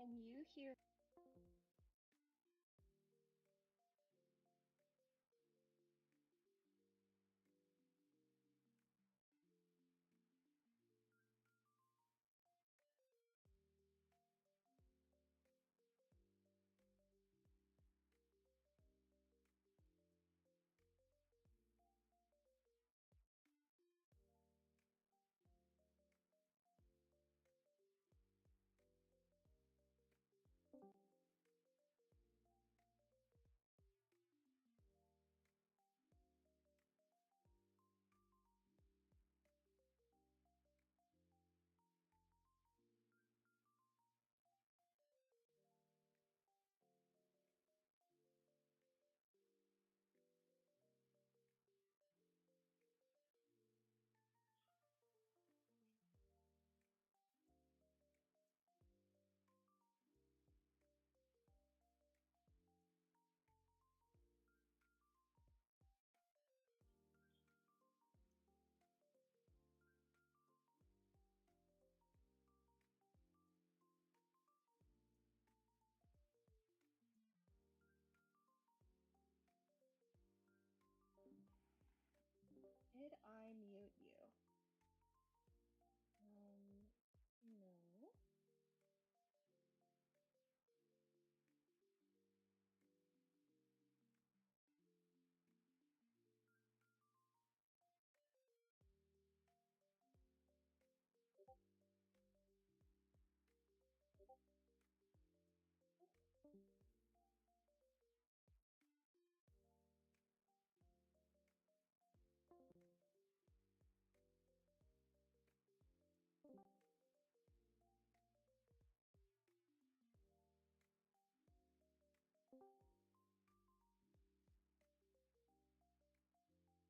Can you hear? Did I mute you? No.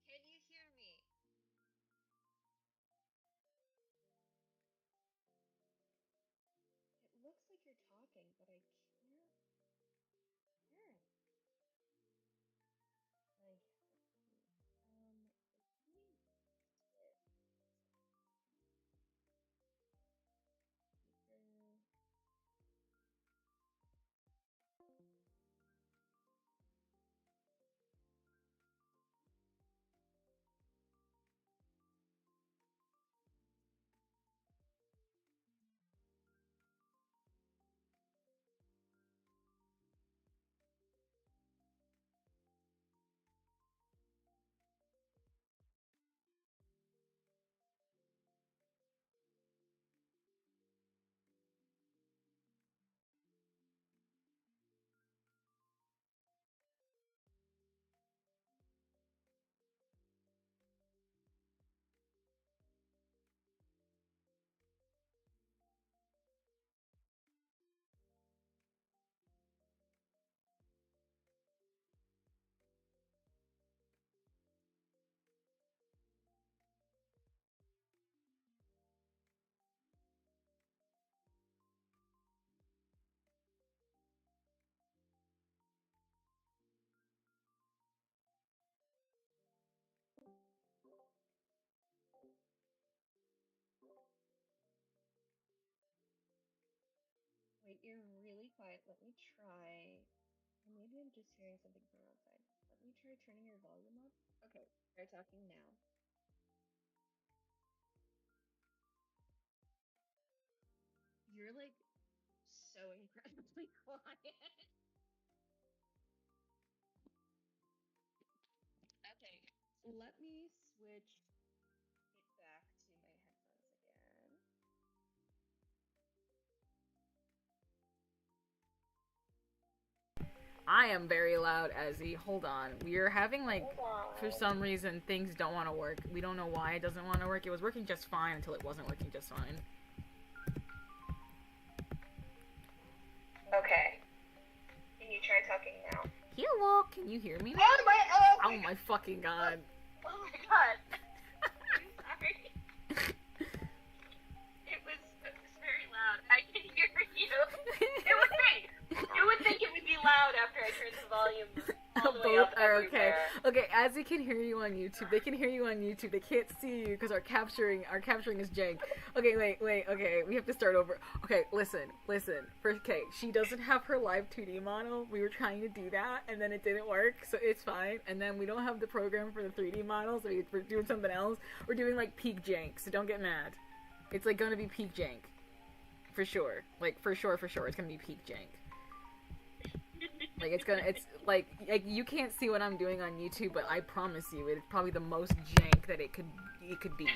Can you hear me? It looks like you're talking, but I can't hear it. Like, let's see. If we switch speaker. Wait, you're really quiet. Let me try. Or maybe I'm just hearing something from outside. Let me try turning your volume up. Okay, try talking now. You're like so incredibly quiet. Okay, let me switch it back to my headphones again. I am very loud, Ezzy. Hold on. We're having, like, for some reason, things don't want to work. We don't know why it doesn't want to work. It was working just fine until it wasn't working just fine. Okay. Can you try talking now? Hello, can you hear me? Oh my fucking god. Oh my god. I'm sorry. It was very loud. I can hear you. You would think it would be loud after I turned the volume all the way Both up are everywhere. okay. Okay, as they can hear you on YouTube, they can hear you on YouTube. They can't see you because our capturing is jank. Okay, wait. Okay, we have to start over. Okay, listen. First, okay, she doesn't have her live 2D model. We were trying to do that, and then it didn't work, so it's fine. And then we don't have the program for the 3D model, so we're doing something else. We're doing like peak jank, so don't get mad. It's like gonna be peak jank, for sure. Like for sure, it's gonna be peak jank. Like it's like you can't see what I'm doing on YouTube, but I promise you, it's probably the most jank that it could be.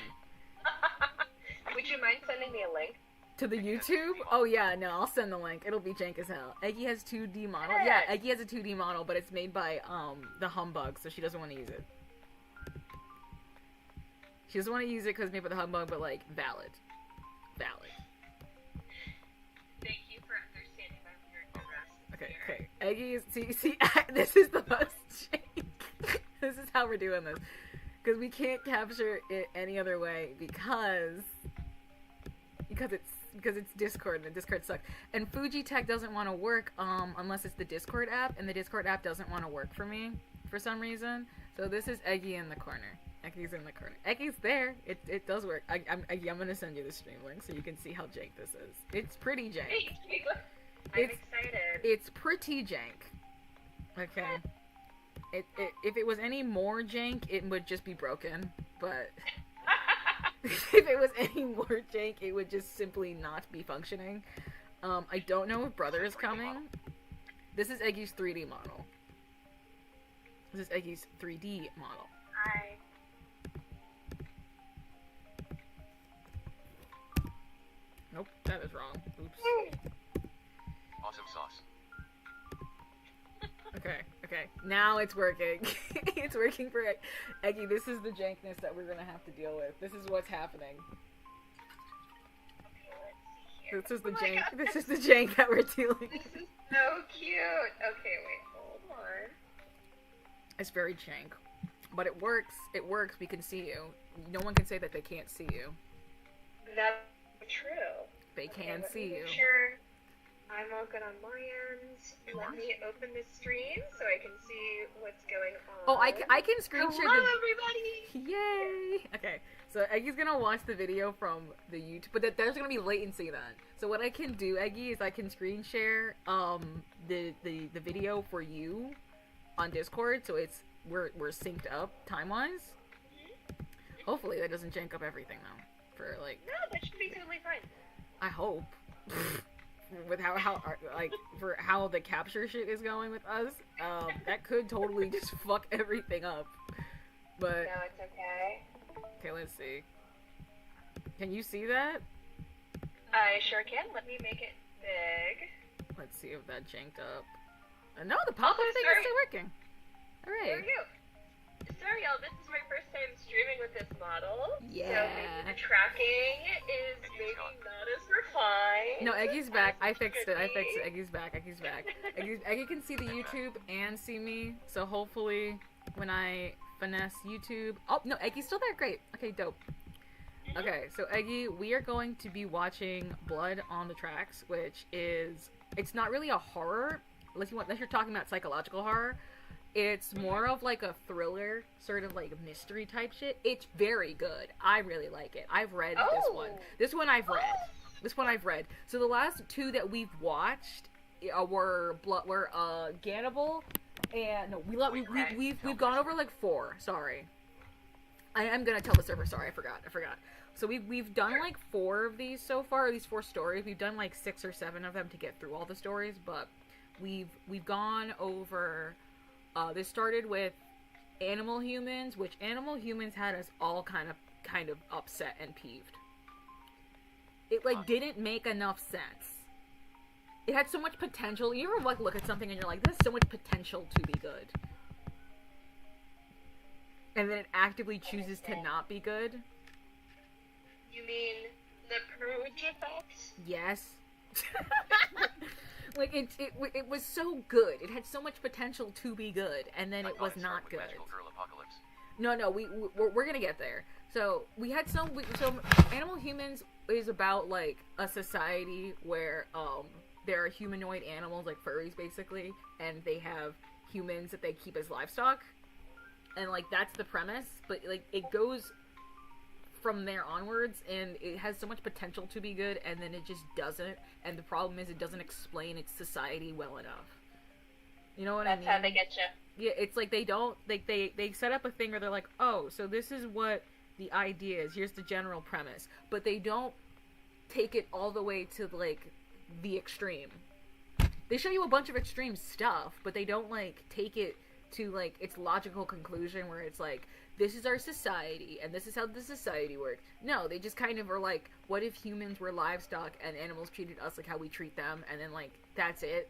Would you mind sending me a link? To the YouTube? Oh yeah, no, I'll send the link. It'll be jank as hell. Eggy has 2D model. Yeah, Eggy has a 2D model, but it's made by the Humbug, so she doesn't want to use it. She doesn't want to use it because it's made by the Humbug, but like valid. Thank you for understanding my weird progress. Okay. Eggy is see this is the most jank. This is how we're doing this. Because we can't capture it any other way because it's Discord and the Discord sucks. And Fujitech doesn't want to work unless it's the Discord app, and the Discord app doesn't want to work for me for some reason. So this is Eggy in the corner. Eggy's in the corner. Eggy's there. It does work. Eggy, I'm gonna send you the stream link so you can see how jank this is. It's pretty jank. Thank you. I'm excited. It's pretty jank. Okay. If it was any more jank, it would just be broken. But if it was any more jank, it would just simply not be functioning. I don't know if Brother is coming. This is Eggy's 3D model. This is Eggy's 3D model. Hi. Nope, that is wrong. Oops. Awesome sauce. Okay. Now it's working. It's working for Eggy. This is the jankness that we're gonna have to deal with. This is what's happening. Okay, let's see here. This is the jank. God. This is the jank that we're dealing. This is so cute. Okay, wait, hold on. It's very jank, but it works. It works. We can see you. No one can say that they can't see you. That's true. They can see you. Sure. I'm all good on my end. Let me open the stream so I can see what's going on. Oh, I can screen share. Hello, everybody! Yay! Okay, so Eggy's gonna watch the video from the YouTube, but there's gonna be latency then. So what I can do, Eggy, is I can screen share the video for you on Discord, so we're synced up time wise. Hopefully that doesn't jank up everything though. For like. No, that should be totally fine. I hope. With how like for how the capture shit is going with us, that could totally just fuck everything up. But no, it's okay. Okay, let's see. Can you see that? I sure can. Let me make it big. Let's see if that janked up. No, the pop-up thing is still working. All right. There we go. Sorry, y'all. This is my first time streaming with this model. Yeah. So maybe the tracking is maybe not as refined. No, Eggy's back. I fixed it. Eggy's back. Eggy can see the YouTube and see me. So hopefully, when I finesse YouTube. Oh no, Eggy's still there. Great. Okay, dope. Okay, so Eggy, we are going to be watching Blood on the Tracks, which is it's not really a horror unless you're talking about psychological horror. It's more of like a thriller, sort of like mystery type shit. It's very good. I really like it. I've read this one. This one I've read. So the last two that we've watched were Gannibal, and no, we've gone over like 4. Sorry, I am gonna tell the server. Sorry, I forgot. So we've done like 4 of these so far. These 4 stories. We've done like 6 or 7 of them to get through all the stories, but we've gone over. This started with Animal Humans, which Animal Humans had us all kind of upset and peeved. It like didn't make enough sense. It had so much potential. You ever like look at something and you're like, this has so much potential to be good, and then it actively chooses to not be good. You mean the purge effect? Yes. Like it was so good. It had so much potential to be good, and then it was not good. No, we're gonna get there. So we had so Animal Humans is about like a society where there are humanoid animals, like furries basically, and they have humans that they keep as livestock. And, like, that's the premise, but, like, it goes from there onwards, and it has so much potential to be good, and then it just doesn't, and the problem is it doesn't explain its society well enough. You know what I mean? That's how they get you. Yeah, it's like they don't, like, they set up a thing where they're like, oh, so this is what the idea is, here's the general premise, but they don't take it all the way to, like, the extreme. They show you a bunch of extreme stuff, but they don't, like, take it to, like, its logical conclusion where it's like, this is our society, and this is how the society works. No, they just kind of are like, what if humans were livestock and animals treated us like how we treat them, and then, like, that's it?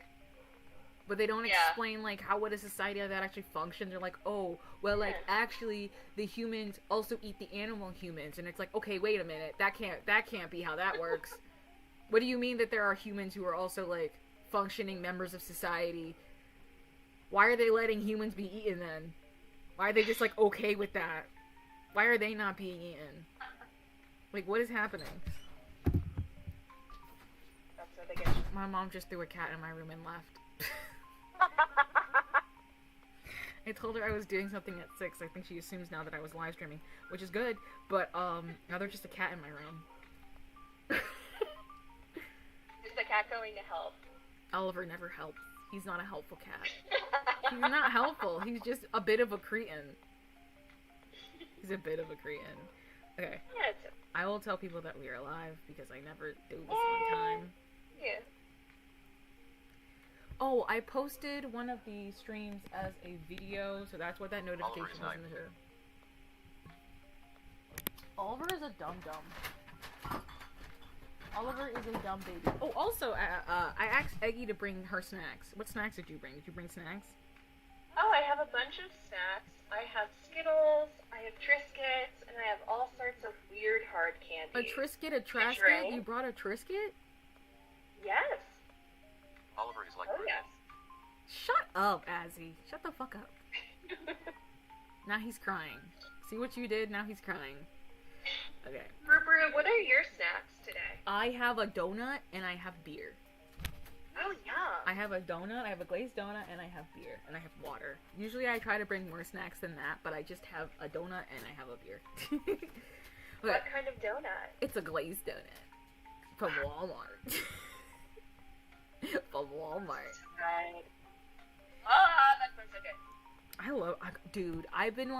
But they don't explain, like, how would a society like that actually functions. They're like, oh, well, like, actually, the humans also eat the animal humans, and it's like, okay, wait a minute, that can't be how that works. What do you mean that there are humans who are also, like, functioning members of society? Why are they letting humans be eaten then? Why are they just, like, okay with that? Why are they not being eaten? Like, what is happening? That's how they get you. My mom just threw a cat in my room and left. I told her I was doing something at 6. I think she assumes now that I was live streaming, which is good, but, now there's just a cat in my room. Is the cat going to help? Oliver never helps. He's not a helpful cat. He's not helpful. He's just a bit of a cretin. He's a bit of a cretin. Okay. Yeah, I will tell people that we are live because I never do this on time. Yeah. Oh, I posted one of the streams as a video, so that's what that notification was in the show. Oliver is a dum-dum. Oliver is a dumb baby. Oh, also, I asked Eggy to bring her snacks. What snacks did you bring? Did you bring snacks? Oh, I have a bunch of snacks. I have Skittles, I have Triscuits, and I have all sorts of weird hard candy. A Triscuit? A Trascuit? You brought a Triscuit? Yes. Oliver is like Oh, Groot. yes. Shut up, Azzy. Shut the fuck up. Now he's crying. See what you did? Now he's crying. Okay. Brew, what are your snacks today? I have a donut and I have beer. Oh, yeah. I have a donut, I have a glazed donut, and I have beer. And I have water. Usually I try to bring more snacks than that, but I just have a donut and I have a beer. Okay. What kind of donut? It's a glazed donut. From Walmart. From Walmart. Right. Ah, that smells so good. Dude, I've been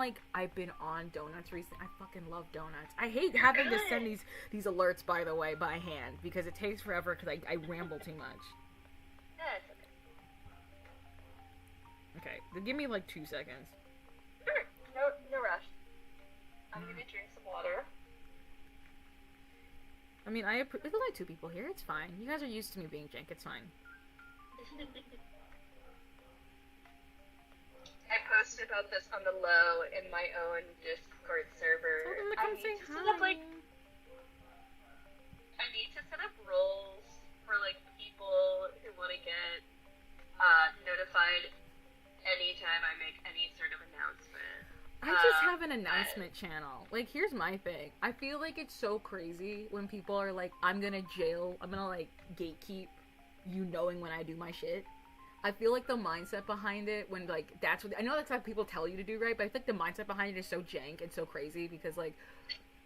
on donuts recently. I fucking love donuts. I hate having to send these alerts, by the way, by hand, because it takes forever, because I ramble too much. Yeah, it's okay. Okay, then give me like 2 seconds. Sure. No rush. I'm gonna drink some water. I mean, there's only 2 people here, it's fine. You guys are used to me being jank, it's fine. I posted about this on the low in my own Discord server. Oh, then I come need say to set hi. up, I need to set up roles for, like, people who want to get notified anytime I make any sort of announcement. I just have an announcement channel. Like, here's my thing. I feel like it's so crazy when people are like, I'm gonna like gatekeep you knowing when I do my shit. I feel like the mindset behind it, when, like, that's what, I know that's how people tell you to do, right? But I think the mindset behind it is so jank and so crazy because, like,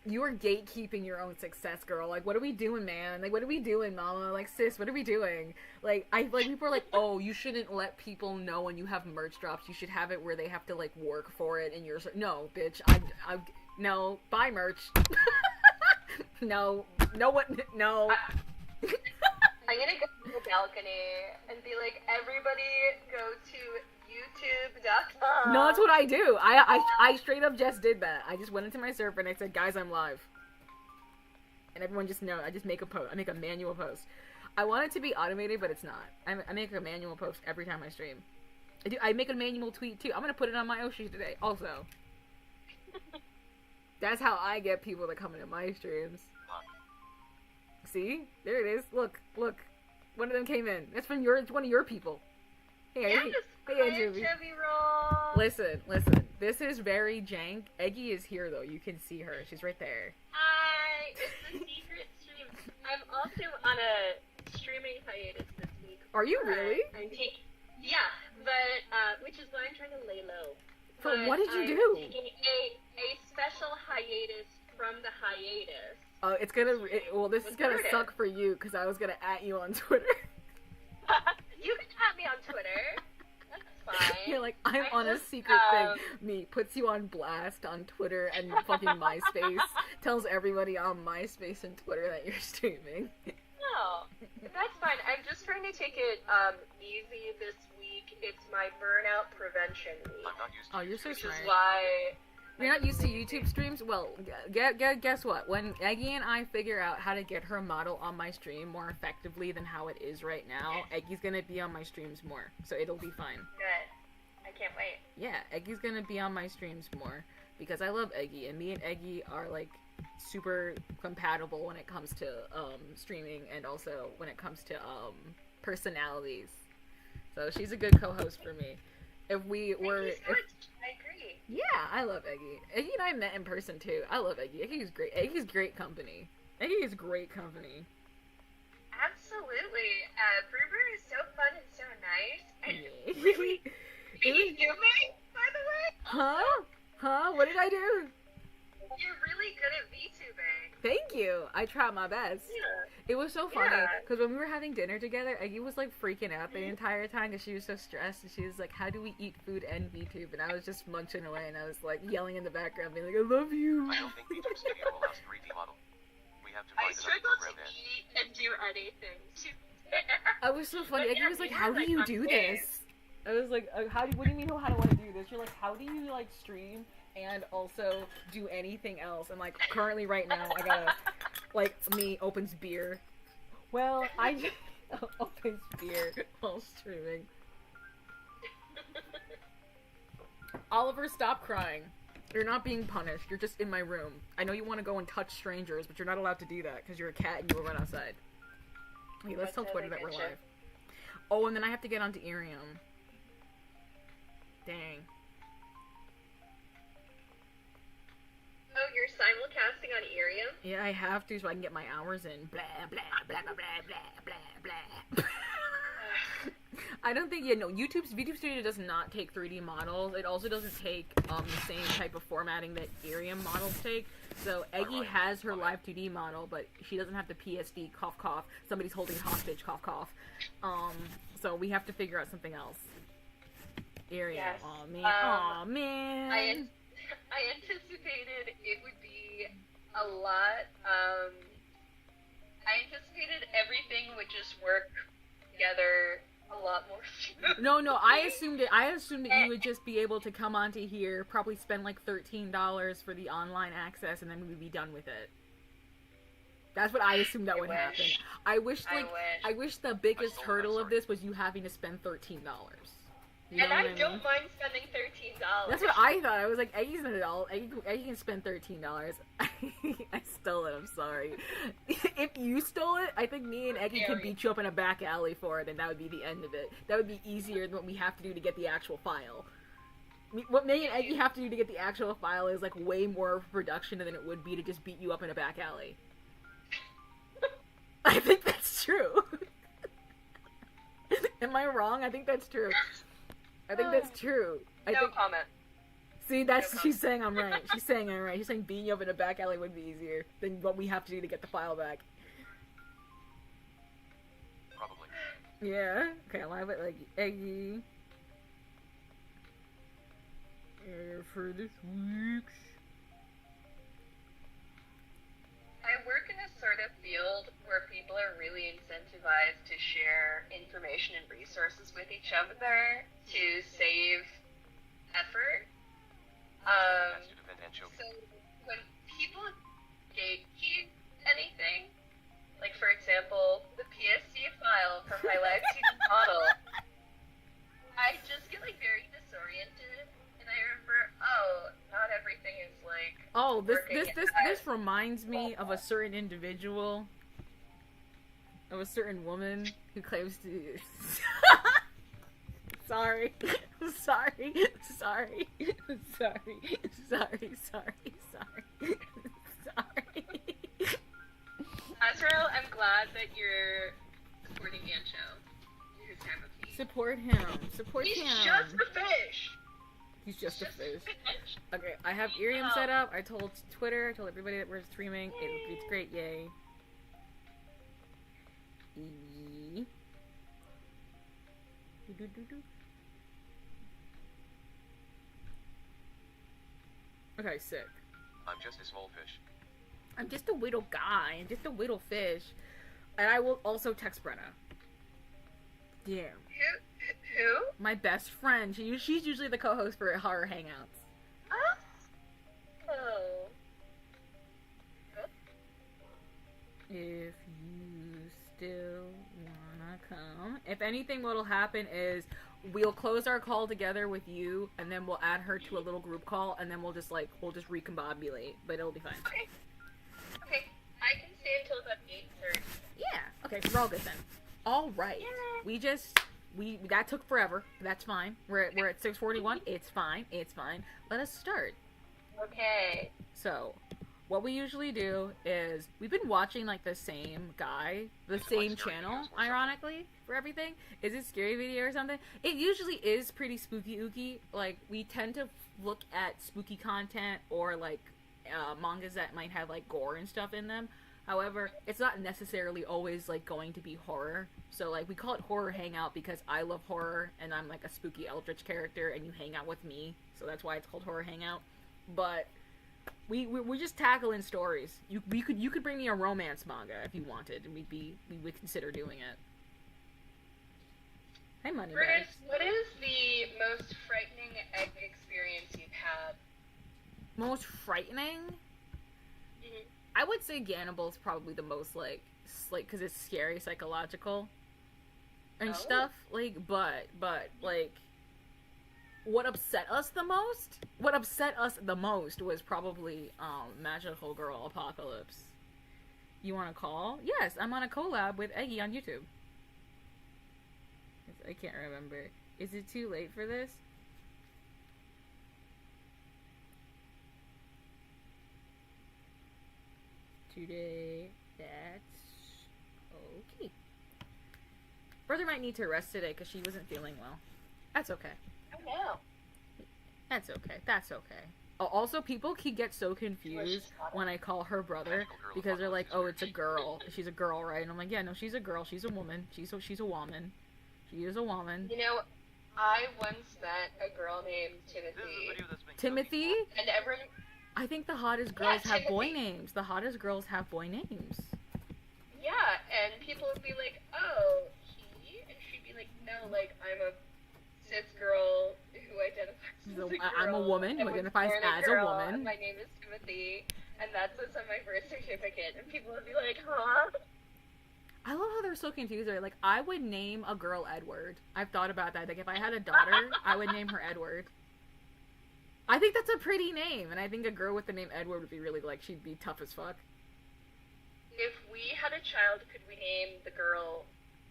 you are gatekeeping your own success, girl. Like, what are we doing, man? Like, what are we doing, mama? Like, sis, what are we doing? Like, people are like, oh, you shouldn't let people know when you have merch drops. You should have it where they have to, like, work for it and you're, no, bitch. No, buy merch. No, no. I'm gonna go to the balcony and be like, everybody go to youtube.com. No, that's what I do. I straight up just did that. I just went into my server and I said, guys, I'm live. And everyone just knows. I just make a post. I make a manual post. I want it to be automated, but it's not. I make a manual post every time I stream. I make a manual tweet too. I'm gonna put it on my Oshi today also. That's how I get people to come into my streams. See? There it is. Look. One of them came in. That's from one of your people. Hey, Andrew. Listen. This is very jank. Eggy is here, though. You can see her. She's right there. Hi, it's the secret stream. I'm also on a streaming hiatus this Are you really? I'm taking, yeah, but which is why I'm trying to lay low. So But what did you I'm do? taking a special hiatus from the hiatus. It's gonna. This is gonna suck for you because I was gonna @ you on Twitter. You can at me on Twitter. That's fine. You're like, I'm on a secret thing. Me puts you on blast on Twitter and fucking MySpace. Tells everybody on MySpace and Twitter that you're streaming. No, that's fine. I'm just trying to take it easy this week. It's my burnout prevention week. I'm not used to You're so Which smart. is why You're not used to YouTube streams? Well, guess what? When Eggy and I figure out how to get her model on my stream more effectively than how it is right now, Eggy's gonna be on my streams more. So it'll be fine. good. I can't wait. Yeah, Eggy's gonna be on my streams more. Because I love Eggy, and me and Eggy are, like, super compatible when it comes to, streaming, and also when it comes to, personalities. So she's a good co-host for me. If we were... Thank you so much. I agree. Yeah, I love Eggy. Eggy and I met in person, too. I love Eggy. Eggy's great. Eggy's great company. Eggy is great company. Absolutely. Brewer is so fun and so nice. And Yeah. really, really human, by the way. Huh? Huh? What did I do? You're really good at VTubing. Thank you. I tried my best. Yeah. It was so funny Yeah. because when we were having dinner together, Eggy was like freaking out the entire time because she was so stressed. And she was like, "How do we eat food and VTube?" And I was just munching away, and I was like yelling in the background, being like, "I love you." I don't think VTube Studio will last 3D model. We have to I find another struggle to program in. eat and do anything. I was so funny. But Eggy yeah, was like, we "How were, do you like, do on this?" I was like, what do you mean, how do I do this? You're like, how do you, like, stream and also do anything else? And, like, currently right now, I gotta, like, me opens beer. Well, I just opens beer while streaming. Oliver, stop crying. You're not being punished. You're just in my room. I know you want to go and touch strangers, but you're not allowed to do that because you're a cat and you will run outside. Okay, let's tell Twitter that we're live. Oh, and then I have to get onto Irium. Dang. Oh, you're simulcasting on Irium? Yeah, I have to so I can get my hours in. Blah, blah, blah, blah, blah, blah, blah, blah. I don't think, YouTube Studio does not take 3D models. It also doesn't take the same type of formatting that Irium models take. So Eggy has her live 2D model, but she doesn't have the PSD, cough, cough. Somebody's holding hostage, cough, cough. So we have to figure out something else. Irium. Yes. Aw, man. Aw, man. I anticipated it would be a lot. I anticipated everything would just work together a lot more smoothly. No, I assumed that you would just be able to come onto here, probably spend like $13 for the online access, and then we'd be done with it. That's what I assumed that would happen. I wish the biggest hurdle of this was you having to spend $13. You know and I what don't mean? mind spending $13. That's what I thought. I was like, Eggy's an adult. Eggy can spend $13. I stole it. I'm sorry. If you stole it, I think me and Eggy could beat you up in a back alley for it, and that would be the end of it. That would be easier than what we have to do to get the actual file. What me and Eggy have to do to get the actual file is like way more production than it would be to just beat you up in a back alley. I think that's true. Am I wrong? I think that's true. I think that's true. No comment. See, she's saying I'm right. She's saying I'm right. She's saying beating you up in a back alley would be easier than what we have to do to get the file back. Probably. Yeah. Okay, I'm live at LeggyEggy. For this week's. I work in a sort of field where people are really incentivized to share information and resources with each other to save effort. So when people gatekeep anything, like for example, the PSD file from my live 2D model, I just get like very disoriented, and I remember, not everything is like. Oh, this reminds me of a certain individual, of a certain woman who claims to. Sorry. Azrael, I'm glad that you're supporting Ancho. Support him. Support He's him. just a fish. He's just a Just fish. Okay, I have Irium set up. I told Twitter, I told everybody that we're streaming. It's great, yay. E- Do-do-do-do. Okay, sick. I'm just a small fish. I'm just a little guy. I'm just a little fish. And I will also text Brenna. Damn. Who? My best friend. She's usually the co-host for Horror Hangouts. Oh. If you still wanna come. If anything, what'll happen is we'll close our call together with you, and then we'll add her to a little group call, and then we'll just recombobulate, but it'll be fine. Okay. Okay. I can stay until about 8:30. Yeah. Okay, we're all good then. All right. Yeah. We that took forever. That's fine. We're at 6:41. It's fine. It's fine. Let us start. Okay. So, what we usually do is we've been watching like the same guy, the same channel, ironically, for everything. Is it Scary Video or something? It usually is pretty spooky ooky. Like, we tend to look at spooky content or like mangas that might have like gore and stuff in them. However, it's not necessarily always like going to be horror. So like we call it Horror Hangout because I love horror and I'm like a spooky eldritch character and you hang out with me. So that's why it's called Horror Hangout. But we're just tackling stories. You could bring me a romance manga if you wanted, and we would consider doing it. Hey, Moneybags. Brutus, what is the most frightening egg experience you've had? Most frightening? Mhm. I would say Gannibal's probably the most like because it's scary, psychological, and stuff. Like, but like, what upset us the most? What upset us the most was probably Magical Girl Apocalypse. You want to call? Yes, I'm on a collab with Eggy on YouTube. I can't remember. Is it too late for this? Today, that's okay. Brother might need to rest today because she wasn't feeling well. That's okay. Oh no. That's okay. That's okay. Also, people can get so confused when I call her brother because they're like, "Oh, it's a girl. She's a girl, right?" And I'm like, "Yeah, no, she's a girl. She's a woman. She's a woman. She is a woman." You know, I once met a girl named Timothy. Timothy? And everyone. I think the hottest girls have Timothy. boy names. The hottest girls have boy names. Yeah, and people would be like, "Oh, he," and she'd be like, "No, like I'm a cis girl who identifies as a girl. I'm a woman who and was identifies born as a girl, woman. And my name is Timothy, and that's what's on my birth certificate." And people would be like, "Huh?" I love how they're so confused. Like, I would name a girl Edward. I've thought about that. Like, if I had a daughter, I would name her Edward. I think that's a pretty name, and I think a girl with the name Edward would be really, like, she'd be tough as fuck. If we had a child, could we name the girl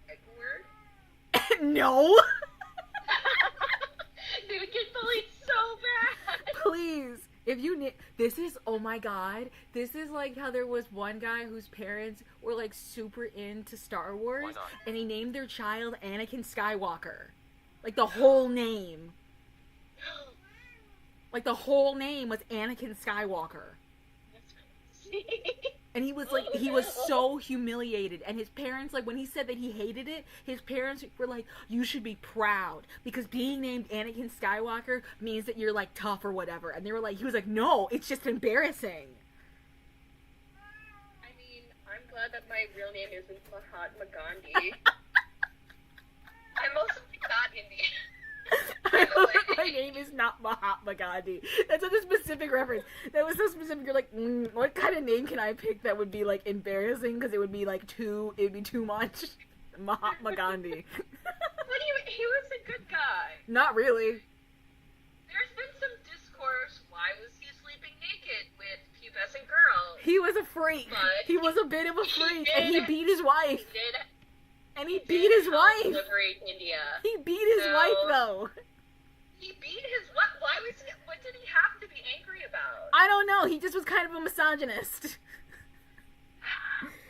Edward? No! They would get bullied so bad. Please, if you this is, oh my god, this is like how there was one guy whose parents were like super into Star Wars, and he named their child Anakin Skywalker. Like the whole name. Like the whole name was Anakin Skywalker. That's crazy. And he was like, he was so humiliated. And his parents, like, when he said that he hated it, his parents were like, "You should be proud. Because being named Anakin Skywalker means that you're, like, tough or whatever." And they were like, he was like, "No, it's just embarrassing." I mean, I'm glad that my real name isn't Mahatma Gandhi. I'm also not Indian. My name is not Mahatma Gandhi. That's such a specific reference. That was so specific. You're like, what kind of name can I pick that would be like embarrassing because it would be like too much. Mahatma Gandhi. But he was a good guy. Not really. There's been some discourse. Why was he sleeping naked with pubescent girls? He was a freak. But He was a bit of a freak, and he beat his He wife. did. And he beat his wife. Liberate India. He beat his No. wife though. He beat his what? Why was he? What did he have to be angry about? I don't know. He just was kind of a misogynist.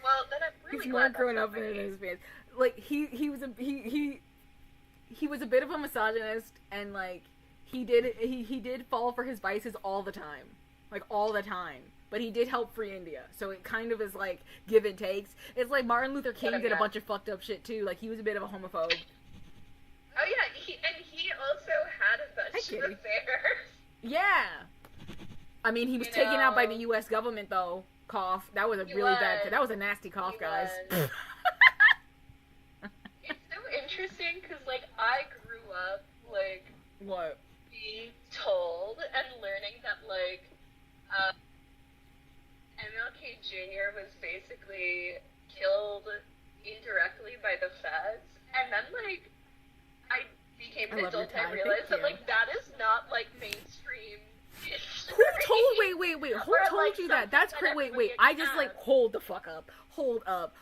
Well, then I'm really He's glad more that's grown not up my than case. his fans. Like he was a he he was a bit of a misogynist, and like he did fall for his vices all the time, like all the time. But he did help free India, so it kind of is like give and takes. It's like Martin Luther King did a bunch of fucked up shit too. Like he was a bit of a homophobe. Oh yeah, he also had a bunch of affairs. Yeah. I mean, he was taken out by the U.S. government though. Cough. That was a really bad. That was a nasty cough, guys. It's so interesting because like I grew up like what being told and learning that like MLK Jr. was basically killed indirectly by the feds, and then like I became an adult and I realized that like that is not like mainstream. Who told? Wait. Who told you that? That's crazy. Wait. I just like hold the fuck up. Hold up.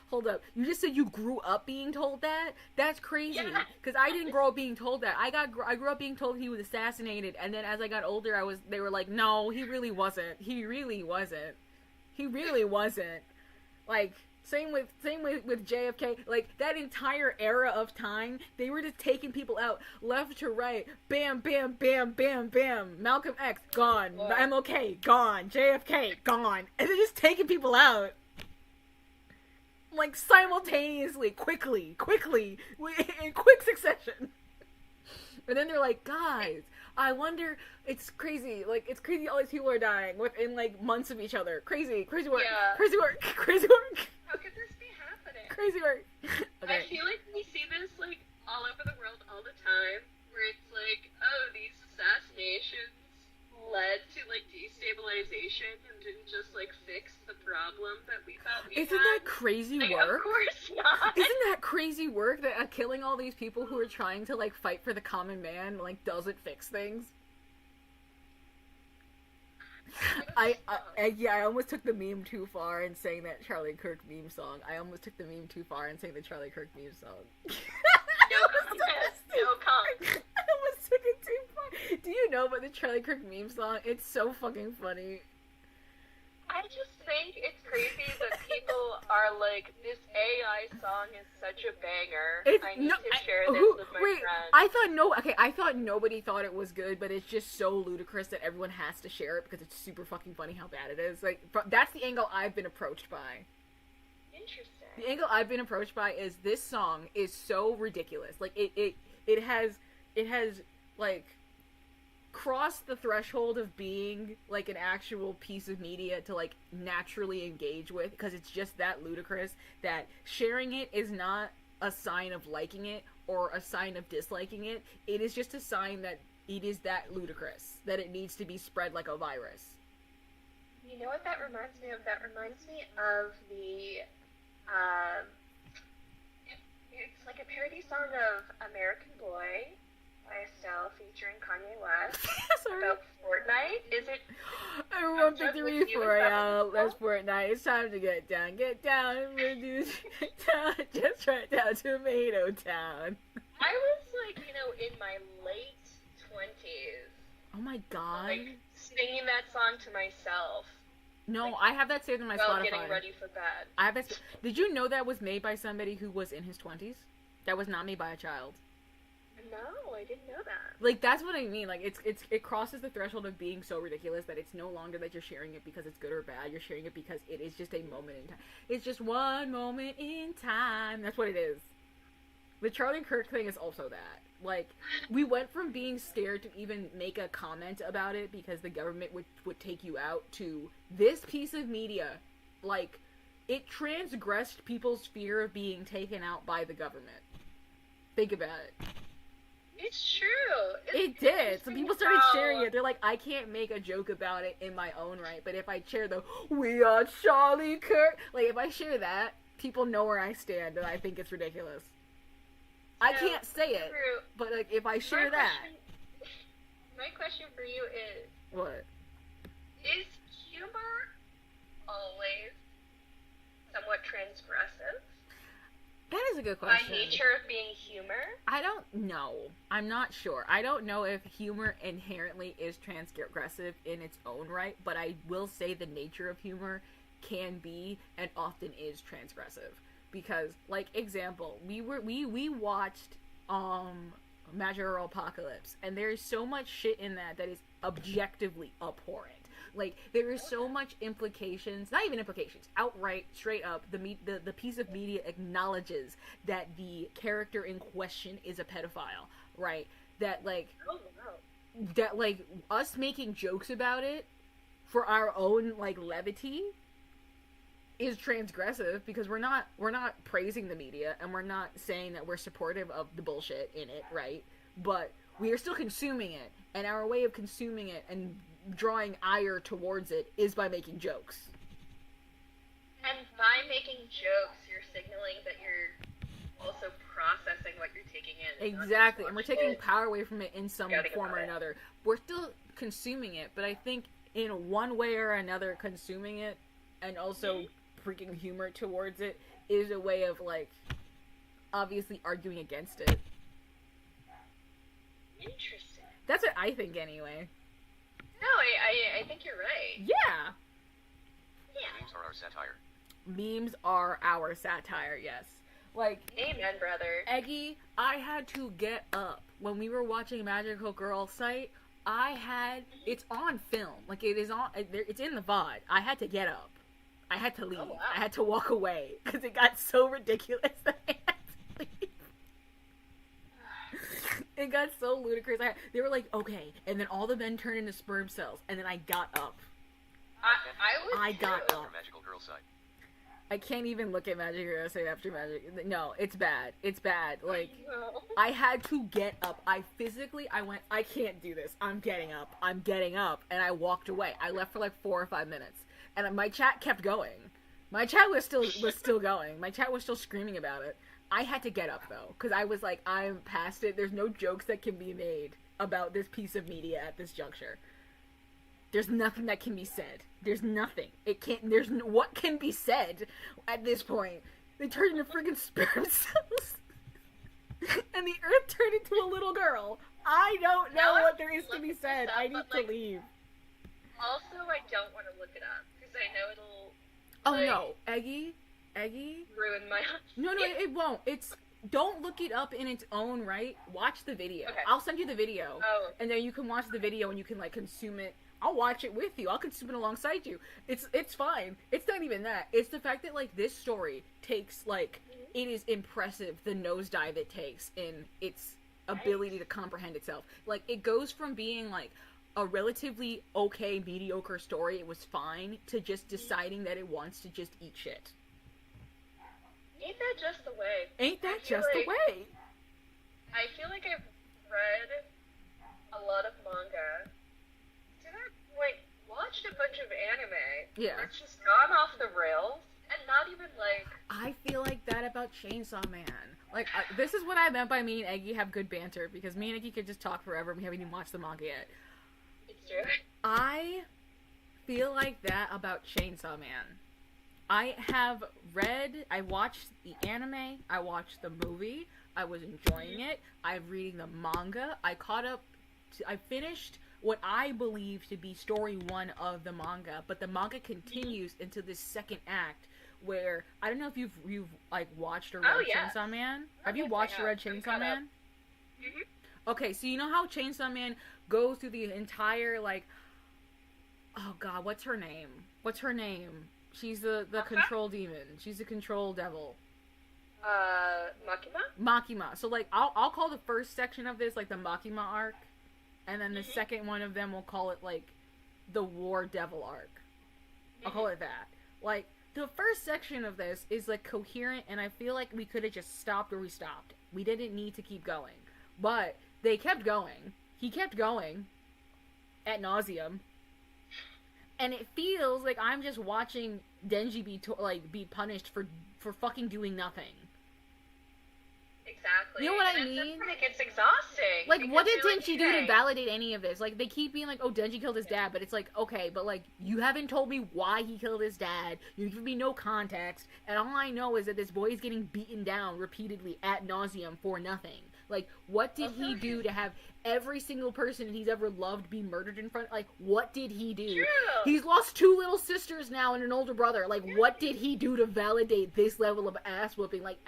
You just said you grew up being told that? That's crazy. Because I didn't grow up being told that. I grew up being told he was assassinated, and then as I got older, they were like, no, he really wasn't. Like, same with JFK. Like, that entire era of time, they were just taking people out left to right. Bam, bam, bam, bam, bam. Malcolm X, gone. MLK, gone. JFK, gone. And they're just taking people out. Like, simultaneously, quickly, in quick succession. And then they're like, guys, I wonder, it's crazy. Like, it's crazy all these people are dying within, like, months of each other. Crazy work. Yeah. Crazy work. How could this be happening? Crazy work. Okay. I feel like we see this, like, all over the world all the time, where it's like, oh, these assassinations led to, like, destabilization and didn't just, like, fix the problem that we thought we Isn't had. that crazy like, work? Of course not. Isn't that crazy work that killing all these people who are trying to, like, fight for the common man, like, doesn't fix things? I almost took the meme too far in saying that Charlie Kirk meme song. I almost took the meme too far in saying the Charlie Kirk meme song. No comment. I almost took it too far. Do you know about the Charlie Kirk meme song? It's so fucking funny. I just think it's crazy that people are like, this AI song is such a banger. I need to share this with my friends. I thought nobody thought it was good, but it's just so ludicrous that everyone has to share it because it's super fucking funny how bad it is. Like, that's the angle I've been approached by. Interesting. The angle I've been approached by is this song is so ridiculous. Like, it has like crossed the threshold of being like an actual piece of media to like naturally engage with, because it's just that ludicrous that sharing it is not a sign of liking it or a sign of disliking it. It is just a sign that it is that ludicrous that it needs to be spread like a virus. You know what that reminds me of? That reminds me of the it's like a parody song of American Boy by Estelle featuring Kanye West about Fortnite. Is it? Everyone pick the read for y'all. Let's Fortnite. It's time to get down, and reduce down, just right down Tomato Town. I was like, in my late 20s. Oh my god. Like, singing that song to myself. No, like, I have that saved in my Spotify. Getting ready for bed. I have that. Did you know that was made by somebody who was in his 20s? That was not made by a child. No, I didn't know that. Like, that's what I mean. Like, it crosses the threshold of being so ridiculous that it's no longer that you're sharing it because it's good or bad. You're sharing it because it is just a moment in time. It's just one moment in time. That's what it is. The Charlie Kirk thing is also that. Like, we went from being scared to even make a comment about it because the government would take you out to this piece of media. Like, it transgressed people's fear of being taken out by the government. Think about it. It's true. It did. So people started sharing it. They're like, I can't make a joke about it in my own right, but if I share the "We are Charlie Kirk," like if I share that, people know where I stand, and I think it's ridiculous. I can't say it, but like if I share my question for you is: what? Is humor always somewhat transgressive? That is a good question. By nature of being humor? I don't know. I'm not sure. I don't know if humor inherently is transgressive in its own right, but I will say the nature of humor can be and often is transgressive. Because, like, example, we watched Magical Apocalypse, and there's so much shit in that is objectively abhorrent. Like, there is so much implications, not even implications, outright, straight up, the piece of media acknowledges that the character in question is a pedophile, right? That, like, us making jokes about it for our own, like, levity is transgressive, because we're not praising the media, and we're not saying that we're supportive of the bullshit in it, right? But we are still consuming it, and our way of consuming it and drawing ire towards it is by making jokes. And by making jokes, you're signaling that you're also processing what you're taking in. Exactly, and we're taking power away from it in some form or another. We're still consuming it, but I think in one way or another, consuming it and also freaking humor towards it is a way of, like, obviously arguing against it. Interesting. That's what I think, anyway. No, I think you're right. Yeah. Memes are our satire. Memes are our satire, yes. Like, amen, brother. Eggy, I had to get up. When we were watching Magical Girl site, it's on film. Like, it's in the VOD. I had to get up. I had to leave. Oh, wow. I had to walk away, because it got so ridiculous that I had to leave. It got so ludicrous. They were like, okay, and then all the men turned into sperm cells, and then I got up. I got up. Magical Girl site. I can't even look at Magic Girl site after Magic. No, it's bad. It's bad. Like, I had to get up. I went, I can't do this. I'm getting up. And I walked away. I left for like 4 or 5 minutes. And my chat kept going. My chat was still going. My chat was still screaming about it. I had to get up, though, because I was like, I'm past it. There's no jokes that can be made about this piece of media at this juncture. There's nothing that can be said. There's nothing. What can be said at this point? They turned into friggin' sperm cells. And the earth turned into a little girl. I don't know what there is to be said. I need to leave. Also, I don't want to look it up, because I know it'll... Oh, no. Eggy? Ruin my... No, it won't. Don't look it up in its own right. Watch the video. Okay. I'll send you the video. Oh. And then you can watch the video and you can, like, consume it. I'll watch it with you. I'll consume it alongside you. It's fine. It's not even that. It's the fact that, like, this story takes, like, it is impressive, the nosedive it takes in its ability to comprehend itself. Like, it goes from being, like, a relatively okay, mediocre story, it was fine, to just deciding that it wants to just eat shit. Ain't that just the way? Ain't that just the way? I feel like I've read a lot of manga. Watched a bunch of anime. Yeah. It's just gone off the rails, and not even, like... I feel like that about Chainsaw Man. Like, this is what I meant by me and Eggy have good banter, because me and Eggy could just talk forever, and we haven't even watched the manga yet. It's true. I feel like that about Chainsaw Man. I watched the anime, I watched the movie, I was enjoying it, I'm reading the manga, I finished what I believe to be story 1 of the manga, but the manga continues into this second act where, I don't know if you've like watched or read Chainsaw Man? Have you watched or read Chainsaw Man? Mm-hmm. Okay, so you know how Chainsaw Man goes through the entire, like, oh god, what's her name? She's the control demon. She's the control devil. Makima. So, like, I'll call the first section of this, like, the Makima arc. And then the second one of them, we'll call it, like, the War Devil arc. I'll call it that. Like, the first section of this is, like, coherent, and I feel like we could have just stopped where we stopped. We didn't need to keep going. But they kept going. He kept going. Ad nauseum. And it feels like I'm just watching Denji be punished for fucking doing nothing. Exactly. You know what I mean? That's when it gets exhausting. Like, what did Denji do to validate any of this? Like, they keep being like, oh, Denji killed his dad, but it's like, okay, but, like, you haven't told me why he killed his dad, you've given me no context, and all I know is that this boy is getting beaten down repeatedly ad nauseum for nothing. Like, what did he do to have every single person he's ever loved be murdered in front? Like, what did he do? True. He's lost 2 little sisters now and an older brother. Like, what did he do to validate this level of ass whooping? Like,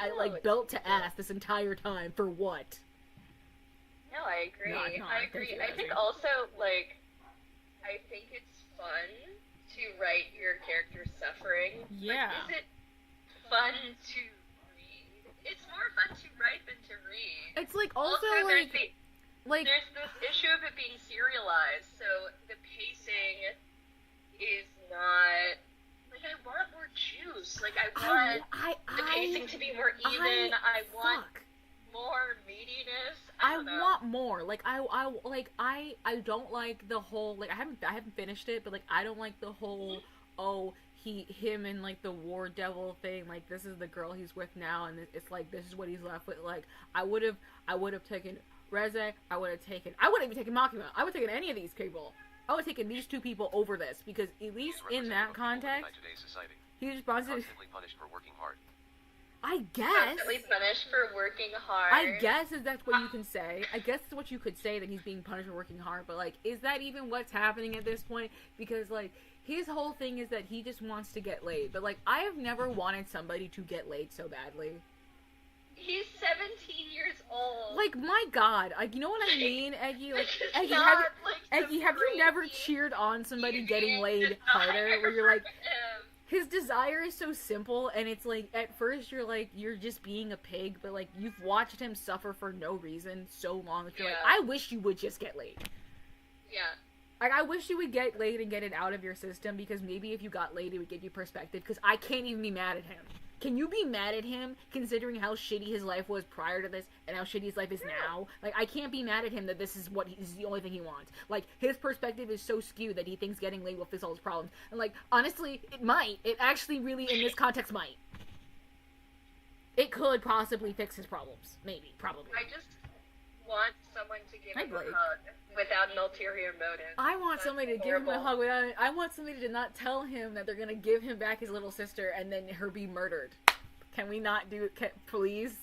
belt to ass this entire time for what? No, I agree. No, I thank agree. you, I think Ezzy. also, like, I think it's fun to write your character's suffering. Yeah. But is it fun to read? It's more fun to write than to read. It's like also there's like there's this issue of it being serialized, so the pacing is not like I want more juice. Like I want the pacing to be more even. I want more meatiness. I want more. Like I don't like the whole like I haven't finished it, but like I don't like the whole him and like the war devil thing. Like this is the girl he's with now, and it's like this is what he's left with. Like I would have taken Reze. I wouldn't even taken Makima. I would have taken any of these people. I would have taken these two people over this because at least in that context, he's responsible. Constantly punished for working hard. I guess. Constantly punished for working hard. I guess if that's what you can say. I guess it's what you could say that he's being punished for working hard. But like, is that even what's happening at this point? Because like, his whole thing is that he just wants to get laid. But like, I have never wanted somebody to get laid so badly. He's 17 years old. Like, my God. Like, you know what I mean, Eggy? Like, Eggy, have you never cheered on somebody getting laid harder? Where you're like, his desire is so simple, and it's like, at first you're like, you're just being a pig, but like, you've watched him suffer for no reason so long that you're like, I wish you would just get laid. Yeah. Like, I wish you would get laid and get it out of your system, because maybe if you got laid, it would give you perspective, because I can't even be mad at him. Can you be mad at him, considering how shitty his life was prior to this, and how shitty his life is now? Like, I can't be mad at him that this is the only thing he wants. Like, his perspective is so skewed that he thinks getting laid will fix all his problems. And, like, honestly, it might. It actually really, in this context, might. It could possibly fix his problems. Maybe. Probably. I just want someone to give him a hug without an ulterior motive. I want somebody to give him a hug without... I want somebody to not tell him that they're gonna give him back his little sister and then her be murdered. Can we not do it? Please?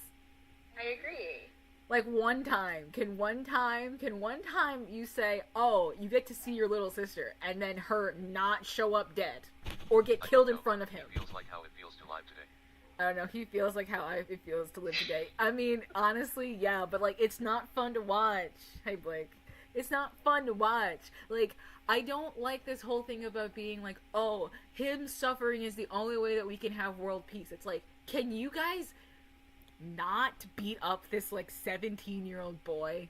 I agree. Like, one time you say, oh, you get to see your little sister, and then her not show up dead. Or get killed in front of him. He feels like how it feels to live today. I don't know, he feels like how it feels to live today. I mean, honestly, yeah, but like, it's not fun to watch. Hey, Blake. It's not fun to watch. Like, I don't like this whole thing about being like, oh, him suffering is the only way that we can have world peace. It's like, can you guys not beat up this, like, 17-year-old boy?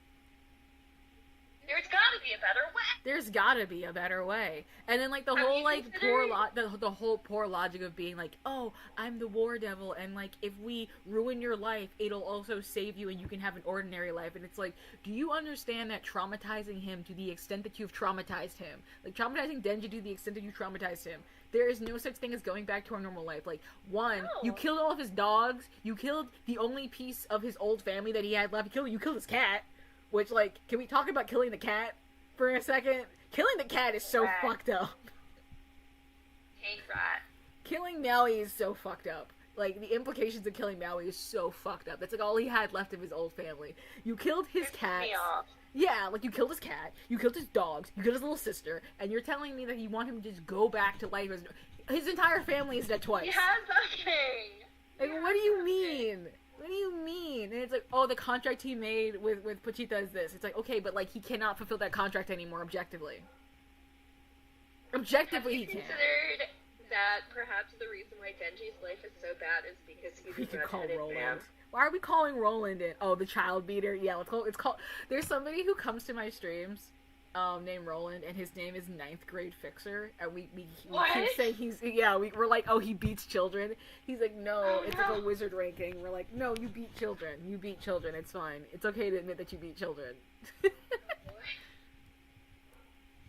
There's gotta be a better way. There's gotta be a better way. And then, like, the whole, like, the whole poor logic of being like, oh, I'm the war devil, and, like, if we ruin your life, it'll also save you and you can have an ordinary life. And it's like, do you understand that traumatizing him to the extent that you've traumatized him, like, traumatizing Denji to the extent that you traumatized him, there is no such thing as going back to our normal life. Like, one, you killed all of his dogs, you killed the only piece of his old family that he had left, you killed his cat. Which, like, can we talk about killing the cat for a second? Killing the cat is so fucked up. Hate rat. Killing Maui is so fucked up. Like, the implications of killing Maui is so fucked up. That's, like, all he had left of his old family. You killed his cat. Yeah, like, you killed his cat, you killed his dogs, you killed his little sister, and you're telling me that you want him to just go back to life as... His entire family is dead twice. He has nothing. Like, what do you mean? What do you mean? And it's like, oh, the contract he made with Pochita is this. It's like, okay, but, like, he cannot fulfill that contract anymore, objectively. Objectively, he can't. Considered that perhaps the reason why Denji's life is so bad is because he's a redheaded man. Why are we calling Roland in? Oh, the child beater? Yeah, it's called... There's somebody who comes to my streams, named Roland, and his name is 9th Grade Fixer, and we keep saying he's... Yeah, we're like, oh, he beats children. He's like, no, it's like a wizard ranking. We're like, no, you beat children. You beat children. It's fine. It's okay to admit that you beat children.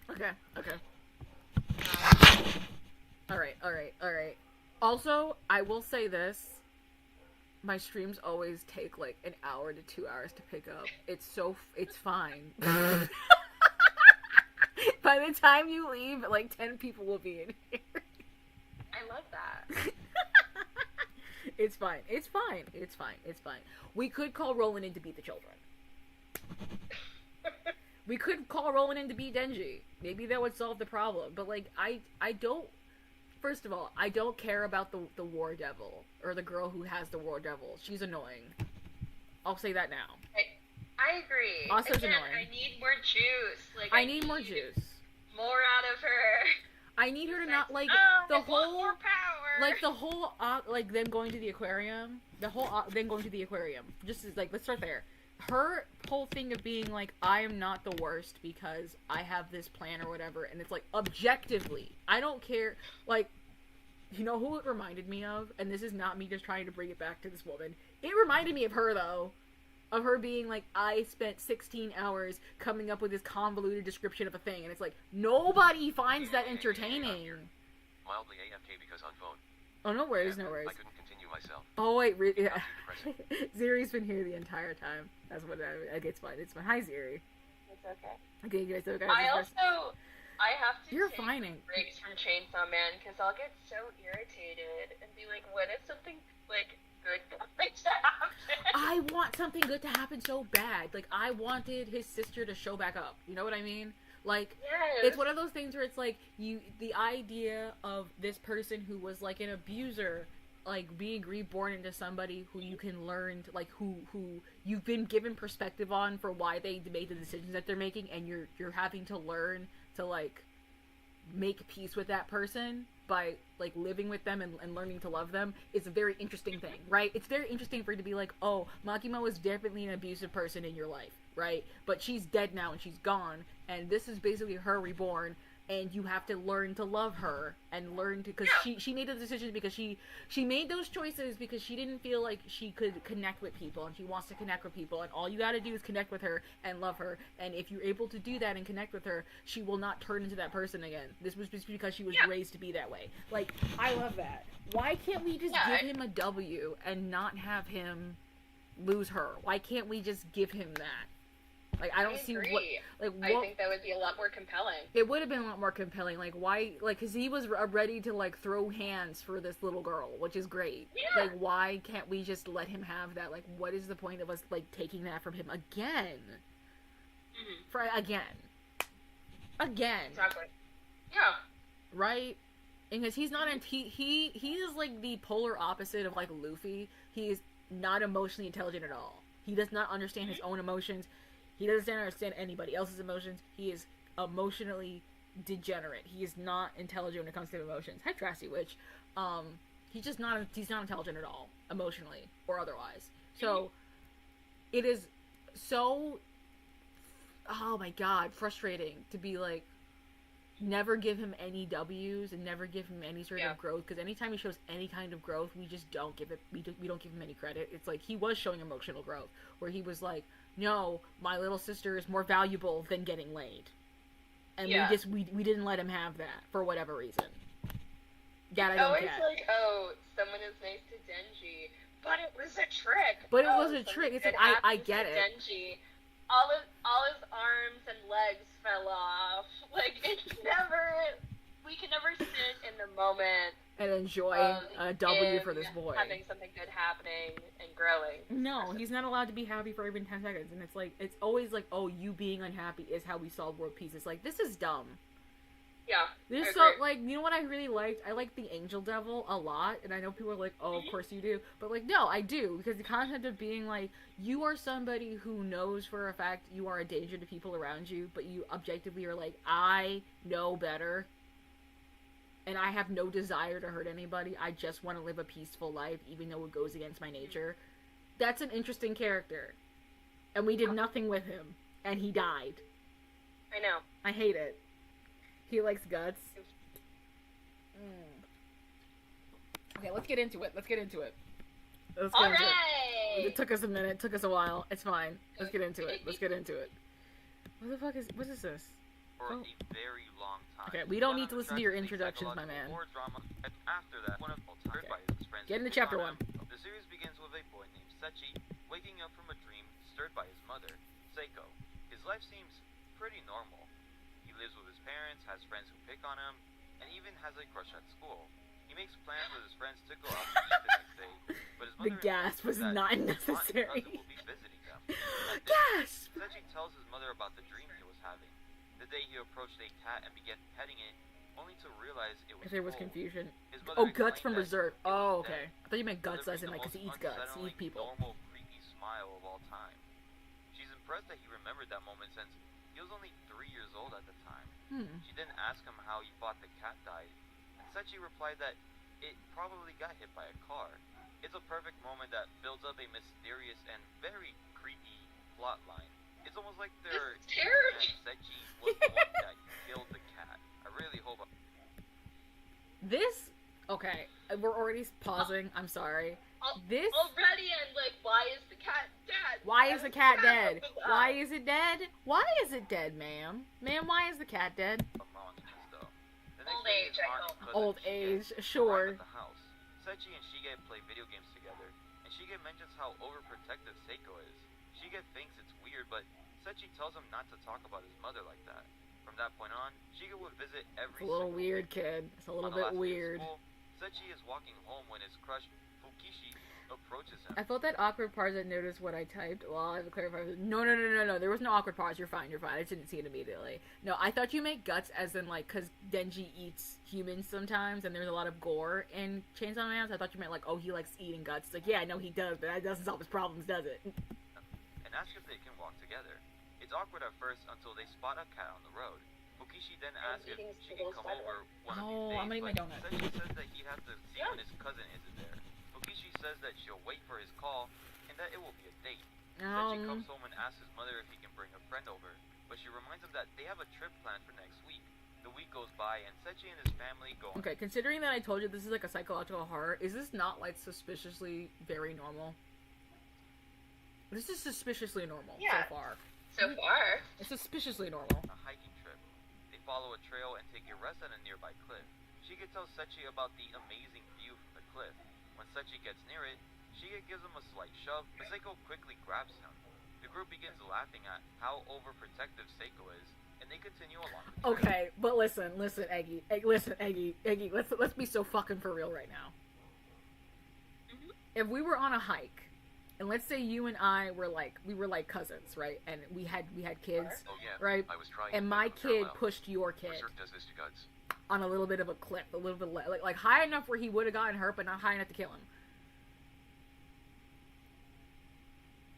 Okay. Alright. Also, I will say this. My streams always take, like, an hour to 2 hours to pick up. It's fine. By the time you leave, like, 10 people will be in here. I love that. It's fine. We could call Roland in to beat the children. We could call Roland in to beat Denji. Maybe that would solve the problem. But, like, I don't... First of all, I don't care about the war devil, or the girl who has the war devil. She's annoying. I'll say that now. I agree. Also, it's Again, annoying. I need more juice. Like I need more juice. More out of her. I need her to not like the I want whole more power. like the whole like them going to the aquarium. The whole them going to the aquarium. Just as, like, let's start there. Her whole thing of being like, I am not the worst because I have this plan or whatever, and it's like, objectively, I don't care. Like, you know who it reminded me of? And this is not me just trying to bring it back to this woman. It reminded me of her, though. Of her being like, I spent 16 hours coming up with this convoluted description of a thing, and it's like, nobody finds that entertaining. Mildly AFK because on phone. Oh, no worries, no worries. I couldn't continue myself. Oh, wait, yeah. Ziri's been here the entire time. That's what it's fine. It's fine. Hi, Ziri. It's okay. Okay, you guys, okay. I have to You're take fining. breaks from Chainsaw Man because I'll get so irritated and be like, when is something, like, good going to happen? I want something good to happen so bad. Like, I wanted his sister to show back up. You know what I mean? Like, Yes. it's one of those things where it's like, the idea of this person who was, like, an abuser, like, being reborn into somebody who you can learn to, like, who you've been given perspective on for why they made the decisions that they're making, and you're having to learn to, like, make peace with that person by, like, living with them and learning to love them is a very interesting thing, right? It's very interesting for you to be like, oh, Makima was definitely an abusive person in your life, right? But she's dead now and she's gone, and this is basically her reborn, and you have to learn to love her and learn to, because she made the decisions because she made those choices because she didn't feel like she could connect with people, and she wants to connect with people, and all you gotta do is connect with her and love her, and if you're able to do that and connect with her, she will not turn into that person again. This was just because she was raised to be that way. Like, I love that. Why can't we just give him a W and not have him lose her? Why can't we just give him that? Like, I don't see what, like, what... I think that would be a lot more compelling. It would have been a lot more compelling. Like, why, like, because he was ready to, like, throw hands for this little girl, which is great. Yeah. Like, why can't we just let him have that? Like, what is the point of us, like, taking that from him again? Again. Exactly. Yeah. Right? Because he's not, he is, like, the polar opposite of, like, Luffy. He is not emotionally intelligent at all. He does not understand his own emotions. He doesn't understand anybody else's emotions. He is emotionally degenerate. He is not intelligent when it comes to emotions. Hi, Trashy Witch. He's not intelligent at all, emotionally or otherwise. So, it is so, oh my god, frustrating to be like, never give him any W's and never give him any sort of growth, because anytime he shows any kind of growth, we just don't give it, we don't give him any credit. It's like, he was showing emotional growth, where he was like, no, my little sister is more valuable than getting laid. And we didn't let him have that, for whatever reason. That I don't get. Always like, oh, someone is nice to Denji, but it was a trick. But it was a trick. It's like, I get it. Denji. All his arms and legs fell off. Like, we can never sit in the moment and enjoy a W for this boy. Having something good happening and growing. No, he's not allowed to be happy for even 10 seconds. And it's like, it's always like, oh, you being unhappy is how we solve world peace. It's like, this is dumb. Yeah. This so, like, you know what I really liked? I liked the Angel Devil a lot, and I know people are like, oh, of course you do. But, like, no, I do, because the concept of being like, you are somebody who knows for a fact you are a danger to people around you, but you objectively are like, I know better, and I have no desire to hurt anybody. I just want to live a peaceful life, even though it goes against my nature. That's an interesting character. And we did nothing with him, and he died. I know. I hate it. He likes guts. Okay, let's get into it. Alright! It took us a minute. It took us a while. It's fine. Let's get into it. What the fuck is... What is this? For a very long time. Okay, we don't need to listen to your introductions, my man. After that, one of Okay. by his friends Get into chapter 1. The series begins with a boy named Sechi waking up from a dream stirred by his mother, Seiko. His life seems pretty normal. He lives with his parents, has friends who pick on him, and even has a crush at school. He makes plans with his friends to go out to eat the next day, but his mother The gasp was not necessary. Will be visiting them. Gasp! Sechi tells his mother about the dream he was having. The day he approached a cat and began petting it, only to realize it was There was cold. confusion. His mother Oh, guts explained from that Berserk. it was Oh, death. okay. I thought you meant guts Mother as in, made like, the because he eats most guts. He unsettling, eats people. normal, creepy smile of all time. She's in impressed that he remembered that moment since he was only 3 years old at the time. She then asked him how he thought the cat died, and Sechi replied that it probably got hit by a car. It's a perfect moment that builds up a mysterious and very creepy plot line. It's almost like their It's terrible. Sechi was the one that killed the cat. I really hope. This, okay, we're already pausing. I'm sorry. This Already, and like, why is the cat dead? Why is the cat dead? Why is it dead? Why is it dead, ma'am? Ma'am, why is the cat dead? Old age, I hope. Old age, sure. At the house, Sechi and Shige play video games together, and Shige mentions how overprotective Seiko is. Shige thinks it's weird, but Sechi tells him not to talk about his mother like that. From that point on, Shige would visit every It's a little single weird, day. kid. It's a little On the bit last day of weird. school, Sechi is walking home when his crush Fukishi approaches him. I felt that awkward pause. I noticed what I typed. Well, I have to clarify. No. There was no awkward pause. You're fine. I didn't see it immediately. No, I thought you meant guts as in, like, because Denji eats humans sometimes, and there's a lot of gore in Chainsaw Man, so I thought you meant, like, oh, he likes eating guts. It's like, yeah, I know he does, but that doesn't solve his problems, does it? And ask if they can walk together. It's awkward at first until they spot a cat on the road. Fukishi then asks if she can come over one of these days, I'm gonna eat my donut. but Sechi says that he'd have to see when his cousin isn't there. Fukishi says that she'll wait for his call, and that it will be a date. Sechi comes home and asks his mother if he can bring a friend over, but she reminds him that they have a trip planned for next week. The week goes by, and Sechi and his family go on. Okay, considering that I told you this is like a psychological horror, is this not like suspiciously very normal? This is suspiciously normal Yeah. so far. So far. It's suspiciously normal. A hiking trip. They follow a trail and take a rest at a nearby cliff. Shige tells Sechi about the amazing view from the cliff. When Sechi gets near it, Shige gives him a slight shove, but Seiko quickly grabs him. The group begins laughing at how overprotective Seiko is, and they continue along the trail. Okay, but listen, Eggy, let's be so fucking for real right now. If we were on a hike, and let's say you and I were like cousins, right? And we had kids, Oh yeah, right? I was trying And to my make them kid parallel. pushed your kid Berserk does this to Guts. on a little bit of a cliff, a little bit like high enough where he would have gotten hurt, but not high enough to kill him.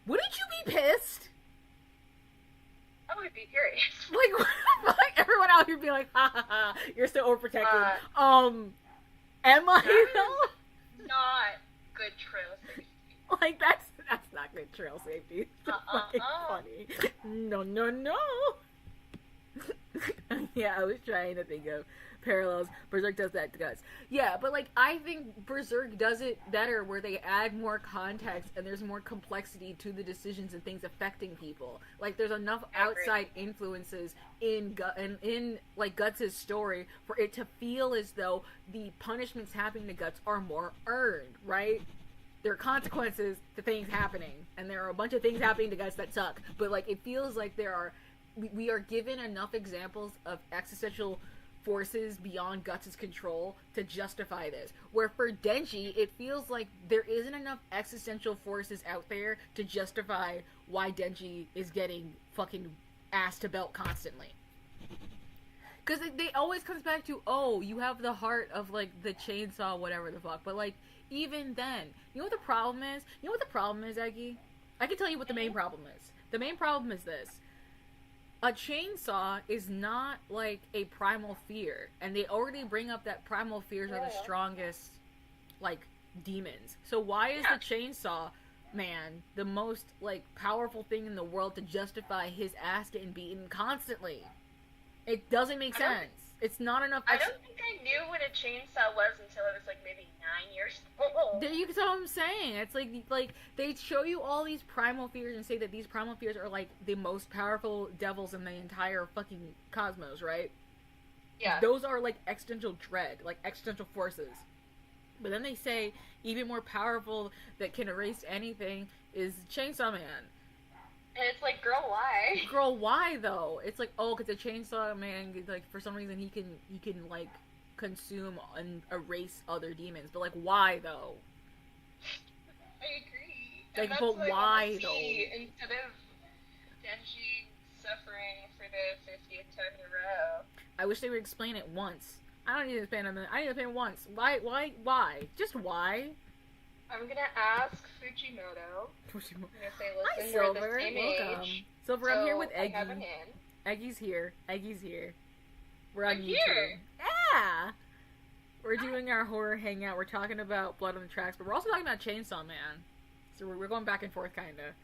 Wouldn't you be pissed? I would be furious. Like, what the fuck? Everyone out here be like, ha ha ha, you're so overprotective. Am I though? Not good trail safety. Like, that's not good trail safety. It's fucking funny. No. Yeah, I was trying to think of parallels. Berserk does that to Guts. Yeah, but like, I think Berserk does it better where they add more context and there's more complexity to the decisions and things affecting people. Like, there's enough outside influences in like Guts' story for it to feel as though the punishments happening to Guts are more earned, right? There are consequences to things happening, and there are a bunch of things happening to Guts that suck. But like, it feels like we are given enough examples of existential forces beyond Guts' control to justify this. Where for Denji, it feels like there isn't enough existential forces out there to justify why Denji is getting fucking ass to belt constantly. Because they always comes back to, oh, you have the heart of like the chainsaw, whatever the fuck. But like, even then, you know what the problem is? You know what the problem is, Eggy? I can tell you what the main problem is. The main problem is this. A chainsaw is not like a primal fear. And they already bring up that primal fears are the strongest, like, demons. So why is the chainsaw man the most, like, powerful thing in the world to justify his ass getting beaten constantly? It doesn't make sense. It's not enough. I don't think I knew what a chainsaw was until I was like maybe 9 years old. You can tell what I'm saying. It's like they show you all these primal fears and say that these primal fears are like the most powerful devils in the entire fucking cosmos, right? Yeah. Those are like existential dread, like existential forces. But then they say even more powerful that can erase anything is Chainsaw Man. And it's like, girl, why? Girl, why though? It's like, oh, because the Chainsaw Man, like, for some reason he can like consume and erase other demons. But like, why though? I agree. Like, and that's but what I why wanna see. though? Instead of Denji suffering for the 50th time in a row. I wish they would explain it once. I don't need to explain it. I need to explain it once. Why? Just why? I'm gonna ask Fujimoto. I'm gonna say, Hi, listen, we're the Silver. same Welcome. age. Silver, I'm here with I have an Eggy. in. Eggy's here. Eggy's here. We're on I'm YouTube. here. Yeah! We're doing our horror hangout. We're talking about Blood on the Tracks, but we're also talking about Chainsaw Man. So we're going back and forth, kinda.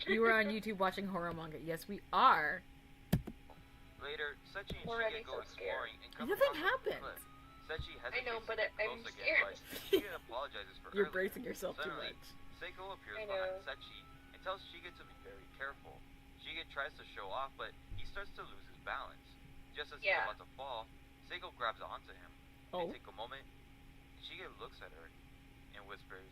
You were on YouTube watching horror manga. Yes, we are. Later, Sechi and Already Shige go so scared. exploring and come Nothing across a happened. cliff. Sechi I hesitates know, but to get I'm close again, scared. but Shige apologizes for You're earlier. bracing yourself too Suddenly, much. Seiko appears I know. behind Sechi and tells Shige to be very careful. Shige tries to show off, but he starts to lose his balance. Just as he's Yeah. about to fall, Seiko grabs onto him. Oh. They take a moment, and Shige looks at her and whispers,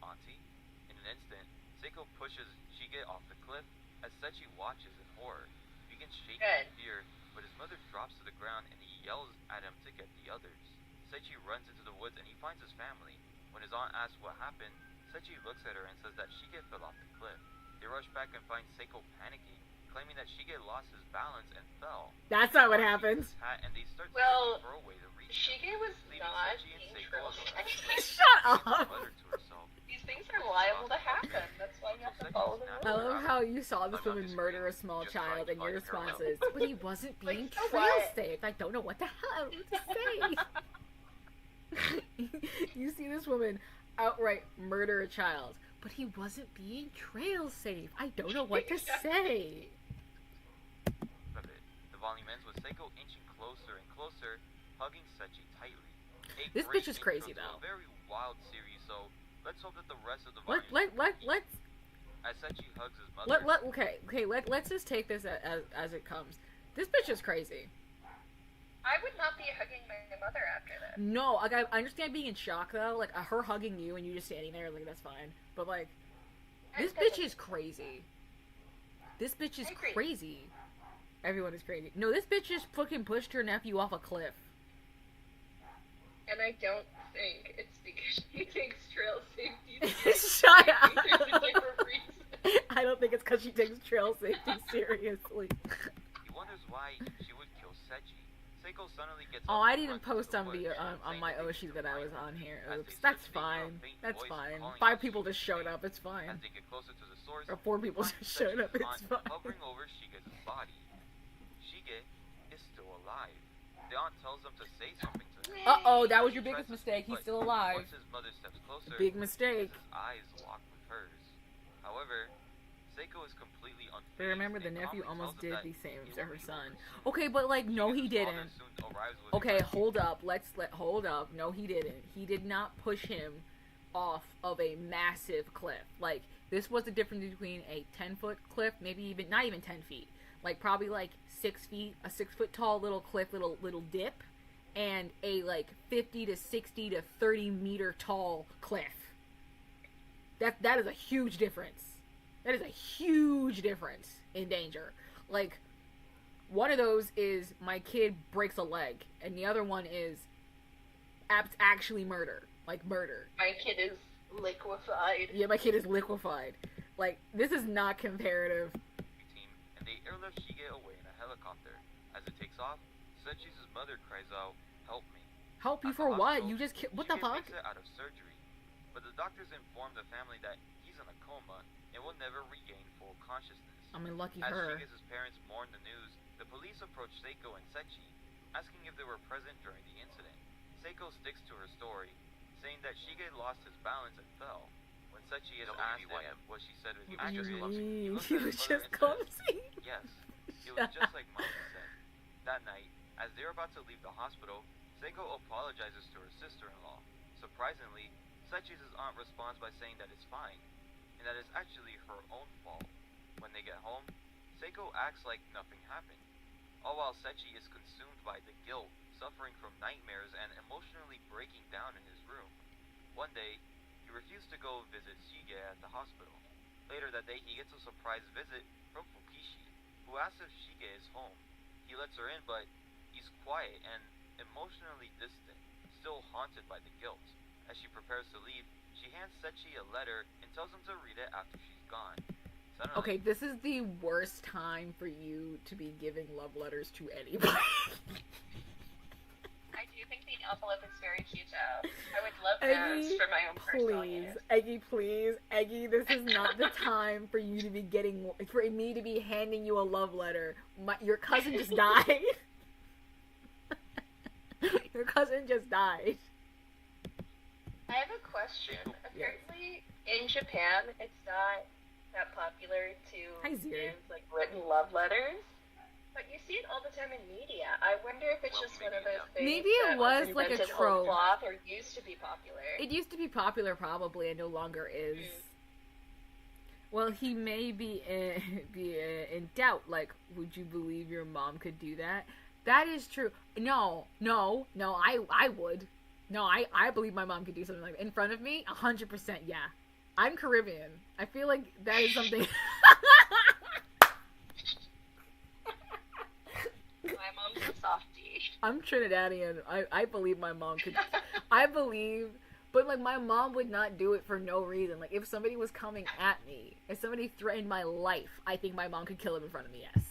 "Auntie?" In an instant, Seiko pushes Shige off the cliff as Sechi watches in horror. He begins shaking in Good. fear, but his mother drops to the ground and he yells at him to get the others. Sechi runs into the woods and he finds his family. When his aunt asks what happened, Sechi looks at her and says that Shige fell off the cliff. They rush back and find Seiko panicking, claiming that Shige lost his balance and fell. That's not what happens. Hat and they start Well, searching for a way to reach him, Shige was leaving not Sechi and being Seiko true. alone. Shut She up! muttered to herself. These things are liable to happen. That's why you have to follow the I rules. love how you saw this woman murder a small child and your response is, but he wasn't being Like, so trail what? safe. I don't know what the hell to say. You see this woman outright murder a child, but he wasn't being trail safe. I don't know what to say. Of it. The volume ends with Seiko inching closer and closer, hugging Sechi tightly. A This great bitch is intro crazy, to though. A very wild series, so let's hope that the rest of the Let volume. let's As Sechi hugs his mother. let's just take this as it comes. This bitch is crazy. I would not be hugging my mother after this. No, like I understand being in shock though. Like her hugging you and you just standing there, like that's fine. But like, this bitch is crazy. This bitch is I agree. crazy. Everyone is crazy. No, this bitch just fucking pushed her nephew off a cliff. And I don't think it's because she takes trail safety Shut up. There's a different reason. I don't think it's because she takes trail safety seriously. He wonders why she would kill Sechi. Seiko suddenly gets Oh, up I and didn't runs into post the on woods, the saying on my they need Oshi to that I find was him. on here. As Oops, they that's search, they hear a fine. faint That's voice fine. calling 5 out people just Shige. showed up. It's fine. As they get closer to the source, Or 4 people they just find showed up. Sechi's It's aunt fine. hovering over Shige's body. Shige is still alive. The aunt tells them to say something to him. Uh-oh, that was your He biggest tries to mistake. speak, He's but still alive. Once his mother steps closer, Big mistake. his eyes lock with hers. However, Seiko is completely unfazed. But remember, the and nephew calmly almost tells did him the same that to he her will be son. over soon. Okay, but like, no, he Shige's father didn't. soon arrives with Okay, a hold up. Hold up. No, he didn't. He did not push him off of a massive cliff. Like, this was the difference between a 10-foot cliff, maybe even, not even 10 feet. Like, probably like 6 feet, a 6-foot tall little cliff, little dip, and a like 50 to 60 to 30 meter tall cliff. That is a huge difference. That is a huge difference in danger. Like, one of those is my kid breaks a leg, and the other one is actually murder. Like, murder. My kid is liquefied. Yeah, my kid is liquefied. Like, this is not comparative. team, and they airlift Shige away in a helicopter. As it takes off, Sechi's mother cries out, "Help me." Help you At for the what? hospital, You just what the Shige fuck? makes it out of surgery, but the doctors inform the family that he's in a coma and will never regain full consciousness. I mean, lucky As her. Shige's parents mourn the news, the police approach Seiko and Sechi, asking if they were present during the incident. Seiko sticks to her story, saying that Shige lost his balance and fell. When Sechi is asked what she said was What do you accurate, mean? looks He at his was mother just and says, clumsy. "Yes, it was just like Mama said." That night, as they're about to leave the hospital, Seiko apologizes to her sister-in-law. Surprisingly, Sechi's aunt responds by saying that it's fine, and that it's actually her own fault. When they get home, Seiko acts like nothing happened, all while Sechi is consumed by the guilt, suffering from nightmares, and emotionally breaking down in his room. One day, he refused to go visit Shige at the hospital. Later that day, he gets a surprise visit from Fukishi, who asks if Shige is home. He lets her in, but he's quiet and emotionally distant, still haunted by the guilt. As she prepares to leave, she hands Sechi a letter and tells him to read it after she's gone. Suddenly, Okay, this is the worst time for you to be giving love letters to anybody. I do think the envelope is very cute, though. I would love romance Eggy, for my own personal please, use. Eggy, please, Eggy, this is not the time for you to be for me to be handing you a love letter. Your cousin just died. Your cousin just died. I have a question. Apparently, in Japan, it's not that popular to Hi, Ziri. give like written love letters, but you see it all the time in media. I wonder if it's just one of those things. Maybe it that was like a invented whole trope. cloth or used to be popular. It used to be popular, probably, and no longer is. Well, he may be in doubt. Like, would you believe your mom could do that? That is true. No, I would. No, I believe my mom could do something like that. In front of me, 100%, yeah. I'm Caribbean. I feel like that is something... My mom's a softie. I'm Trinidadian. I believe my mom could... I believe... But, like, my mom would not do it for no reason. Like, if somebody was coming at me, if somebody threatened my life, I think my mom could kill him in front of me, yes.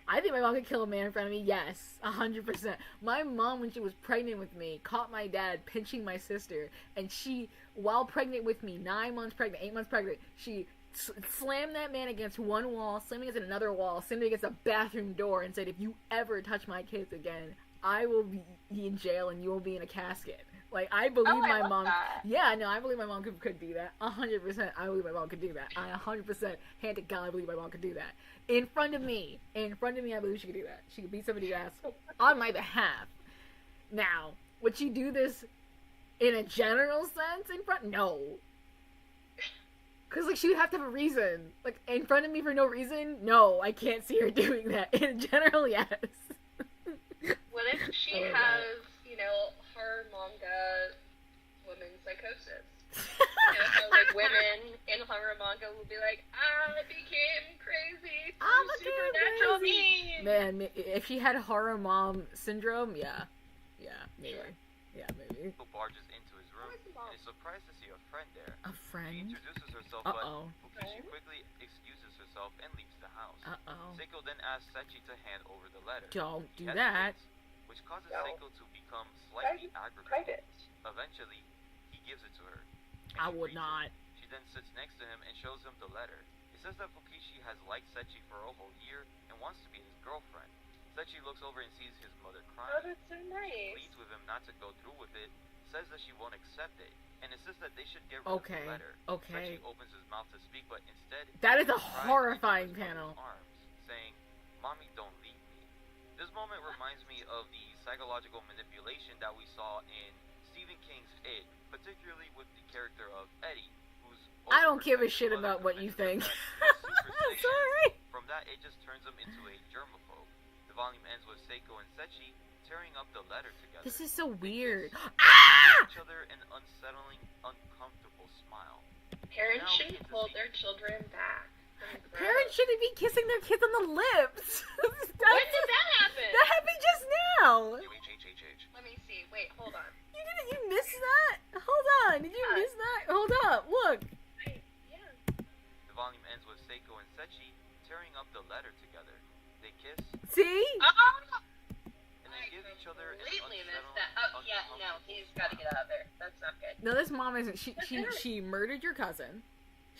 I think my mom could kill a man in front of me, yes. 100%. My mom, when she was pregnant with me, caught my dad pinching my sister, and she, while pregnant with me, 9 months pregnant, 8 months pregnant, she slammed that man against one wall, slammed against another wall, slammed against a bathroom door, and said, if you ever touch my kids again, I will be in jail and you will be in a casket. Like, I believe my mom... That. Yeah, no, I believe my mom could do that. 100%, I believe my mom could do that. I 100%, hand to God, I believe my mom could do that. In front of me, I believe she could do that. She could beat somebody's ass on my behalf. Now, would she do this in a general sense in front? No. Because, like, she would have to have a reason. Like, in front of me for no reason? No, I can't see her doing that. In general, yes. What if she has, you know, horror manga woman psychosis? You know how, like, women in horror manga will be like, I became crazy through supernatural means. Man, if she had horror mom syndrome, yeah. Yeah, maybe. Yeah, maybe. Seiko barges into his room and is surprised to see a friend there. A She friend? introduces herself, Uh-oh. but Fukishi quickly excuses herself and leaves the house. Uh-oh. Seiko then asks Sechi to hand over the letter. Don't He do that. hesitates, which causes No. Seiko to become slightly aggravated. Private. Eventually, he gives it to her. and I she would reads not. it. She then sits next to him and shows him the letter. It says that Fukishi has liked Sechi for a whole year and wants to be his girlfriend. Sechi looks over and sees his mother Oh, crying. that's so She nice. pleads with him not to go through with it, says that she won't accept it, and insists that they should get rid of Okay, the letter. okay. Sechi opens his mouth to speak, but instead That is a he cries horrifying into his panel. mother's arms, saying, "Mommy, don't leave me." This moment reminds me of the psychological manipulation that we saw in Stephen King's It, particularly with the character of Eddie, who's I don't give a overprotective shit mother about what you convinced think. him that he's super Sorry. From that, it just turns him into a germaphobe. The volume ends with Seiko and Sechi tearing up the letter together. This is so weird. They Ah! give each other an unsettling, uncomfortable smile. Parents Now we shouldn't get to hold see- their children back. That's gross. Parents shouldn't be kissing their kids on the lips. When did that happen? That happened just now. H. Let me see. Wait, hold on. You missed that? Hold on. Did you Yeah. miss that? Hold up. Look. Yeah. The volume ends with Seiko and Sechi tearing up the letter together. They kiss See? Oh! and then give each other an Completely missed unsettling, that. Oh, yeah, no, he's got to get out of there. That's not good. No, this mom isn't. She murdered your cousin.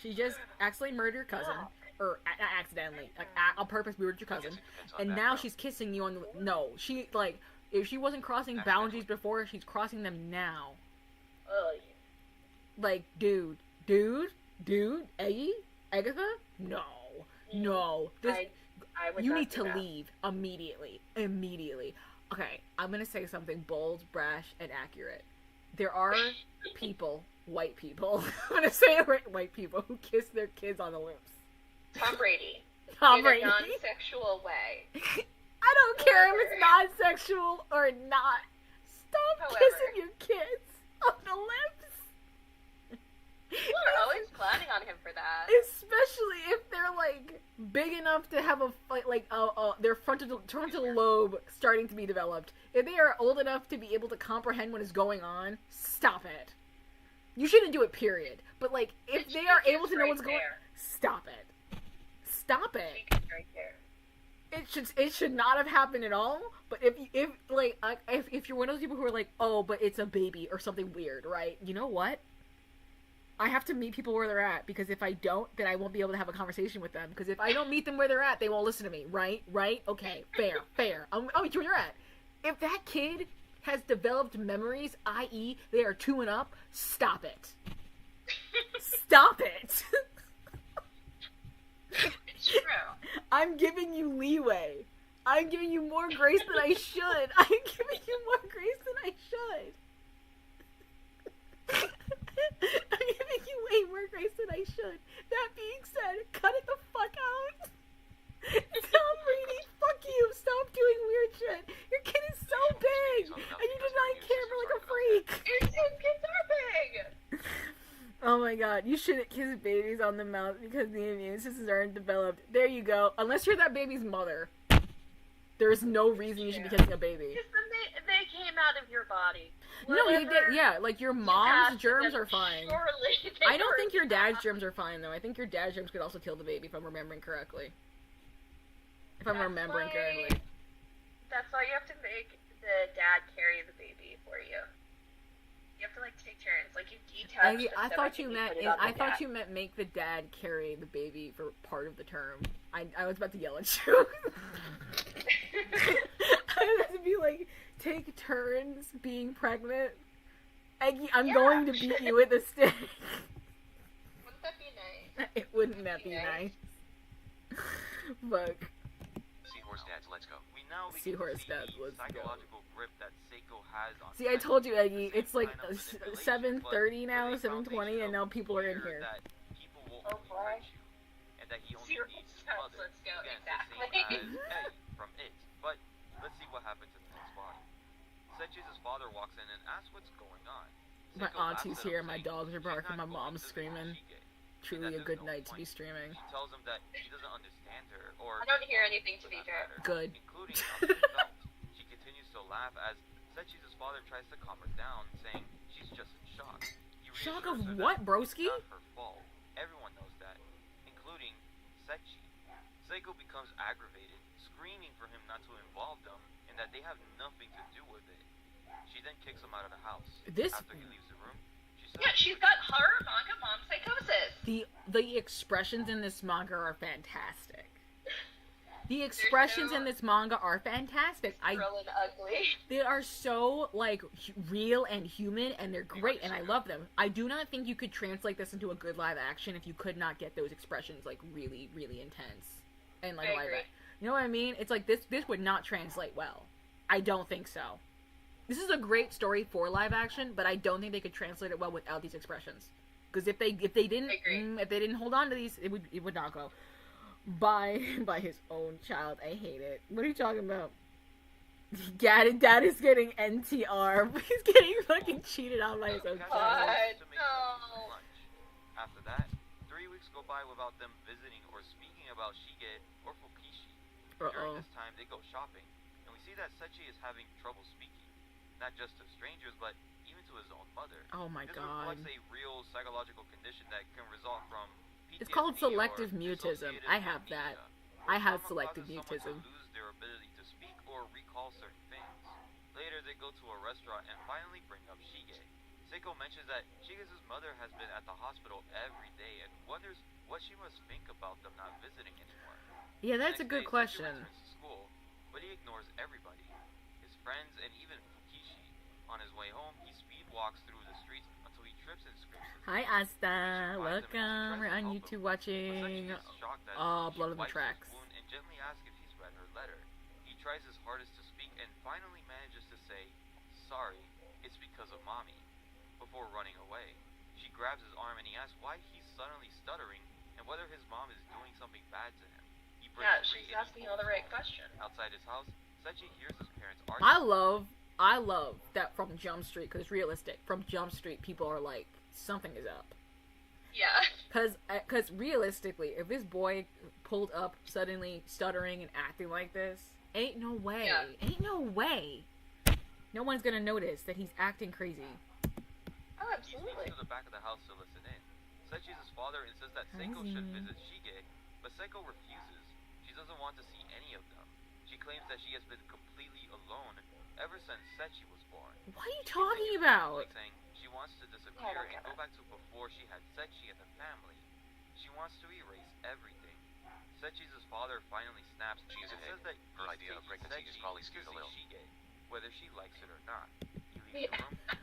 She just accidentally murdered your cousin. Or not accidentally. Like, on purpose murdered your cousin. And now she's kissing you on the... No. She, like... If she wasn't crossing boundaries before, she's crossing them now. Oh, Like, dude, Eggy? Agatha? No. This, I would you not need do to that. leave immediately. Okay, I'm gonna say something bold, brash, and accurate. There are people, white people, I'm gonna say it right, white people, who kiss their kids on the lips. Tom Brady. Tom in Brady. a non-sexual way. I don't care if However- it's non-sexual or not. Stop However- kissing your kids on the lips. People are always clowning on him for that. Especially if they're like big enough to have a their frontal lobe starting to be developed. If they are old enough to be able to comprehend what is going on, stop it. You shouldn't do it, period. But like, if The they are cheek able is to know right what's going, there. stop it. Stop it. Cheek is right there. it should not have happened at all. But if you're one of those people who are like, oh, but it's a baby or something weird, right? You know what? I have to meet people where they're at, because if I don't, then I won't be able to have a conversation with them. Because if I don't meet them where they're at, they won't listen to me, right? Right? Okay, fair. I'll meet you where you're at. If that kid has developed memories, i.e., they are 2 and up, stop it. Stop it. It's true. I'm giving you leeway. I'm giving you more grace than I should. I'm giving you more grace than I should. I'm giving you way more grace than I should. That being said, cut it the fuck out. Tom Brady, fuck you. Stop doing weird shit. Your kid is so big, and you do not care for like a freak. Your kids are big. Oh my god, you shouldn't kiss babies on the mouth because the immune systems aren't developed. There you go. Unless you're that baby's mother. There's no reason you should be kissing a baby. Because then they came out of your body. No, he did. Yeah, like your mom's germs are fine. I don't think your dad's germs are fine though. I think your dad's germs could also kill the baby if I'm remembering correctly. That's why you have to make the dad carry the baby for you. You have to like take turns, like you detach. I thought you meant make the dad carry the baby for part of the term. I was about to yell at you. I was about to be like, take turns being pregnant. Eggy, I'm going to beat you with a stick. Wouldn't that be nice? It wouldn't that be nice? Fuck. Seahorse dads, let's go. We now Seahorse dads, let's go. Psychological grip that Seiko has on. See, I told you, Eggy. It's like 7:30 now, 7:20, and now people are in here. People will only hurt you, and that he only needs his mother. Let's go. Again, Exactly. the same as Eddie from It. But let's see what happens in the next body. Sechi's father walks in and asks what's going on. My Seiko auntie's laughs at him, here, my saying dogs are she's barking, my not mom's going to screaming. Shige, and Truly that a there's good no night to be point. streaming. She tells him that she doesn't understand her, or I don't hear anything to be fair. Good. including how she felt. She continues to laugh as Sechi's father tries to calm her down, saying she's just in shock. He Shock reassures of her what, that broski? It's not her fault. Everyone knows that, including Sechi. Seiko becomes aggravated, screaming for him not to involve them, and that they have nothing to do with it. She then kicks him out of the house. After he leaves the room, she says, Yeah, she's got horror manga mom psychosis. The expressions in this manga are fantastic. The expressions in this manga are fantastic. Real and ugly. They are so like real and human, and they're great, and I love them. I do not think you could translate this into a good live action if you could not get those expressions like really, really intense and like live action. You know what I mean? It's like this would not translate well. I don't think so. This is a great story for live action, but I don't think they could translate it well without these expressions. Because if they didn't hold on to these, it would not go. By his own child. I hate it. What are you talking about? Dad is getting NTR. He's getting fucking cheated on by his own child. No. After that, 3 weeks go by without them visiting or speaking about Shige or Fukishi. During this time, they go shopping, and we see that Sechi is having trouble speaking, not just to strangers, but even to his own mother. Oh my this god. reflects a real psychological condition that can result from PTSD. It's called selective or mutism. dissociative I have that. amnesia, I have trauma selective causes mutism. someone to lose their ability to speak or recall certain things. Later, they go to a restaurant and finally bring up Shige. Seiko mentions that Shige's mother has been at the hospital every day and wonders what she must think about them not visiting anymore. Yeah, that's a Next good day, question. Sechi returns to school, but he ignores everybody. His friends and even Fukishi. On his way home, he speed walks through the streets until he trips and screams. Hi Asta, welcome. We're on YouTube watching Blood on the Tracks. And gently asks if he's read her letter. He tries his hardest to speak and finally manages to say, "Sorry, it's because of mommy," before running away. She grabs his arm and he asks why he's suddenly stuttering and whether his mom is doing something bad to him. He breaks free she's and he asking all the right questions. outside his house, Sechi hears his parents arguing. I love that from Jump Street, because it's realistic. From Jump Street, people are like, something is up. Yeah. Because realistically, if this boy pulled up suddenly stuttering and acting like this, ain't no way. Yeah. Ain't no way. No one's gonna notice that he's acting crazy. Oh, He absolutely. sneaks to the back of the house to listen in. Sechi's father insists that Seiko should visit Shige, but Seiko refuses. She's doesn't want to see any of them. She claims that she has been completely alone ever since Sechi was born. What are you talking about? Saying she wants to disappear and go back to before she had Sechi and a family. She wants to erase everything. Sechi's father finally snaps and says that her idea of pregnancy is probably skewed a little. Whether she likes it or not. He leaves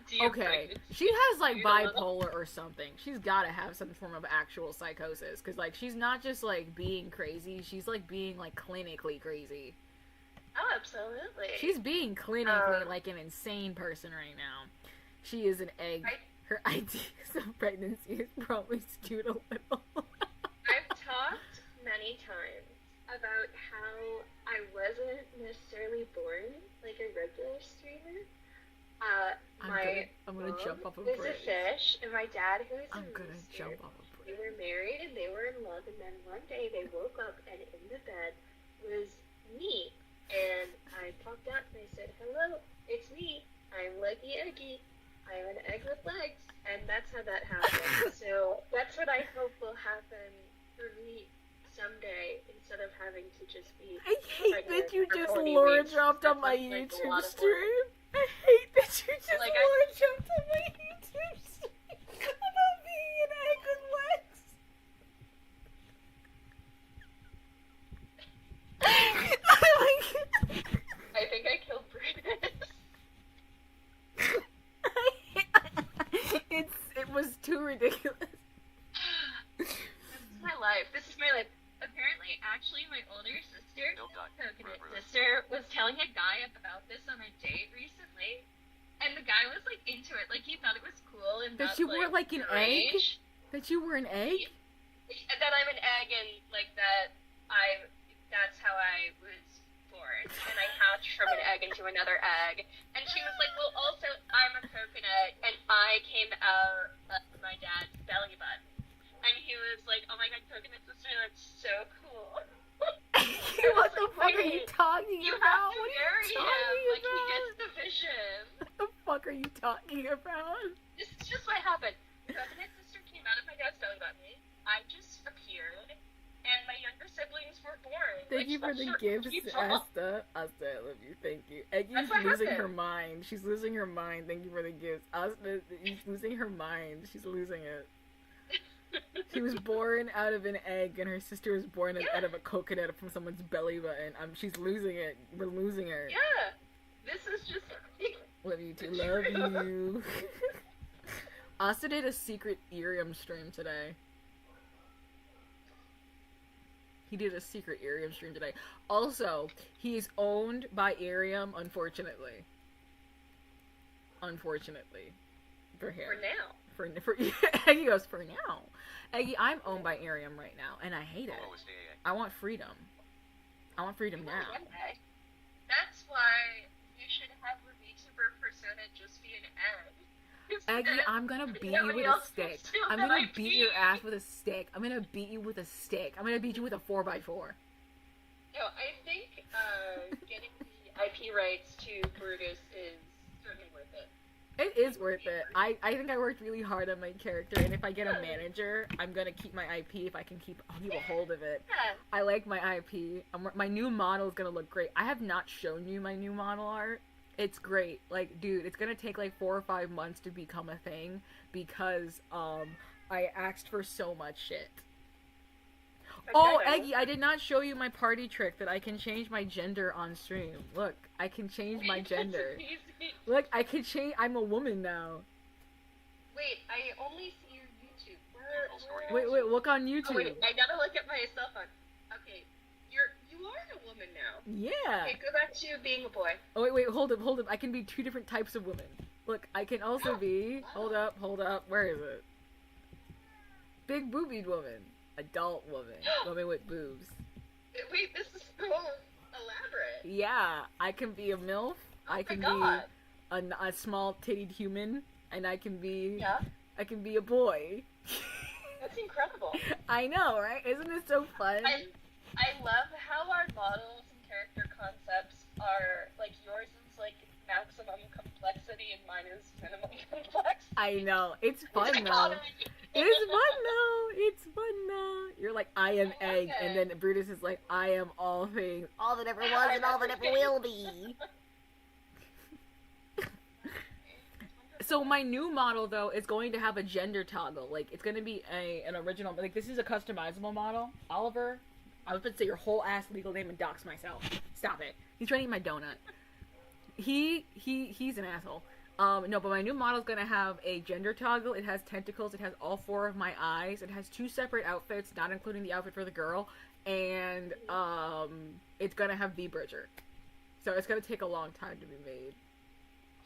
the room. Okay, she has like bipolar or something. She's gotta have some form of actual psychosis, because like she's not just like being crazy, she's like being like clinically crazy. Oh, absolutely. She's being clinically like an insane person right now. She is an egg. Her ideas of pregnancy is probably skewed a little. I've talked many times about how I wasn't necessarily born like a regular streamer. I'm gonna jump off a bridge. Was a fish, and my dad, who is a gonna rooster, jump off a bridge. They were married and they were in love, and then one day they woke up and in the bed was me. And I popped out and I said, "Hello, it's me. I'm LeggyEggy. I'm an egg with legs." And that's how that happened. So that's what I hope will happen for me someday, instead of having to just be. I hate that you just Laura dropped on my YouTube stream. I hate that you just Like, Laura dropped on my YouTube stream about being an egg with legs. I think I killed Brutus. It was too ridiculous. This is my life. This is my life. Apparently, actually, my older sister, coconut sister, was telling a guy about this on a date recently, and the guy was like into it. Like he thought it was cool and That you were like an egg. That you were an egg. That I'm an egg, and like that that's how I was born, and I hatched from an egg into another egg. And she was like, "Well, also I'm a coconut, and I came out of my dad's belly button." And he was like, "Oh my god, coconut sister, that's so cool." What the fuck are you talking You about? have to What are marry you him. talking Like, he about? gets the vision. What the fuck are you talking about? This is just what happened. Coconut sister came out of my dad's belly button. I just appeared, and my younger siblings were born. Thank you for the gifts, Asta. Asta, I love you. Thank you. Eggy's losing her mind. She's losing her mind. Thank you for the gifts. Asta is losing her mind. She's losing it. She was born out of an egg, and her sister was born out of a coconut from someone's belly button. She's losing it. We're losing her. Yeah. This is just. Love you too. Love you. Asta did a secret Irium stream today. He did a secret Irium stream today. Also, he's owned by Irium, unfortunately. Unfortunately. For him. For now. For Eggy goes, for now. Eggy, I'm owned by Irium right now, and I hate it. I want freedom. I want freedom now. That's why you should have a VTuber persona just be an egg. Eggy, I'm gonna beat you with a stick. I'm gonna beat your ass with a stick. I'm gonna beat you with a stick. I'm gonna beat you with a 4x4. No, I think getting the IP rights to Brutus is certainly worth it. It is worth it. I think I worked really hard on my character, and if I get a manager, I'm gonna keep my IP if I can keep a hold of it. Yeah. I like my IP. My new model is gonna look great. I have not shown you my new model art. It's great. Like, dude, it's gonna take like 4 or 5 months to become a thing because I asked for so much shit. Okay. Oh, Eggy, I did not show you my party trick that I can change my gender on stream. Look, I can change my gender. Look, I can change. I'm a woman now. Wait, I only see your YouTube. Where wait, look on YouTube. Oh, wait, I gotta look at my cell phone. Okay, you are a woman now. Yeah. Okay, go back to being a boy. Oh wait, hold up. I can be 2 different types of women. Look, I can also be. Hold up. Where is it? Big boobied woman. Adult woman. Woman with boobs. Wait, this is so elaborate. Yeah, I can be a MILF. I can be a small tittied human, and I can be a boy. That's incredible. I know, right? Isn't it so fun? I love how our models and character concepts are like yours is like maximum complexity and mine is minimum complex. I know. It's fun though. It's fun now. It's fun now. You're like, I am I love egg, it. and then Brutus is like, I am all things, all that ever was and all that ever will be. So my new model though is going to have a gender toggle. Like it's going to be an original. Like this is a customizable model. Oliver, I was about to say your whole ass legal name and dox myself. Stop it. He's trying to eat my donut. He's an asshole. No, but my new model is going to have a gender toggle. It has tentacles. It has all 4 of my eyes. It has 2 separate outfits, not including the outfit for the girl. And it's going to have V-Bridger. So it's going to take a long time to be made.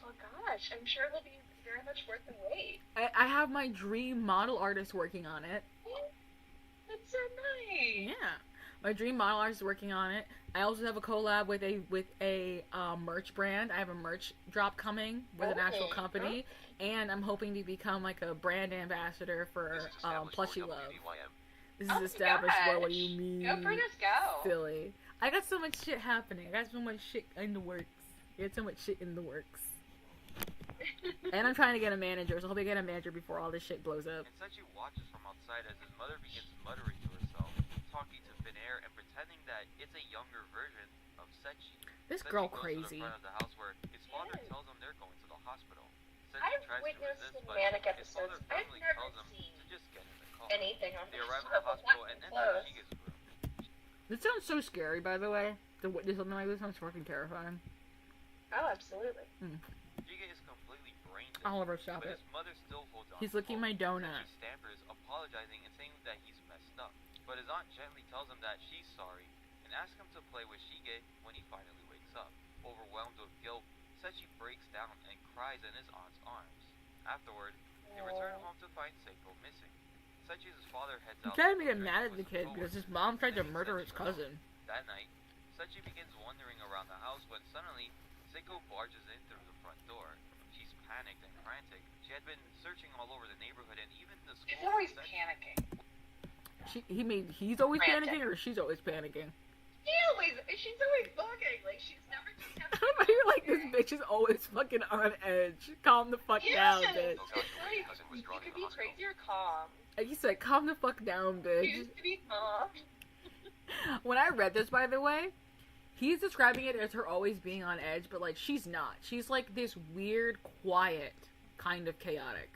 Oh gosh, I'm sure it'll be very much worth the wait. I have my dream model artist working on it. That's so nice. Yeah. My dream model artist is working on it. I also have a collab with a merch brand. I have a merch drop coming with an actual company, and I'm hoping to become like a brand ambassador for Plushie Love. This is established. What do you mean? Go Brutus, go. Silly. I got so much shit happening. I got so much shit in the works. I got so much shit in the works. And I'm trying to get a manager, so I hope I get a manager before all this shit blows up. And Sechi watches from outside as his mother begins muttering to herself, talking to thin air and pretending that it's a younger version of Sechi. This Sechi girl goes crazy. to the front of the house where his father tells him they're going to the hospital. Sechi I've tries witnessed to resist, some but manic his father episodes. I've firmly never tells him seen to just get in the car. anything on They this arrive show, at the but hospital that and enter close. Shige's room. This sounds so scary, by the way. To witness something like this sounds fucking terrifying. Oh, absolutely. Shige is completely brain dead, Oliver, stop but it. his mother still holds on. He's to licking hope. my donut. Sechi stammers, apologizing and saying that he's messed up. But his aunt gently tells him that she's sorry and asks him to play with Shige when he finally wakes up. Overwhelmed with guilt, Sechi breaks down and cries in his aunt's arms. Afterward, they return home to find Seiko missing. Sechi's father heads out. I'm trying to get drink mad at with the some kid because coworkers, his mom tried to sending murder Sechi his home. cousin. That night, Sechi begins wandering around the house when suddenly Seiko barges in through the front door. She's panicked and frantic. She had been searching all over the neighborhood and even the school. She's always for Sechi. panicking. He's always Frantic. panicking or she's always panicking? She's always bugging. Like, she's never just I don't know, you're like, this bitch is always fucking on edge. Calm the fuck down, bitch. Oh, It's like, cousin you was drawn could in be the hospital. crazy or calm. And he said, calm the fuck down, bitch. Choose to be calm. When I read this, by the way, he's describing it as her always being on edge, but like she's not. She's like this weird, quiet, kind of chaotic.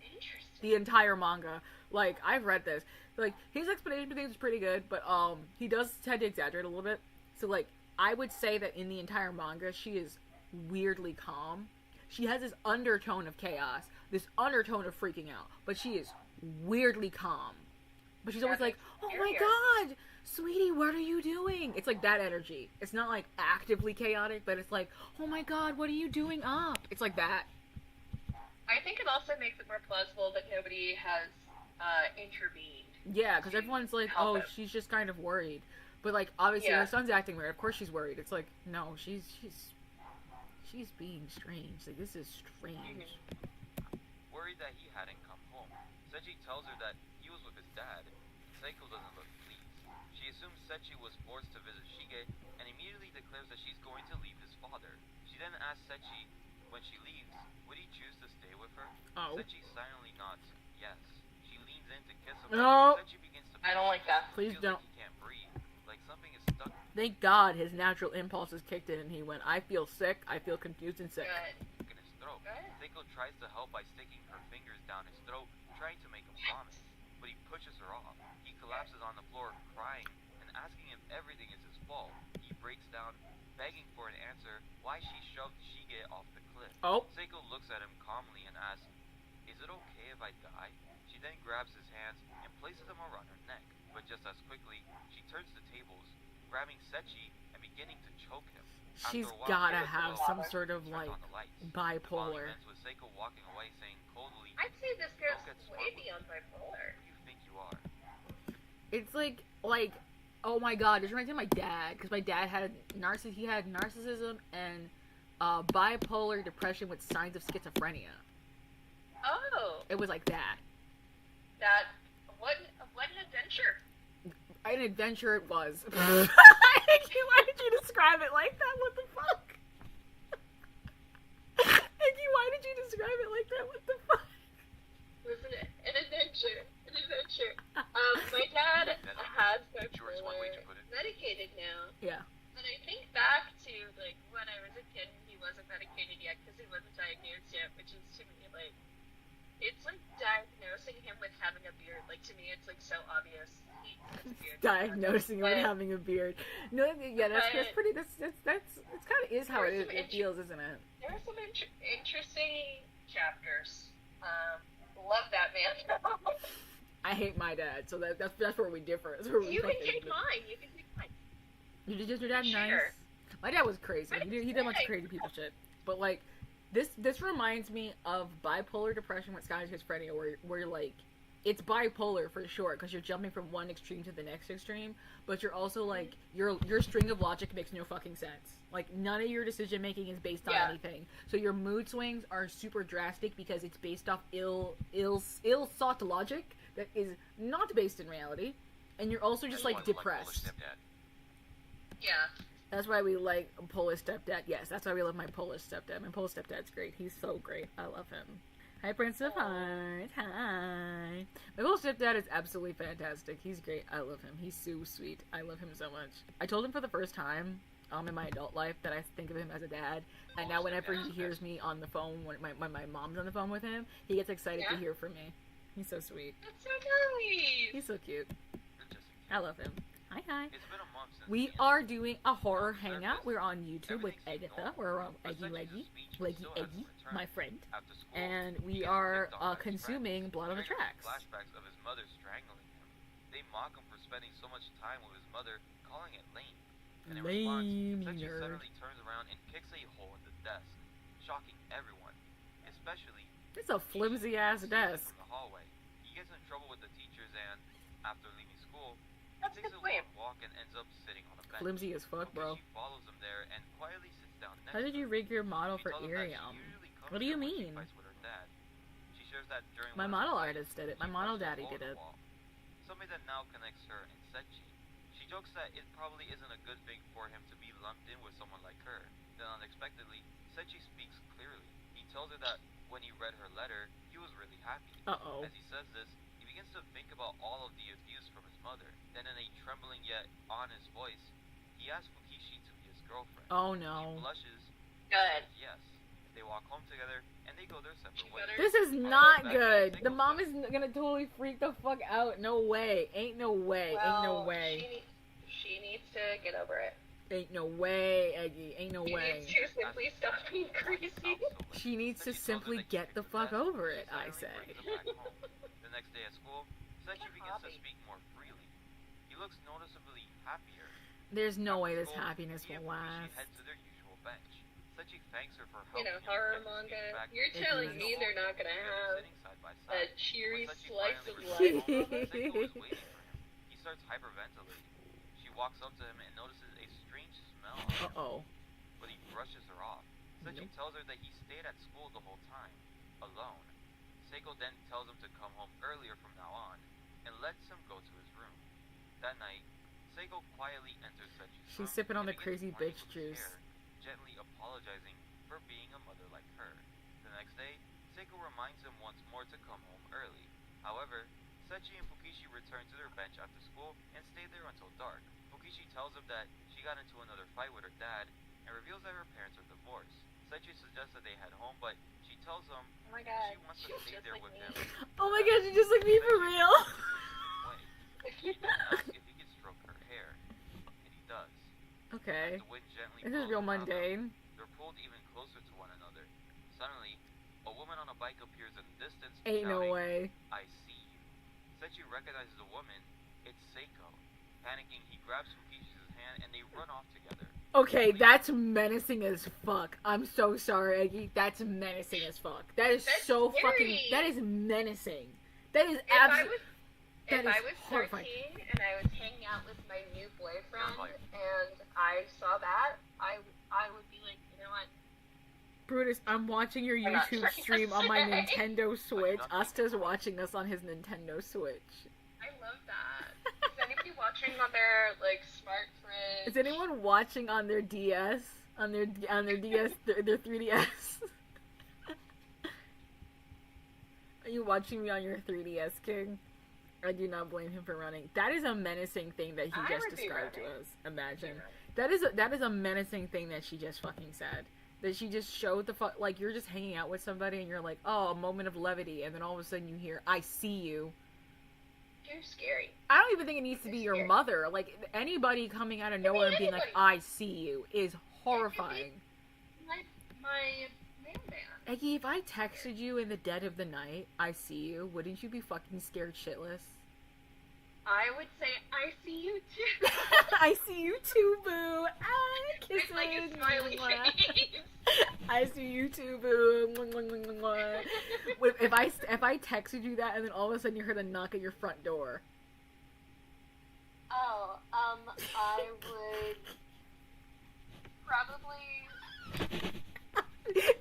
Interesting. The entire manga. Like, I've read this. Like, his explanation for things is pretty good, but he does tend to exaggerate a little bit. So like, I would say that in the entire manga, she is weirdly calm. She has this undertone of chaos, this undertone of freaking out, but she is weirdly calm. But she's always like, oh my god, sweetie, what are you doing? It's like that energy. It's not like actively chaotic, but it's like, oh my god, what are you doing up? It's like that. I think it also makes it more plausible that nobody has intervened. Yeah, because everyone's like, oh, she's just kind of worried. But like, obviously, her son's acting weird. Of course she's worried. It's like, no, she's being strange. Like, this is strange. Worried that he hadn't come home, Sechi tells her that he was with his dad. Seiko doesn't look pleased. She assumes Sechi was forced to visit Shige and immediately declares that she's going to leave his father. She then asks Sechi, when she leaves, would he choose to stay with her? Oh. Sechi silently nods yes. She leans in to kiss him. No. Sechi begins to I don't like that. Please feels don't. Like he can't breathe, like something is stuck. Thank God his natural impulses kicked in and he went, I feel sick, I feel confused and sick. Good. In his throat. Good. Seiko tries to help by sticking her fingers down his throat, trying to make him vomit, but he pushes her off. He collapses on the floor, crying and asking if everything is his fault. He breaks down, begging for an answer why she shoved Shige off the cliff. Oh. Seiko looks at him calmly and asks, "Is it okay if I die?" She then grabs his hands and places them around her neck, but just as quickly, she turns the tables, grabbing Sechi and beginning to choke him. She's After a while, gotta Seiko have some sort of turns like on the lights. The bipolar. volume ends with Seiko walking away, saying coldly, I'd say this girl's Don't get smart way with beyond bipolar. "Who do you think you are?" It's like, oh my god, this reminds me of my dad, because my dad had narcissism and bipolar depression with signs of schizophrenia. Oh, It was like that. what an adventure. An adventure it was. Why did you describe it like that? What the fuck? Nikki, why did you describe it like that? What the fuck? It was an It's like diagnosing him with having a beard. Like, to me, it's like so obvious he has a beard. Diagnosing him with But- having a beard. No, yeah, that's but- pretty. That's kind of is how There's it some feels, isn't it? There are some interesting chapters. Love that man. I hate my dad, so that's where we differ. That's where we You can fucking take differ. mine. You can take mine. Did your dad nice? Sure. My dad was crazy. My He did a bunch of dad- crazy people shit. But like, this reminds me of bipolar depression with schizophrenia, where like, it's bipolar for sure because you're jumping from one extreme to the next extreme, but you're also like your string of logic makes no fucking sense. Like none of your decision making is based on Yeah. anything. So your mood swings are super drastic because it's based off ill thought logic that is not based in reality, and you're also just like depressed. Yeah. That's why we like Polish stepdad. Yes, that's why we love my Polish stepdad. My Polish stepdad's great. He's so great. I love him. Hi, Prince of Hearts. Hi. My Polish stepdad is absolutely fantastic. He's great. I love him. He's so sweet. I love him so much. I told him for the first time in my adult life that I think of him as a dad. And now whenever he hears me on the phone, when my mom's on the phone with him, he gets excited to Yeah? hear from me. He's so sweet. That's so nice. He's so cute. I love him. Hi, hi. It's been a month since We the are doing a horror hangout. We're on YouTube with Agatha. We're on LeggyEggy, my friend. after school. And He we gets are picked on by his consuming friends, Blood on the triggering Tracks. Flashbacks of his mother strangling him. They mock him for spending so much time with his mother, calling it lame. And in Lame, response, you Sechi nerd. suddenly turns around and kicks a hole in the desk, shocking everyone, especially It's a flimsy ass desk. from the hallway. He gets in trouble with the teachers and, after leaving school, That's takes the a point. long walk and ends up sitting on a bench. Flimsy as fuck, bro. She follows him there and quietly sits down next How did to you him. rig your model She for tells him that she Irium? usually comes What do you here when she mean? fights with her dad. She shares that during My one of the model fights, artist did it. My he model punched a daddy hole in did the it. wall. Something that now connects her and Sechi. She jokes that it probably isn't a good thing for him to be lumped in with someone like her. Then unexpectedly, Sechi speaks clearly. He tells her that when he read her letter, he was really happy. Uh-oh. As he says this, he begins to think about all of the abuse from his mother. Then in a trembling yet honest voice, he asks Fukishi to be his girlfriend. Oh He no. blushes, Good. says yes. They walk home together, and they go their separate She ways. better- This is not good. The mom is gonna totally freak the fuck out. No way. Ain't no way. Ain't no way. She needs to get over it. Ain't no way, Eggy. Ain't no She way. needs to simply stop being crazy. She needs to simply get the fuck over it, I say. The next day at school, Sechi begins to speak more freely. He looks noticeably happier. There's no way After this school, happiness he and will Fukishi last. head to their usual bench. Sechi thanks her for You helping know, him horror get his manga. feet back You're into telling the me hole. they're not gonna They're have sitting side by a side. cheery When Sechi slice of finally life. reaches home, Seiko is waiting for him. He starts hyperventilating. She walks up to him and notices a strange smell on him, Uh-oh. but he brushes her off. Sechi Nope. tells her that he stayed at school the whole time, alone. Seiko then tells him to come home earlier from now on, and lets him go to his room. That night, Seiko quietly enters Sechi's She's room sipping on and the begins crazy playing bitch with his juice. hair, gently apologizing for being a mother like her. The next day, Seiko reminds him once more to come home early. However, Sechi and Fukishi return to their bench after school and stay there until dark. Fukishi tells him that she got into another fight with her dad and reveals that her parents are divorced. Sechi suggests that they head home, but she tells him Oh my she god. wants to She's stay just there like with me. him. Oh my god, you just like me for real. Way. She then asks if he can stroke her hair, and he does. Okay. The wind gently This is blows real around them. mundane. They're pulled even closer to one another. Suddenly, a woman on a bike appears in the distance, Ain't no shouting, way. I see you. Sechi recognizes the woman. It's Seiko. Panicking, he grabs Fukishi's hand and they run off together. Okay, that's menacing as fuck. I'm so sorry, Eggy. That's menacing as fuck. That is That's so scary. fucking. That is menacing. That is If I absolutely. was, That if is I was 13 horrifying. and I was hanging out with my new boyfriend You're like- and I saw that, I would be like, you know what? Brutus, I'm watching your I'm not YouTube trying to stream on my say. Nintendo Switch. Asta's watching us on his Nintendo Switch. I love that. Is anybody watching on their like smart fridge? Is anyone watching on their DS? On their DS, their 3DS? Are you watching me on your 3DS, King? I do not blame him for running. That is a menacing thing that he I just would be described to running. us. Imagine. That is a menacing thing that she just fucking said. That she just showed the fuck, like, you're just hanging out with somebody and you're like, oh, a moment of levity, and then all of a sudden you hear, I see you. Too scary. I don't even think it needs to be your mother. Like, anybody coming out of nowhere and being like, I see you is horrifying. My mailman. Eggy, if I texted you in the dead of the night, I see you, wouldn't you be fucking scared shitless? I would say, I see you too. I see you too, boo. Ah, kisses. It's like a smiley face. I see you too, boo. If I texted you that and then all of a sudden you heard a knock at your front door. Oh, I would probably.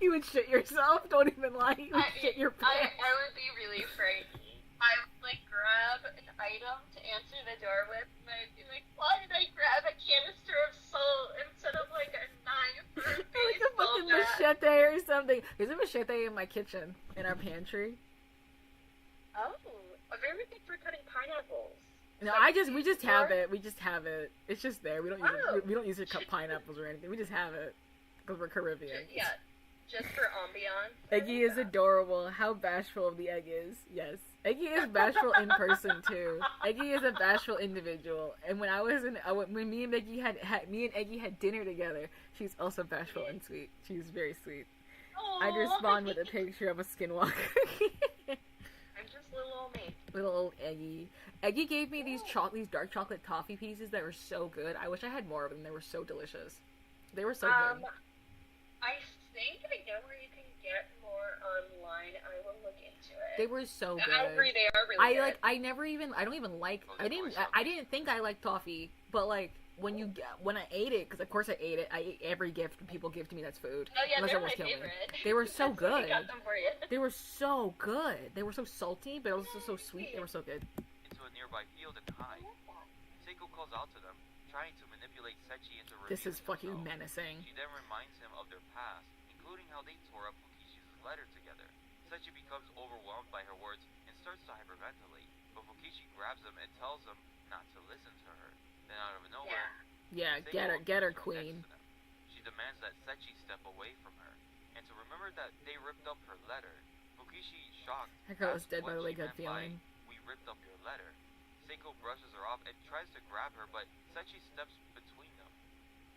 You would shit yourself. Don't even lie. You would shit your pants. I would be really frightened. I would like grab an item to answer the door with, and I'd be like, "Why did I grab a canister of salt instead of like a knife or a Like a fucking bat?" machete or something. There's a machete in my kitchen, in our pantry. Oh, very good for cutting pineapples. No, we just have it. We just have it. It's just there. We don't use it. We don't use it to cut pineapples or anything. We just have it because we're Caribbean. Yeah, just for ambiance. Eggy is adorable. How bashful the egg is. Yes. Eggy is bashful in person too. Eggy is a bashful individual. And when when me and Eggy had dinner together, she's also bashful and sweet. She's very sweet. Aww. I'd respond with a picture of a skinwalker. I'm just little old me. Little old Eggy. Eggy gave me these dark chocolate toffee pieces that were so good. I wish I had more of them. They were so delicious. They were so good. I think I know where you can get more online. I will look into it. They were so good. I agree, they are really good. I didn't think I liked toffee, but like when I ate it, because of course I ate it. I ate every gift people give to me that's food. Oh yeah, unless they're it was my killing favorite. me. They were so good. I got them for you. They were so good. They were so salty, but also so sweet. They were so good. Into a nearby field and hide. Seiko calls out to them, trying to manipulate Sechi into This is revealing fucking himself. menacing. She then reminds him of their past, including how they tore up Fukishi's letter together. Sechi becomes overwhelmed by her words and starts to hyperventilate, but Fukishi grabs him and tells him not to listen to her. Then out of nowhere, Yeah, Seiko get her, appears queen. next to them. She demands that Sechi step away from her, and to remember that they ripped up her letter. Fukishi, shocked, That girl is asks dead, by what the way, she good meant by, feeling. "We ripped up your letter." Seiko brushes her off and tries to grab her, but Sechi steps between them.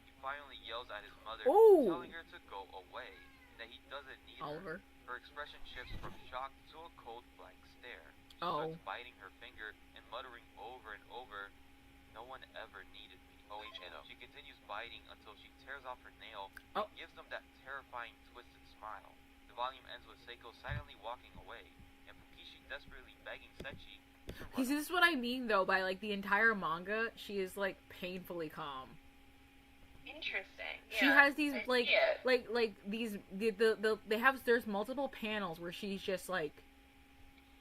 He finally yells at his mother, Ooh. telling her to go away, and that he doesn't need Oliver. her. Her expression shifts from shock to a cold, blank stare. She Oh. starts biting her finger and muttering over and over, "No one ever needed me." OHNO. She continues biting until she tears off her nail Oh. and gives them that terrifying, twisted smile. The volume ends with Seiko silently walking away, and Fukishi desperately begging Sechi to run. This is what I mean though by like the entire manga. She is like painfully calm. Interesting. She Yeah. has these I like see it. these there's multiple panels where she's just like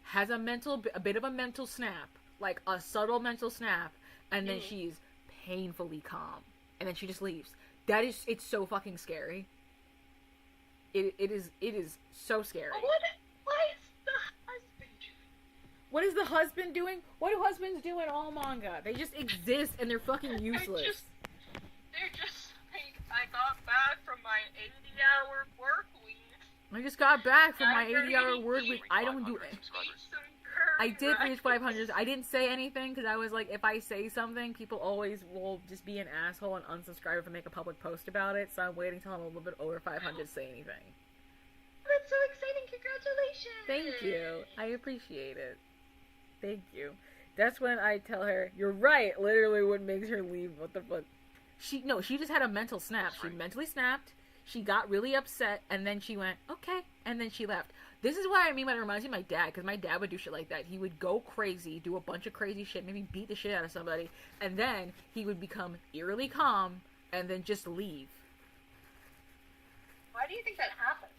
has a bit of a mental snap, like a subtle mental snap, and then she's painfully calm, and then she just leaves. It's so fucking scary. It is so scary. What is the husband doing? What is the husband doing? What do husbands do in all manga? They just exist and they're fucking useless. They're just like, I got back from my 80-hour work week. I just got back from my I'm ready 80-hour to work eat. week. I don't do it. Eat some curry I did rice. reach 500. I didn't say anything because I was like, if I say something, people always will just be an asshole and unsubscribe and make a public post about it. So I'm waiting till I'm a little bit over 500 to say anything. That's so exciting! Congratulations! Thank you. I appreciate it. Thank you. That's when I tell her, you're right. Literally what makes her leave. What the fuck? She just had a mental snap. She mentally snapped. She got really upset, and then she went, okay, and then she left. This is what I mean by it reminds me of my dad, because my dad would do shit like that. He would go crazy, do a bunch of crazy shit, maybe beat the shit out of somebody, and then he would become eerily calm, and then just leave. Why do you think that happened?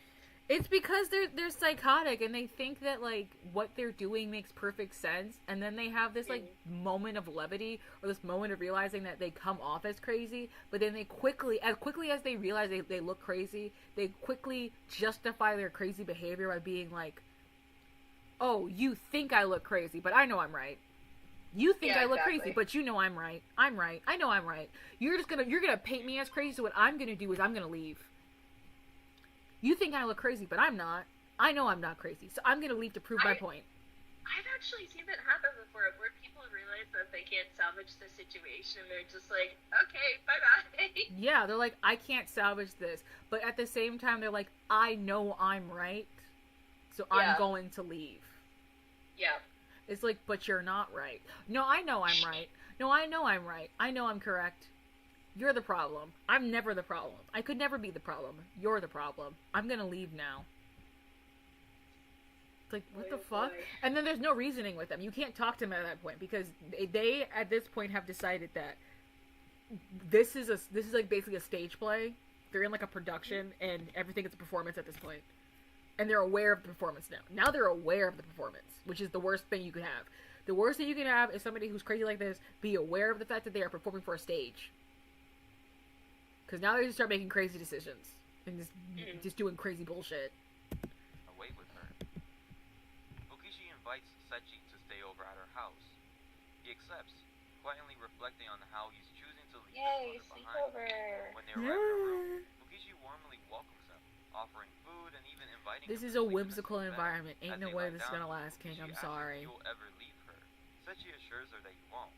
It's because they're psychotic, and they think that, like, what they're doing makes perfect sense, and then they have this, like, moment of levity, or this moment of realizing that they come off as crazy, but then they as quickly as they realize they look crazy, they quickly justify their crazy behavior by being like, oh, you think I look crazy, but I know I'm right. You think I look crazy, but you know I'm right. I'm right. I know I'm right. You're gonna paint me as crazy, so what I'm gonna do is I'm gonna leave. You think I look crazy, but I'm not. I know I'm not crazy, so I'm gonna leave to prove my point. I've actually seen that happen before, where people realize that they can't salvage the situation. They're just like, okay, bye-bye. Yeah, they're like, I can't salvage this. But at the same time, they're like, I know I'm right, so I'm going to leave. Yeah. It's like, but you're not right. No, I know I'm right. No, I know I'm right. I know I'm correct. You're the problem. I'm never the problem. I could never be the problem. You're the problem. I'm gonna leave now. It's like, what the fuck? And then there's no reasoning with them. You can't talk to them at that point because they at this point have decided that this is like basically a stage play. They're in like a production and everything is a performance at this point. And they're aware of the performance now. Now they're aware of the performance, which is the worst thing you could have. The worst thing you can have is somebody who's crazy like this be aware of the fact that they are performing for a stage. Because now they just start making crazy decisions and just doing crazy bullshit. Away with her. Okishi invites Sechi to stay over at her house. He accepts, quietly reflecting on how he's choosing to leave his mother behind. When they arrive in her room, Okishi warmly welcomes them, offering food and even inviting This him is to a sleep in his whimsical bed. environment. Ain't As no they way lie this is down, gonna last, King. Okishi I'm asks sorry. if he will ever leave her. Sechi assures her that he won't.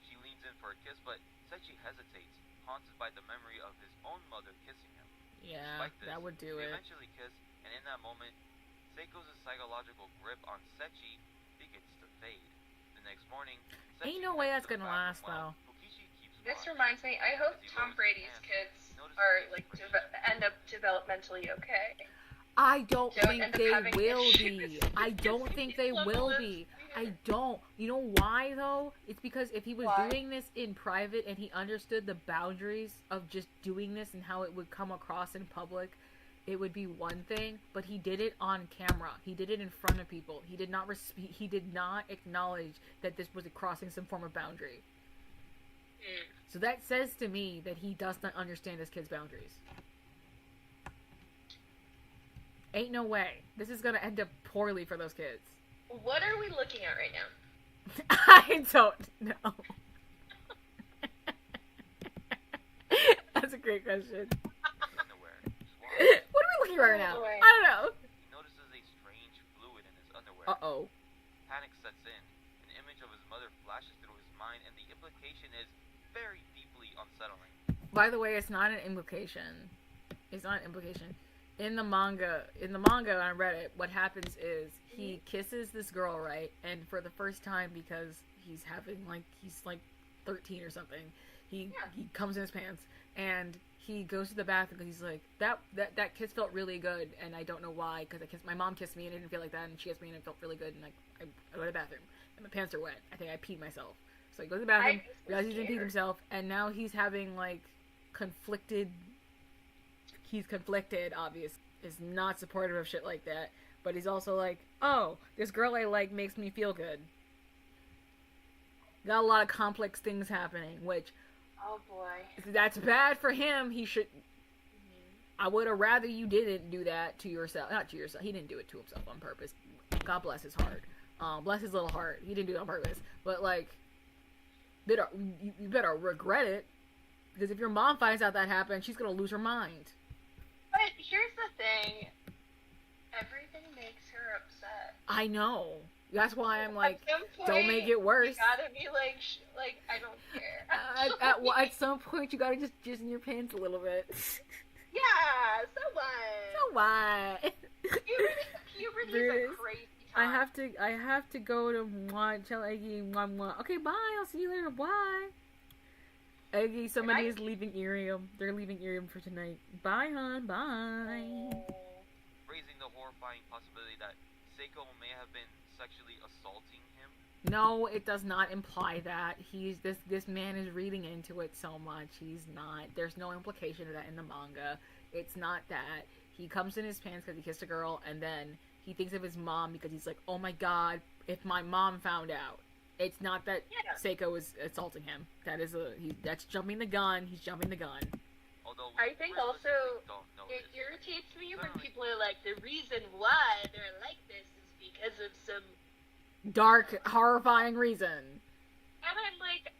She leans in for a kiss, but Sechi hesitates, haunted by the memory of his own mother kissing him. Yeah, Despite this, that would do they it. eventually kiss, and in that moment, Seiko's psychological grip on Sechi begins to fade. The next morning, Sechi Ain't no way heads that's to the gonna bathroom last, while though. Okishi keeps This watch. reminds me, I hope As he Tom lowers his Brady's hands, kids he notices are, his like, pretty end up developmentally okay. I don't Don't think end up they having will issues. be. I don't think they will be. I don't. You know why, though? It's because if he was Why? doing this in private and he understood the boundaries of just doing this and how it would come across in public, it would be one thing. But he did it on camera. He did it in front of people. He did not he did not acknowledge that this was crossing some form of boundary. So that says to me that he does not understand his kids' boundaries. Ain't no way. This is gonna end up poorly for those kids. What are we looking at right now? I don't know. That's a great question. underwear. What are we looking at right now? boy. I don't know. He notices a strange fluid in his underwear. Uh-oh. Panic sets in. An image of his mother flashes through his mind, and the implication is very deeply unsettling. By the way, it's not an implication. It's not an implication. In the manga on Reddit, what happens is he kisses this girl, right? And for the first time, because he's 13 or something, he comes in his pants and he goes to the bathroom because he's like, that kiss felt really good, and I don't know why, because my mom kissed me and it didn't feel like that, and she kissed me and it felt really good, and I go to the bathroom and my pants are wet. I think I peed myself. So he goes to the bathroom, realizes he didn't pee himself, and now he's having like conflicted. He's conflicted, obviously, is not supportive of shit like that, but he's also like, oh, this girl I like makes me feel good. Got a lot of complex things happening, which, Oh boy. that's bad for him. He should, I would have rather you didn't do that to yourself, not to yourself, he didn't do it to himself on purpose. God bless his heart. Bless his little heart. He didn't do it on purpose, but like, you better regret it, because if your mom finds out that happened, she's gonna lose her mind. But here's the thing. Everything makes her upset. I know. That's why I'm like, At some point, don't make it worse. You gotta be like, I don't care. At some point, you gotta just jizz in your pants a little bit. Yeah, so what? So what? Puberty is a crazy time. I have to go to tell Eggy mwah. Okay, bye. I'll see you later. Bye. Eggy, somebody is leaving Irium. They're leaving Irium for tonight. Bye, hon. Bye. Raising the horrifying possibility that Seiko may have been sexually assaulting him. No, it does not imply that. This man is reading into it so much. He's not. There's no implication of that in the manga. It's not that. He comes in his pants because he kissed a girl, and then he thinks of his mom because he's like, oh my god, if my mom found out. It's not that Seiko is assaulting him. That's jumping the gun. He's jumping the gun. Although I think also it irritates me when people are like, the reason why they're like this is because of some dark, horrifying reason. And I'm like,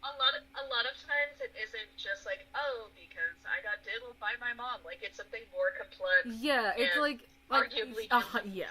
a lot of times it isn't just like, oh, because I got diddled by my mom. Like, it's something more complex. Yeah, it's and like arguably yeah,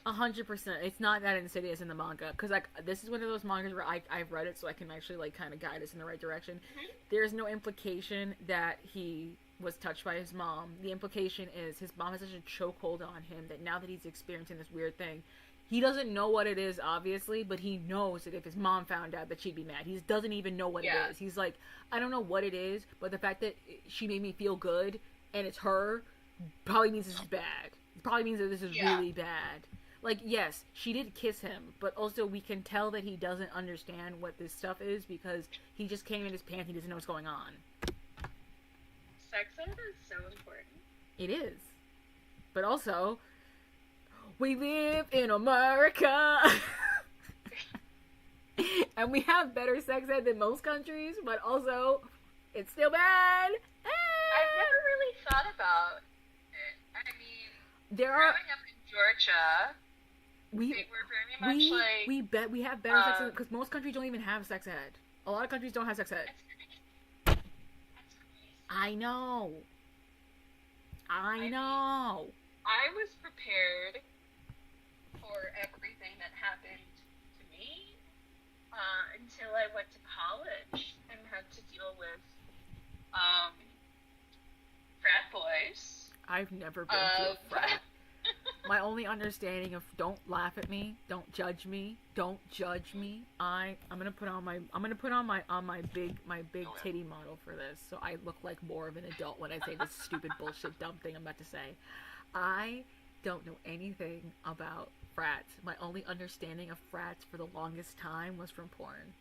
insidious. 100%. It's not that insidious in the manga because like this is one of those mangas where I've read it so I can actually like kind of guide us in the right direction. Mhm. There's no implication that he was touched by his mom. The implication is his mom has such a chokehold on him that now that he's experiencing this weird thing, he doesn't know what it is, obviously, but he knows that if his mom found out that she'd be mad. He doesn't even know what it is. He's like, I don't know what it is, but the fact that she made me feel good and it's her probably means this is bad. It probably means that this is really bad. Like, yes, she did kiss him, but also we can tell that he doesn't understand what this stuff is because he just came in his pants and he doesn't know what's going on. Sex ed is so important. It is. But also, we live in America. And we have better sex ed than most countries, but also, it's still bad. I've never really thought about it. I mean, growing up in Georgia, they were very much like... we have better sex ed, because most countries don't even have sex ed. A lot of countries don't have sex ed. That's crazy. I know. I know. I was prepared for everything that happened to me until I went to college and had to deal with frat boys. I've never been to a frat. My only understanding of don't laugh at me, don't judge me, don't judge me. I'm gonna put on my big titty model for this, so I look like more of an adult when I say this stupid bullshit dumb thing I'm about to say. I don't know anything about frats. My only understanding of frats for the longest time was from porn.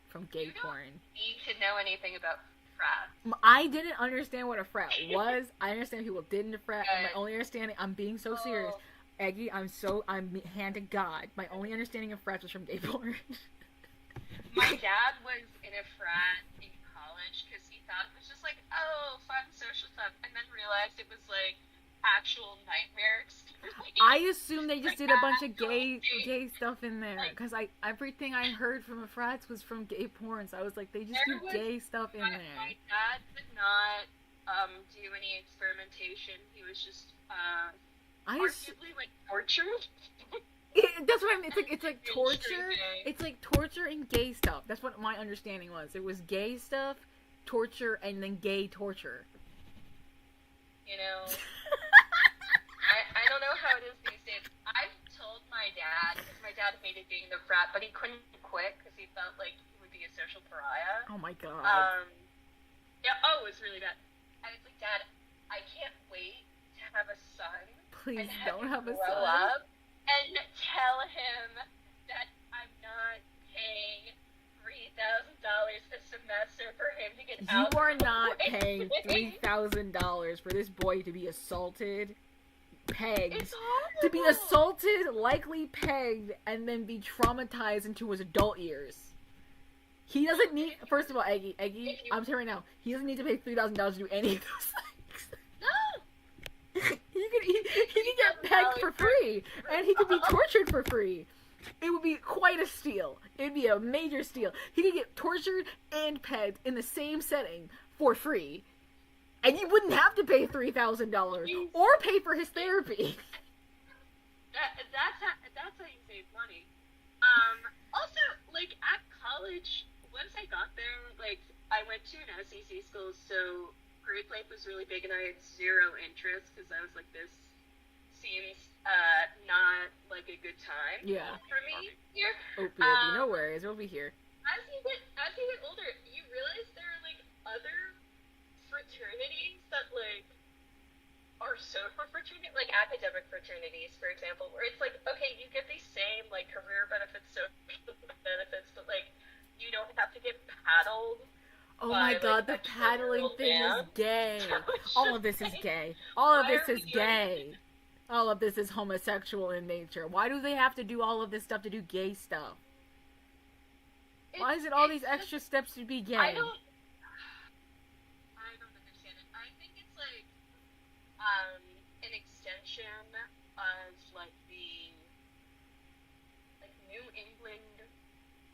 From gay porn. You need to know anything about frats. I didn't understand what a frat was. I understand people did in a frat, and my only understanding, I'm being so serious. Eggy, I'm hand to God. My only understanding of frats was from gay porn. My dad was in a frat in college because he thought it was just like, oh, fun social stuff, and then realized it was like actual nightmare experience. I assume they just did a bunch of gay stuff in there because everything I heard from the frats was from gay porn, so I was like, they just do gay stuff in there. My dad did not do any experimentation. He was just arguably like tortured. That's what I mean. It's like torture. It's like torture and gay stuff. That's what my understanding was. It was gay stuff, torture, and then gay torture. You know. I don't know how it is these days. I've told my dad, because my dad hated being in the frat, but he couldn't quit because he felt like he would be a social pariah. Oh my god. Yeah, it was really bad. I was like, Dad, I can't wait to have a son. Please don't have a son. Grow up and tell him that I'm not paying $3,000 a semester for him to get out. You are not paying $3,000 for this boy to be assaulted, pegged, to be assaulted, likely pegged, and then be traumatized into his adult years. He doesn't need, first of all, Eggy, I'm telling you right now, he doesn't need to pay $3,000 to do any of those things. No! He can get pegged for free, and he could be tortured for free. It would be quite a steal. It would be a major steal. He could get tortured and pegged in the same setting for free. And you wouldn't have to pay $3,000 or pay for his therapy. That's how you save money. Also, like, at college, once I got there, like, I went to an SEC school, so grade life was really big, and I had zero interest, because I was like, this seems not like a good time for me here. Oh, baby, no worries, we'll be here. As you get older, you realize there are, like, other fraternities that, like, are social fraternities, like academic fraternities, for example, where it's like, okay, you get these same, like, career benefits, social benefits, but, like, you don't have to get paddled. Oh my god, the paddling thing is gay. All of this is gay. All of this is gay. All of this is homosexual in nature. Why do they have to do all of this stuff to do gay stuff? Why is it all these extra steps to be gay? I don't understand it. I think it's like an extension of like the New England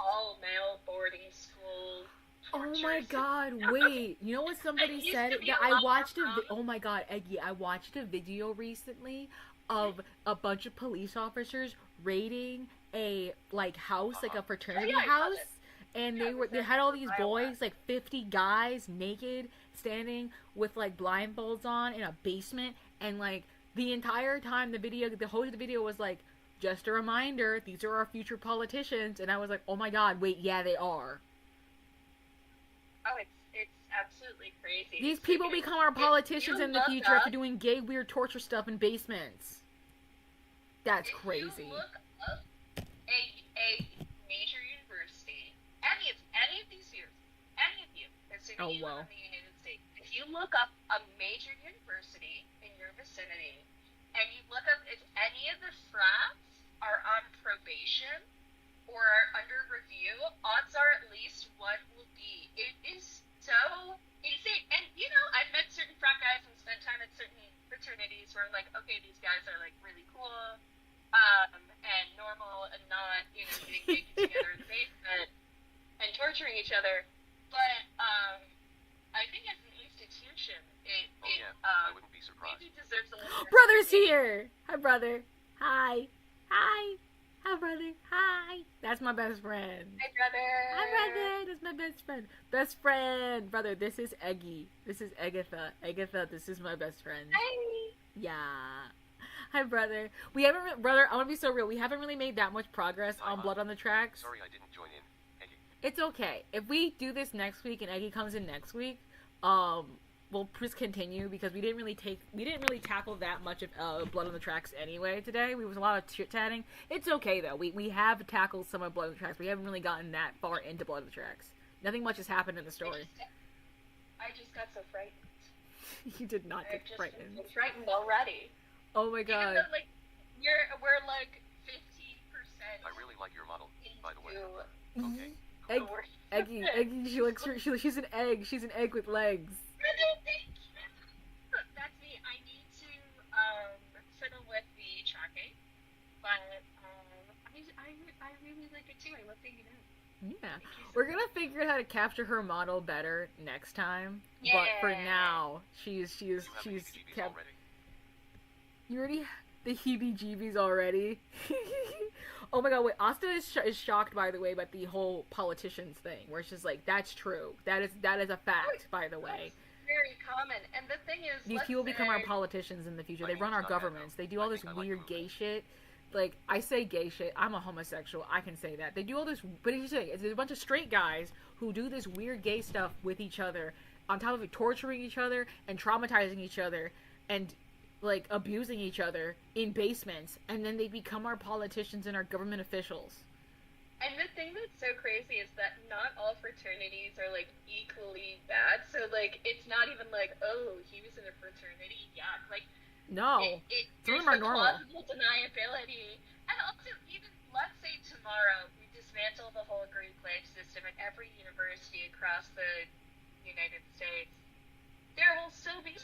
all male boarding school Oh tortures. my god, wait. You know what somebody used said? to be That a I lot watched more oh my god, Eggy, I watched a video recently of a bunch of police officers raiding a like house, like a fraternity I saw house. this. And Yeah, they had all these boys, like 50 guys naked, standing with like blindfolds on in a basement, and like the entire time the host of the video was like, just a reminder, these are our future politicians. And I was like, oh my god, wait, yeah, they are. Oh, it's absolutely crazy. These people become our politicians in the future after doing gay, weird torture stuff in basements. That's crazy. If you look up a major university, any of these years, any of you, assuming you live in the United States, if you look up a major university in your vicinity, and you look up if any of the frats are on probation or are under review, odds are at least one will be. It is so insane. And, you know, I've met certain frat guys and spent time at certain fraternities where I'm like, okay, these guys are, like, really cool, and normal and not, you know, getting naked together in the basement and torturing each other. But, I think as an institution, I wouldn't be surprised. maybe deserves a little more Brother's scrutiny. here! Hi, brother. Hi. Hi. Hi, brother. Hi. That's my best friend. Hi, brother. Hi, brother. That's my best friend. Best friend. Brother, this is Eggy. This is Agatha. Agatha, this is my best friend. Hi. Yeah. Hi, brother. We haven't, brother, I want to be so real. We haven't really made that much progress on Blood on the Tracks. Sorry I didn't join in, Eggy. It's okay. If we do this next week and Eggy comes in next week, we'll just continue because we didn't really tackle that much of Blood on the Tracks anyway today. We was a lot of chit chatting. It's okay though. We have tackled some of Blood on the Tracks. We haven't really gotten that far into Blood on the Tracks. Nothing much has happened in the story. I just got so frightened. You did not I've get just frightened. been frightened already. Oh my Even god. though, like, we're like 15%. I really like your model, by the way. into Okay. Egg, the worst. Eggy, she's an egg. She's an egg with legs. Thank you. That's me. I need to fiddle with the tracking, but I really like it too. I love hanging out. Yeah. Thank you so We're gonna figure out how to capture her model better next time. But for now, she's You have the heebie-jeebies kept. already. You already the heebie-jeebies already. Oh my god! Wait, Asta is shocked, by the way, about the whole politicians thing, where she's like, "That's true. That is a fact, by the way." That's very common. And the thing is, These people become our politicians in the future. They run our governments. They do all this weird gay shit. Like, I say gay shit. I'm a homosexual. I can say that. They do all this, but it's a bunch of straight guys who do this weird gay stuff with each other, on top of it, torturing each other and traumatizing each other, and like abusing each other in basements, and then they become our politicians and our government officials. And the thing that's so crazy is that not all fraternities are, like, equally bad. So, like, it's not even like, oh, he was in a fraternity. Yeah, like, No, some of them are normal. plausible deniability. And also, even, let's say tomorrow we dismantle the whole Greek life system at every university across the United States. There will still be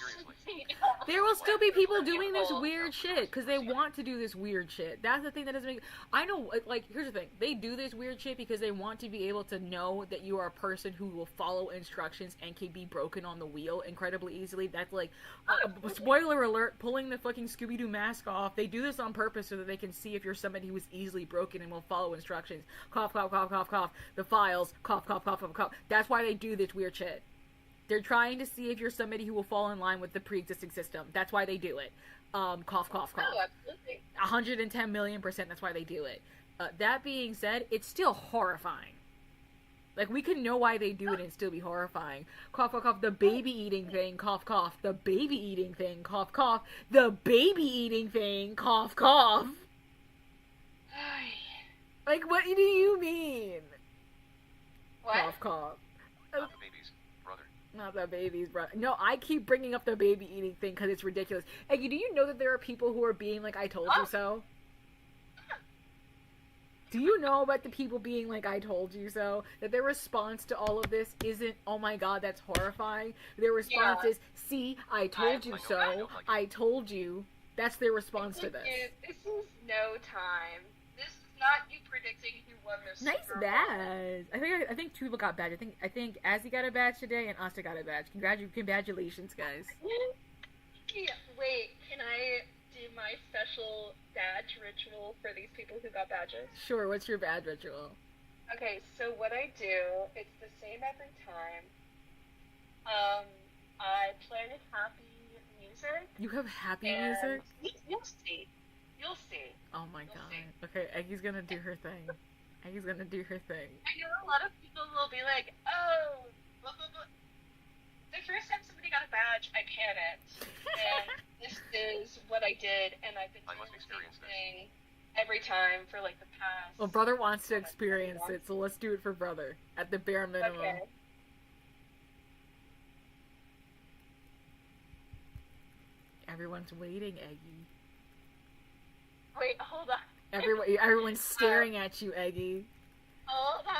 There will still be people doing this weird shit because they want to do this weird shit. That's the thing that doesn't make. I know, like, here's the thing: they do this weird shit because they want to be able to know that you are a person who will follow instructions and can be broken on the wheel incredibly easily. That's like, spoiler alert: pulling the fucking Scooby-Doo mask off. They do this on purpose so that they can see if you're somebody who is easily broken and will follow instructions. Cough, cough, cough, cough, cough. The files. Cough, cough, cough, cough, cough. That's why they do this weird shit. They're trying to see if you're somebody who will fall in line with the pre-existing system. That's why they do it. Cough, cough, cough. Oh, absolutely. 110 million %, that's why they do it. That being said, it's still horrifying. Like, we can know why they do it and still be horrifying. Cough, cough, cough. The baby eating thing. Cough, cough. The baby eating thing. Cough, cough. The baby eating thing. Cough, cough. Like, what do you mean? What? Cough, cough. Not the babies, brother. Not the babies, bro. No, I keep bringing up the baby eating thing because it's ridiculous. Eggy, do you know that there are people who are being like, I told you so? Do you know about the people being like, I told you so? That their response to all of this isn't, oh my god, that's horrifying. Their response is, see, I told you so. I told you. That's their response to this. This is no time. This is not you predicting who won this. Nice badge. I think two people got badge. I think Azzy got a badge today and Asta got a badge. Congratulations, guys. Wait, can I do my special badge ritual for these people who got badges? Sure. What's your badge ritual? Okay, so what I do, it's the same every time. I play happy music. You have happy and music? You'll see. You'll see. Oh my You'll god. see. Okay, Eggy's gonna do her thing. Eggy's gonna do her thing. I know a lot of people will be like, oh, blah, blah, blah. The first time somebody got a badge, I panicked. And this is what I did, and I've been I doing must the experience same this. thing every time for like the past. Well, brother wants to experience it, so let's do it for brother. At the bare minimum. Okay. Everyone's waiting, Eggy. Wait, hold on. Everyone's staring at you, Eggy. Hold on.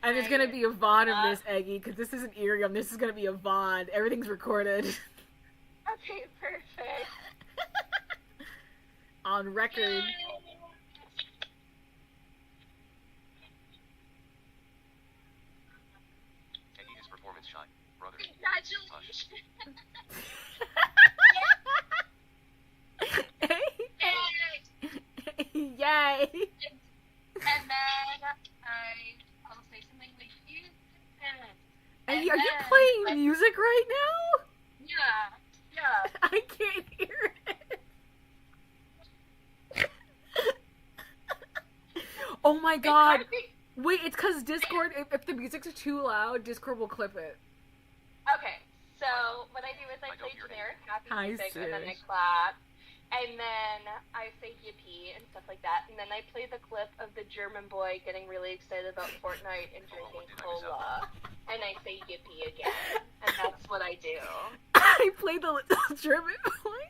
And there's gonna be a VOD of this, Eggy, because this isn't Irium, this is gonna be a VOD. Everything's recorded. Okay, perfect. On record. Eggy's performance shine, brother. Congratulations. Yay! And then I'll say something like you. Eggy, are you playing music right now? Yeah. I can't hear it. Oh my god. Wait, it's because Discord, if the music's too loud, Discord will clip it. Okay, so what I do is I play generic happy music and then I sis. clap. And then I say yippee and stuff like that. And then I play the clip of the German boy getting really excited about Fortnite and drinking cola. And I say yippee again. And that's what I do. I played the little German boy.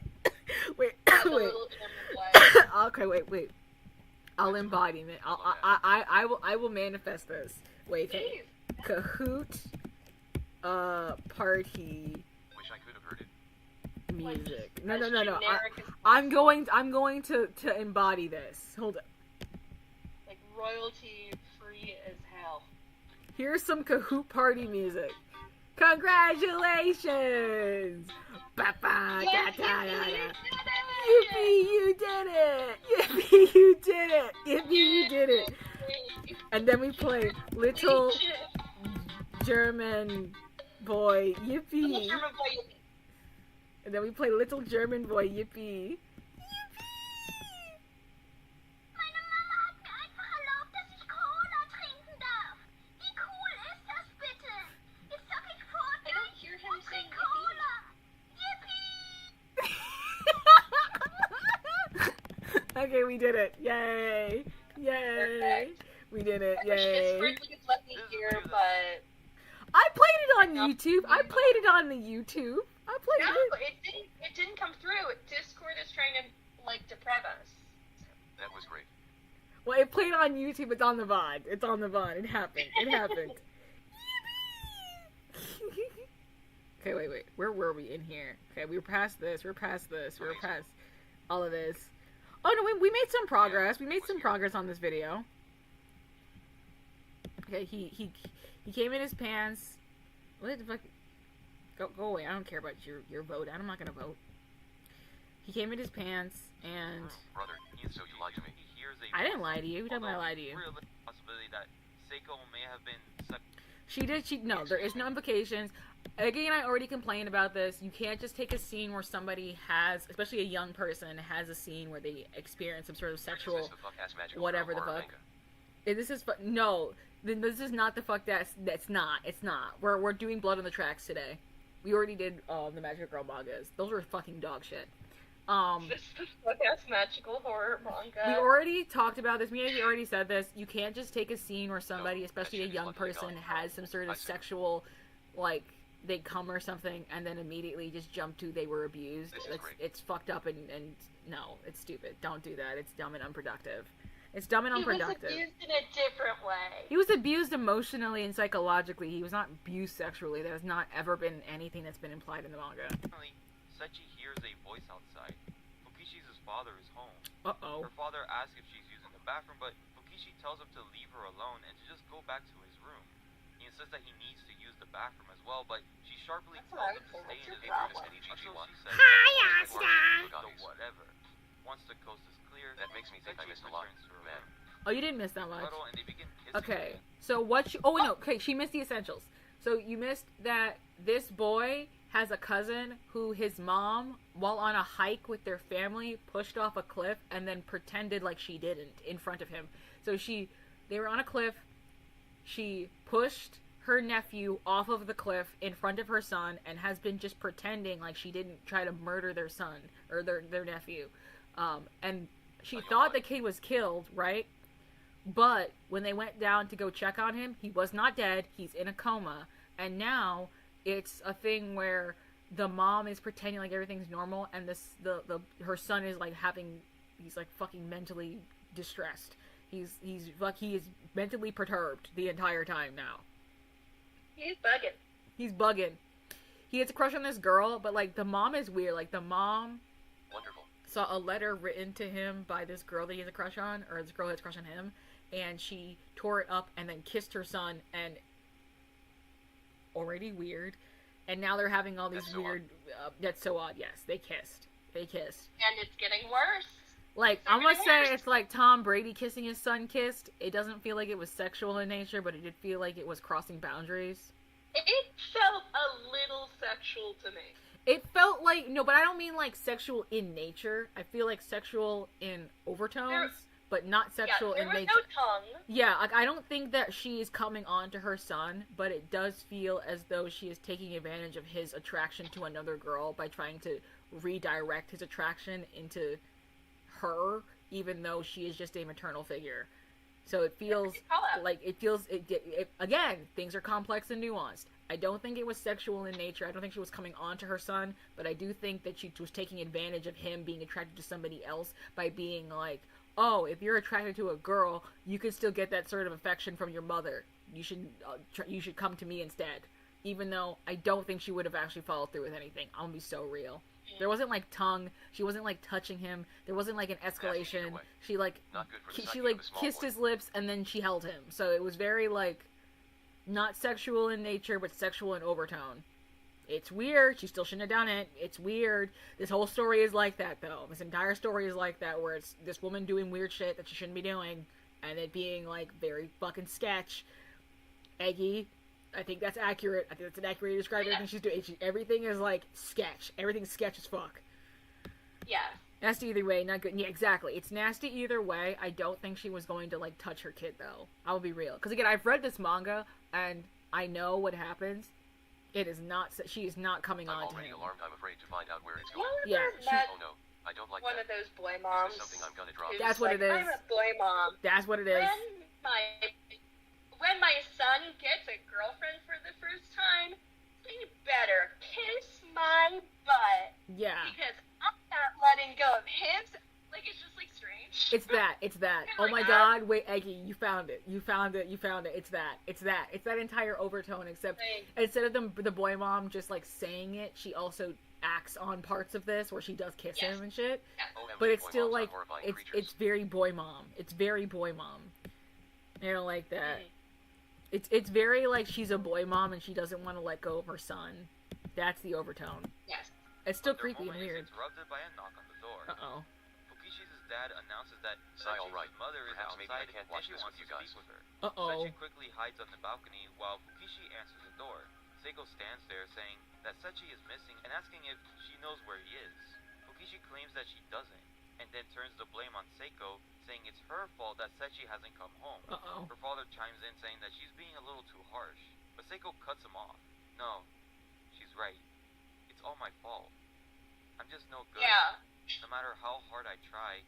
Wait, The wait. little German boy. Okay, wait. I'll embody it. I will manifest this. Wait, okay. Jeez. Kahoot, party, Wish I could have heard it. music. As No. generic as I'm going to embody this. Hold up. like royalty free as hell. Here's some Kahoot party music. Congratulations! Ba-ba, da, da, da, da. Yippee, you did it! Yippee, you did it! Yippee, you did it! And then we play Little German Boy Little Yippee. German boy yippee. And then we play Little German Boy Yippee. Meine Mama hat mir einfach erlaubt, dass ich Cola trinken darf. Wie cool ist das bitte? Jetzt sag ich I don't hear him Fortnite saying und yippee. Cola. Yippee! Okay, we did it. Yay! Yay! Perfect. We did it. I wish Yay! Discord would let me hear, but I played it on YouTube. I played it on the YouTube. I played no, it. it didn't come through. Discord is trying to like deprive us. That was great. Well, it played on YouTube. It's on the VOD. It's on the VOD. It happened. It happened. Okay, wait. Where were we in here? Okay, we were past this. We're past this. We're past all of this. Oh no, we made some progress. We made some progress on this video. Okay, he came in his pants. What the fuck? Go away. I don't care about your vote. I'm not gonna vote. He came in his pants and Brother, so you lied to me. He hears a I didn't lie to you. Who told me I lied to you? Real possibility that Seiko may have been She did. No, there is no implications. Again, I already complained about this. You can't just take a scene where somebody has, especially a young person, has a scene where they experience some sort of sexual, Is this the fuck-ass magical whatever the horror fuck. manga? This is no. Then this is not the fuck that's not. It's not. We're doing Blood on the Tracks today. We already did the Magic Girl mangas. Those were fucking dog shit. This is the fuck-ass magical horror manga. We already talked about this. Me and you already said this. You can't just take a scene where somebody, especially a young person, has some sort of sexual, like, they come or something, and then immediately just jump to they were abused. This is great. It's fucked up and no, it's stupid. Don't do that. It's dumb and unproductive. It's dumb and unproductive. He was abused in a different way. He was abused emotionally and psychologically. He was not abused sexually. That has not ever been anything that's been implied in the manga. Finally, Sechi hears a voice outside. Fukishi's father is home. Uh-oh. Her father asks if she's using the bathroom, but Fukishi tells him to leave her alone and to just go back to his room. He insists that he needs to use the bathroom as well, but she sharply That's what I tells him to would stay say. in his What's room your until problem? she says Hi, so Asta. whatever. Once the coast is clear, That makes me think I Sechi missed a lot, returns to her man. room. Oh, you didn't miss that much. Cuddle and they begin kissing Okay, again. so what you... Oh, wait, no. Okay, she missed the essentials. So you missed that this boy has a cousin who his mom, while on a hike with their family, pushed off a cliff and then pretended like she didn't in front of him. So they were on a cliff. She pushed her nephew off of the cliff in front of her son and has been just pretending like she didn't try to murder their son or their nephew. And she thought the kid was killed, right? But when they went down to go check on him, he was not dead. He's in a coma. And now it's a thing where the mom is pretending like everything's normal, and her son is like he's like fucking mentally distressed. He is mentally perturbed the entire time now. He's bugging. He's bugging. He has a crush on this girl, but like the mom is weird. Like the mom Wonderful. saw a letter written to him by this girl that he has a crush on, or this girl has a crush on him, and she tore it up and then kissed her son, and already weird. And now they're having all these That's so weird. That's so odd. Yes, they kissed. And it's getting worse. Like They're I'm gonna getting say, worse. it's like Tom Brady kissing his son kissed. It doesn't feel like it was sexual in nature, but it did feel like it was crossing boundaries. It felt a little sexual to me. It felt like no, but I don't mean like sexual in nature. I feel like sexual in overtones, but not sexual yeah, in there was nature. no tongue. Yeah, like I don't think that she is coming on to her son, but it does feel as though she is taking advantage of his attraction to another girl by trying to redirect his attraction into her, even though she is just a maternal figure. So it feels like again, things are complex and nuanced. I don't think it was sexual in nature. I don't think she was coming on to her son, but I do think that she was taking advantage of him being attracted to somebody else by being like, oh, if you're attracted to a girl, you can still get that sort of affection from your mother. You should come to me instead. Even though I don't think she would have actually followed through with anything. I'm gonna be so real. There wasn't like tongue. She wasn't like touching him. There wasn't like an escalation. way. She like Not good for the she psyche like of a small kissed boy. his lips and then she held him. So it was very like not sexual in nature, but sexual in overtone. It's weird. She still shouldn't have done it. It's weird. This whole story is like that, though. This entire story is like that, where it's this woman doing weird shit that she shouldn't be doing, and it being, like, very fucking sketch. Eggy, I think that's accurate. I think that's an accurate way to describe everything she's doing. Everything is, like, sketch. Everything's sketch as fuck. Yeah. Nasty either way, not good. Yeah, exactly. It's nasty either way. I don't think she was going to, like, touch her kid, though. I'll be real. Because, again, I've read this manga, and I know what happens. It is not. She is not coming I'm on to already him. alarmed. I'm afraid to find out where it's You going. Yeah, ever she- met Oh no, I don't like one that. of those boy Is moms? this something I'm gonna drop? who's That's what like, it is. I'm a boy mom. That's what it is. When my son gets a girlfriend for the first time, he better kiss my butt. Yeah. Because I'm not letting go of him. Like, it's just, like, strange. It's that. It's that. You're Oh like, my god, wait, Eggy, you found it. You found it. You found it. It's that. It's that. It's that entire overtone, except Like, instead of the boy mom just, like, saying it, she also acts on parts of this where she does kiss Yes. him and shit. OMG, But it's boy still, moms are like, horrifying it's creatures. very boy mom. It's very boy mom. I don't like that. Mm. It's very, like, she's a boy mom and she doesn't want to let go of her son. That's the overtone. yes. It's still Their creepy and moment is weird. interrupted by a knock on the door. Uh-oh. Fukishi's dad announces that Sigh, all Sechi's right. mother is Perhaps maybe I outside can't and watch she this wants with to you guys. speak with her. Uh-oh. Sechi quickly hides on the balcony while Fukishi answers the door. Seiko stands there saying that Sechi is missing and asking if she knows where he is. Fukishi claims that she doesn't, and then turns the blame on Seiko, saying it's her fault that Sechi hasn't come home. Uh-oh. Her father chimes in saying that she's being a little too harsh, but Seiko cuts him off. No, she's right. It's all my fault. I'm just no good. Yeah. No matter how hard I try,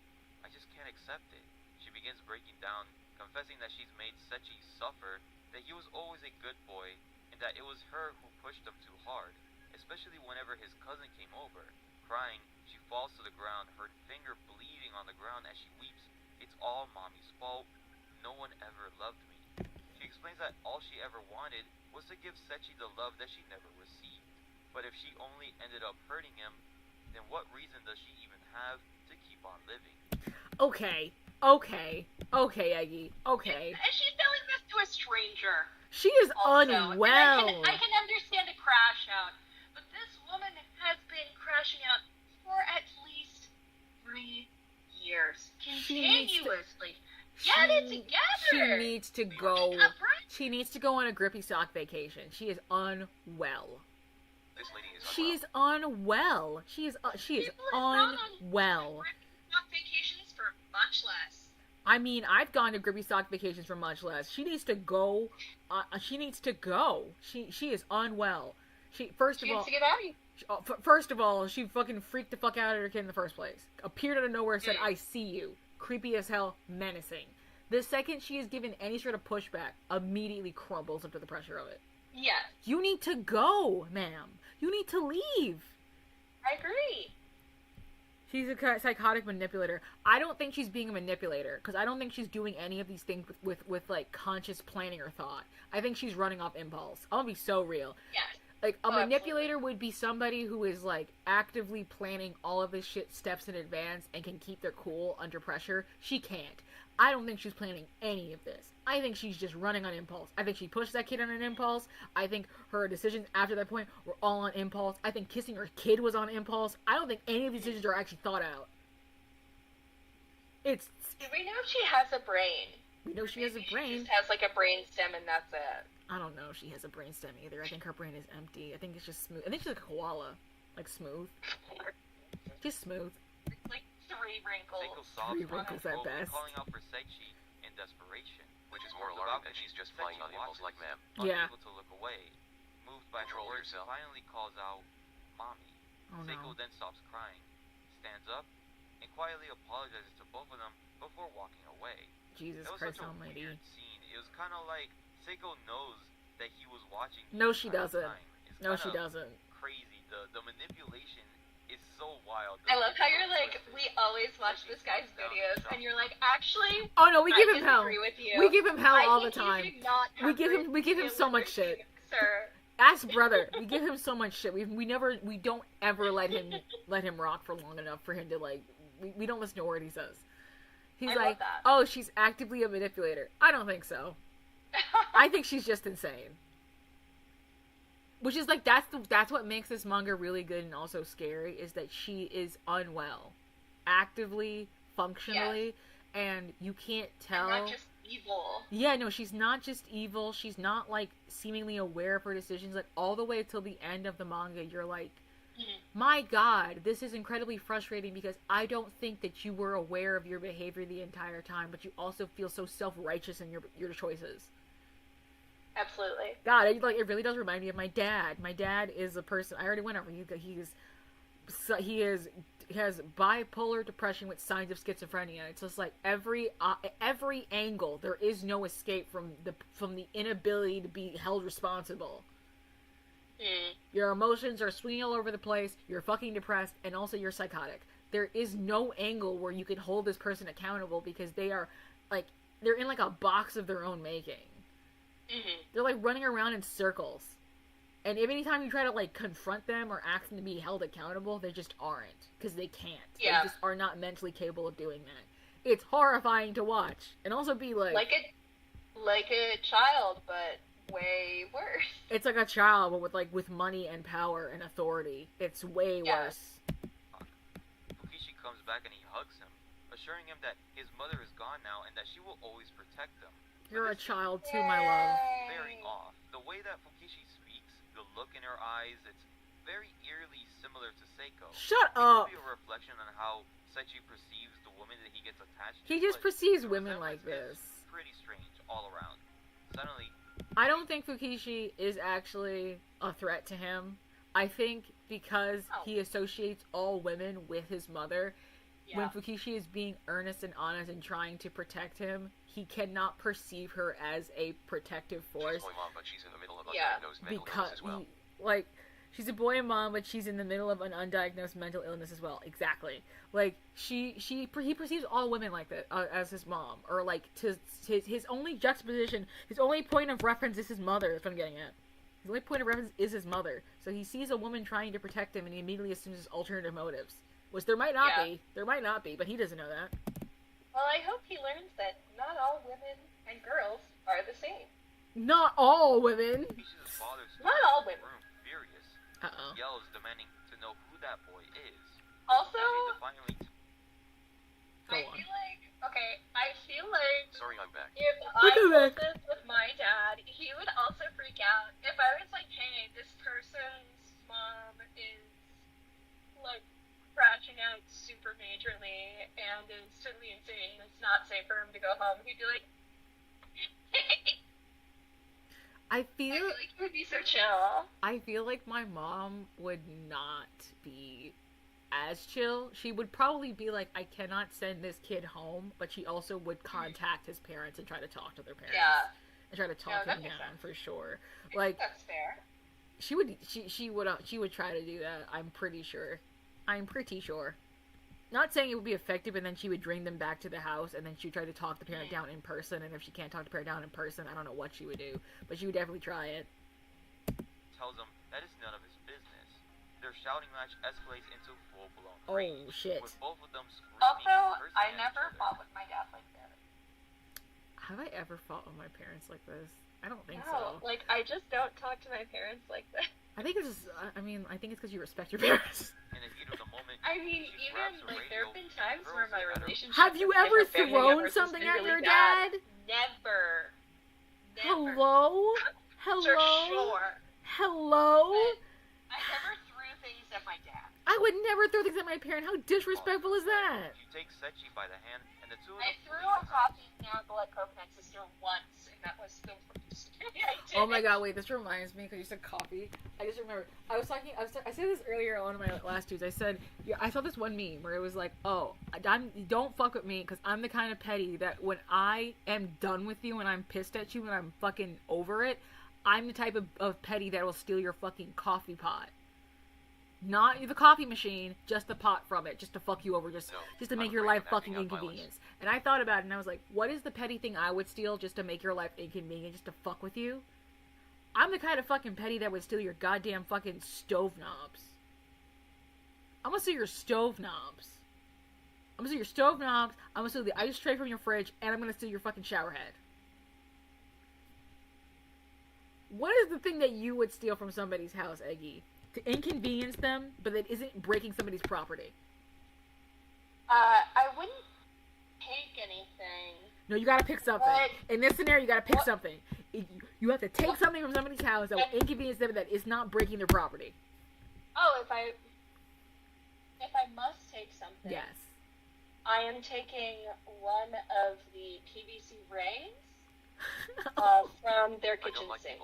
I just can't accept it. She begins breaking down, confessing that she's made Sechi suffer, that he was always a good boy, and that it was her who pushed him too hard, especially whenever his cousin came over. Crying, she falls to the ground, her finger bleeding on the ground as she weeps. It's all Mommy's fault. No one ever loved me. She explains that all she ever wanted was to give Sechi the love that she never received. But if she only ended up hurting him, then what reason does she even have to keep on living? Okay, Okay, Eggy. Okay. And she's telling this to a stranger. She is Also. unwell. And I can understand a crash out, but this woman has been crashing out for at least 3 years continuously. Get it together. She needs to go. Take a break. She needs to go on a grippy sock vacation. She is unwell. This lady is unwell. She's unwell. She is People have gone unwell. on vacations for much less. I mean, I've gone to grippy sock vacations for much less. She needs to go. She needs to go. She is unwell. First of all, needs to get out of you. First of all, she fucking freaked the fuck out of her kid in the first place. Appeared out of nowhere, said, "I see you." Creepy as hell, menacing. The second she is given any sort of pushback, immediately crumbles under the pressure of it. Yes. You need to go, ma'am. You need to leave. I agree. She's a psychotic manipulator. I don't think she's being a manipulator, because I don't think she's doing any of these things with like conscious planning or thought. I think she's running off impulse. I'm gonna be so real. Yes. Like, a manipulator absolutely. would be somebody who is, like, actively planning all of this shit steps in advance and can keep their cool under pressure. She can't. I don't think she's planning any of this. I think she's just running on impulse. I think she pushed that kid on an impulse. I think her decisions after that point were all on impulse. I think kissing her kid was on impulse. I don't think any of these decisions are actually thought out. Do we know if she has a brain? We know she has a brain. She just has, like, a brain stem and that's it. I don't know if she has a brain stem either. I think her brain is empty. I think it's just smooth. I think she's like a koala. Like, smooth. Just smooth. It's like 3 wrinkles. Seiko sobs 3 wrinkles at best. calling out for Seichi in desperation. Which is more alarming than she's just flying on impulse like ma'am. Yeah. Unable to look away, moved by her Control words, yourself. finally calls out, "Mommy." Oh Seiko no. then stops crying, stands up, and quietly apologizes to both of them before walking away. Jesus It was Christ such a almighty. weird scene. It was kind of like Seiko knows that he was watching. the No, she entire doesn't. time. It's No, she kinda doesn't. Crazy. The manipulation is so wild. I love how you're like, we always watch this guy's videos, and you're like, actually, Oh no, we I give him hell. disagree with you. We give him hell I all the think you time. do not We give him- have we give him to so deal much with shit. your Sir. Ask brother. We give him so much shit. We don't ever let him rock for long enough for him to like. We don't listen to a word he says. He's I like, love that. oh, she's actively a manipulator. I don't think so. I think she's just insane. Which is like that's what makes this manga really good and also scary is that she is unwell, actively, functionally, and you can't tell. And not just evil. Yeah, no, she's not just evil. She's not like seemingly aware of her decisions. Like all the way till the end of the manga, you're like, my God, this is incredibly frustrating because I don't think that you were aware of your behavior the entire time, but you also feel so self-righteous in your choices. Absolutely. God, it really does remind me of my dad. My dad is a person I already went over. He has bipolar depression with signs of schizophrenia. It's just like every angle there is no escape from the inability to be held responsible. Your emotions are swinging all over the place. You're fucking depressed, and also you're psychotic. There is no angle where you can hold this person accountable because they're in like a box of their own making. They're like running around in circles. And if anytime you try to like confront them or ask them to be held accountable, they just aren't. Because they can't. Yeah. They just are not mentally capable of doing that. It's horrifying to watch. And also be like a child, but way worse. it's like a child, but with money and power and authority. It's way worse. Fukishi comes back and he hugs him, assuring him that his mother is gone now and that she will always protect him. You're a But this child too, my love. is very off. The way that Fukishi speaks, the look in her eyes, it's very eerily similar to Seiko. Shut It up! could be a reflection on how Seichi perceives the woman that he gets attached to. He just but perceives the women like resemblance this. is pretty strange all around. Suddenly, I don't think Fukishi is actually a threat to him. I think because he associates all women with his mother, when Fukishi is being earnest and honest and trying to protect him, he cannot perceive her as a protective force. She's boy mom, but she's in the middle of undiagnosed mental illness as well. She's a boy and mom, but she's in the middle of an undiagnosed mental illness as well. Exactly. Like he perceives all women like that as his mom, or like his only juxtaposition, his only point of reference is his mother. That's what I'm getting at. His only point of reference is his mother. So he sees a woman trying to protect him, and he immediately assumes alternative motives, which there might not be. There might not be, but he doesn't know that. Well, I hope he learns that not all women and girls are the same. Not all women. Not all women. Room, furious. Uh-oh. Yells, demanding to know who that boy is. Also, She defiantly I feel like Sorry, I'm back. if I told this with my dad, he would also freak out. If I was like, hey, this person's mom is, like, crashing out super majorly and is totally insane, it's not safe for him to go home, he'd be like, I feel like he would be so chill. I feel like my mom would not be as chill. She would probably be like, I cannot send this kid home, but she also would contact his parents and try to talk to their parents. Yeah. And try to talk him down for sure. Like, that's fair. she would try to do that. I'm pretty sure. Not saying it would be effective, and then she would bring them back to the house, and then she would try to talk the parent down in person, and if she can't talk the parent down in person, I don't know what she would do, but she would definitely try it. tells him that is none of his business. Their shouting match escalates into full-blown Oh, rage, shit. with both of them screaming Also, and cursing I at never each other. fought with my dad like that. Have I ever fought with my parents like this? I don't think No, so. like, I just don't talk to my parents like that. I think it's just, I think it's because you respect your parents. In the heat of the moment, I mean, she even, grabs the like, there have radio been times and where my hurls it at her. relationship Have you with my ever family thrown members has something been at really your bad. dad? Never. Hello? For Hello? sure. Hello? I never threw things at my dad. I would never throw things at my parent. How disrespectful is that? She takes Sechi by the hand, and the two of I them threw a coffee sample at Coconut Sister once, and that was the first thing I did. Oh my god, wait, this reminds me, because you said coffee. I just remember, I said this earlier on in my last tweets. I said, yeah, I saw this one meme where it was like, oh, don't fuck with me, because I'm the kind of petty that when I am done with you, when I'm pissed at you, when I'm fucking over it, I'm the type of petty that will steal your fucking coffee pot. Not the coffee machine, just the pot from it, just to fuck you over, just to make your life fucking inconvenience. And I thought about it, and I was like, what is the petty thing I would steal just to make your life inconvenient, just to fuck with you? I'm the kind of fucking petty that would steal your goddamn fucking stove knobs. I'm gonna steal your stove knobs. I'm gonna steal your stove knobs, I'm gonna steal the ice tray from your fridge, and I'm gonna steal your fucking shower head. What is the thing that you would steal from somebody's house, Eggy? To inconvenience them, but that isn't breaking somebody's property. I wouldn't take anything. No, you gotta pick something. But, in this scenario, you gotta pick something. You have to take something from somebody's house that will inconvenience them that is not breaking their property. Oh, if I must take something. Yes. I am taking one of the PVC rings from their kitchen sink.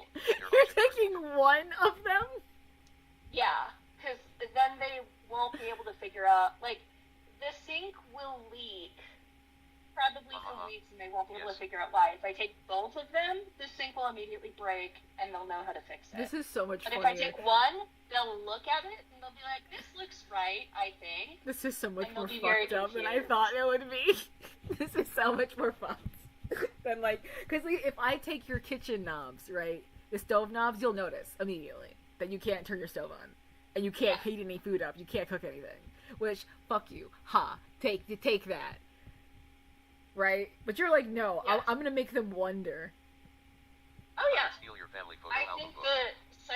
You're taking one of them? Yeah, because then they won't be able to figure out, like, the sink will leak probably for weeks and they won't be able to figure out why. If I take both of them, the sink will immediately break and they'll know how to fix it. This is so much But funnier. if I take one, they'll look at it and they'll be like, this looks right, I think. This is so much And more they'll be very fucked up than I confused. thought it would be. This is so much more fun than, like, because if I take your kitchen knobs, right, the stove knobs, you'll notice immediately that you can't turn your stove on. And you can't heat any food up. You can't cook anything. Which, fuck you. Ha. Take that. Right? But you're like, no, Yeah. I'm gonna make them wonder. Oh, yeah. Steal your family photo I album think book. the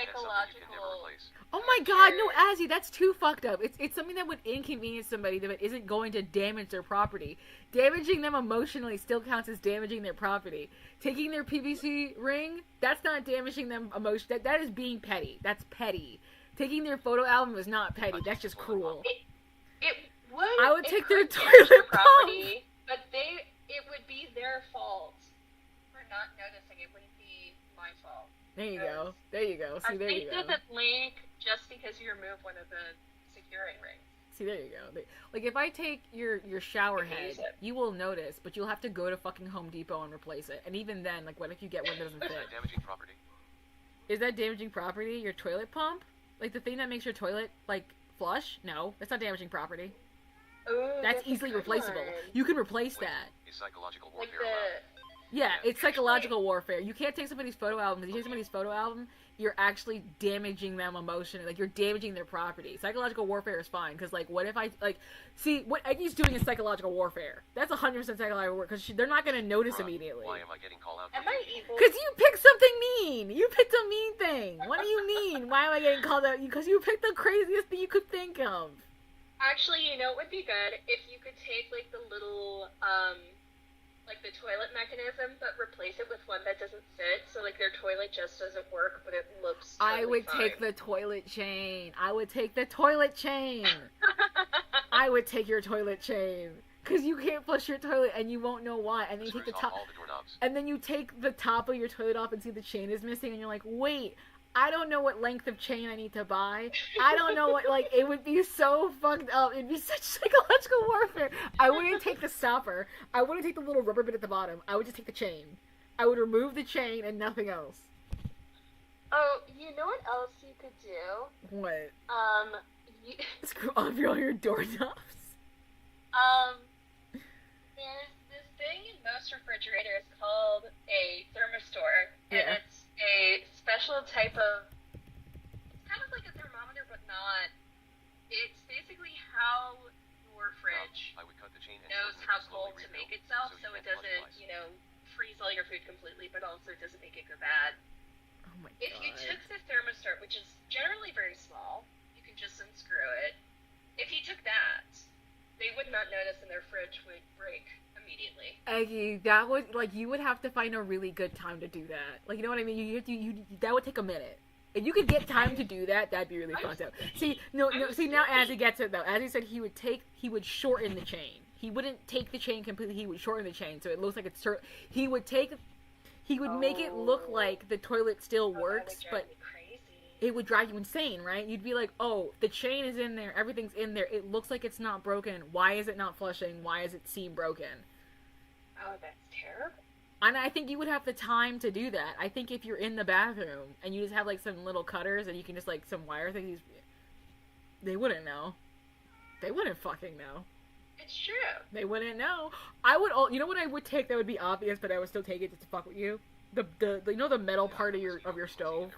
That's something you can never psychological... replace. Oh my god, no, Azzy, that's too fucked up. It's something that would inconvenience somebody that isn't going to damage their property. Damaging them emotionally still counts as damaging their property. Taking their PVC ring, that's not damaging them emotionally. That is being petty. That's petty. Taking their photo album is not petty. That's just cruel. It would... I would it take their could damage toilet property, but it would be their fault for not noticing. It wouldn't be my fault. There you go. There you go. See, Our there you faith go. doesn't leak just because you remove one of the securing rings. See, there you go. Like, if I take your shower You can head, use it. you will notice, but you'll have to go to fucking Home Depot and replace it. And even then, like, what if you get one that doesn't Is fit? that damaging property? Is that damaging property? Your toilet pump? Like, the thing that makes your toilet, like, flush? No, that's not damaging property. Ooh, That's a easily good replaceable. one. You can replace Wait, that. Is psychological Like warfare allowed? Yeah, it's psychological warfare. You can't take somebody's photo album. If you take somebody's photo album, you're actually damaging them emotionally. Like, you're damaging their property. Psychological warfare is fine, because, like, what if I, like, see, what Eggy's doing is psychological warfare. That's 100% psychological warfare, because they're not going to notice Bruh, immediately. Why am I getting called out? Am I evil? Because you picked something mean. You picked a mean thing. What do you mean? Why am I getting called out? Because you picked the craziest thing you could think of. Actually, you know what would be good? If you could take, like, the little, like, the toilet mechanism, but replace it with one that doesn't fit, so, like, their toilet just doesn't work, but it looks totally I would fine. take the toilet chain. I would take the toilet chain. I would take your toilet chain. Because you can't flush your toilet and you won't know why. And then you take the Screws top. off all the doorknobs. And then you take the top of your toilet off and see the chain is missing, and you're like, wait, I don't know what length of chain I need to buy. I don't know what, like, it would be so fucked up. It'd be such psychological warfare. I wouldn't take the stopper. I wouldn't take the little rubber bit at the bottom. I would just take the chain. I would remove the chain and nothing else. Oh, you know what else you could do? What? You, Screw off all your doorknobs. there's this thing in most refrigerators called a thermistor, and Yeah. it's a special type of, it's kind of like a thermometer, but not. It's basically how your fridge I would cut the chain and knows slowly- how slowly cold to refill, make itself, so so you it can't doesn't, multiply. you know, freeze all your food completely, but also doesn't make it go bad. Oh my god. If you took the thermistor, which is generally very small, you can just unscrew it. If you took that, they would not notice and their fridge would break immediately. Eggy, that would, like, you would have to find a really good time to do that. Like, you know what I mean? You have to, that would take a minute. If you could get time to do that, that'd be really fucked up. See, see, now Azzy gets it, though. Azzy said he would shorten the chain. He wouldn't take the chain completely, he would shorten the chain, so it looks like it's, he would make it look like the toilet still works, but it would drive you insane, right? You'd be like, oh, the chain is in there, everything's in there, it looks like it's not broken, why is it not flushing, why does it seem broken? Oh, that's terrible. And I think you would have the time to do that. I think if you're in the bathroom and you just have, like, some little cutters and you can just, like, some wire things, they wouldn't know. They wouldn't fucking know. It's true. They wouldn't know. You know what I would take that would be obvious, but I would still take it just to fuck with you? The you know the metal part of your stove?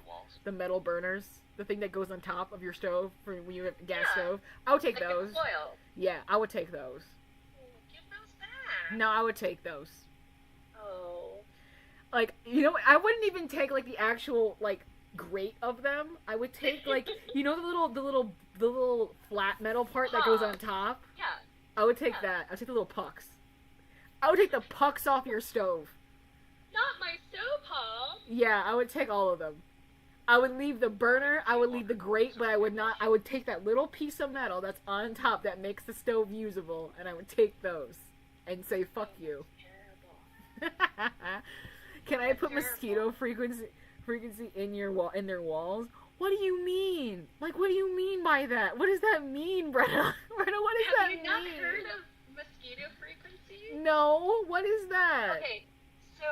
The metal burners? The thing that goes on top of your stove for when you have a gas stove? I would take Like those. the foil. Yeah, I would take those. Give those back. No, I would take those. Oh. Like, you know, I wouldn't even take, like, the actual, like, grate of them. I would take, like, you know the little flat metal part that goes on top? Yeah. I would take that. I would take the little pucks. I would take the pucks off your stove. Not my stove, huh? Yeah, I would take all of them. I would leave the burner, I would leave the grate, but I would take that little piece of metal that's on top that makes the stove usable, and I would take those and say, fuck you. Terrible. Can I put mosquito frequency in their walls? What do you mean? Like, what do you mean by that? What does that mean, Brenna? Brenna, what does that Have you mean? not heard of mosquito frequency? No, what is that? Okay, so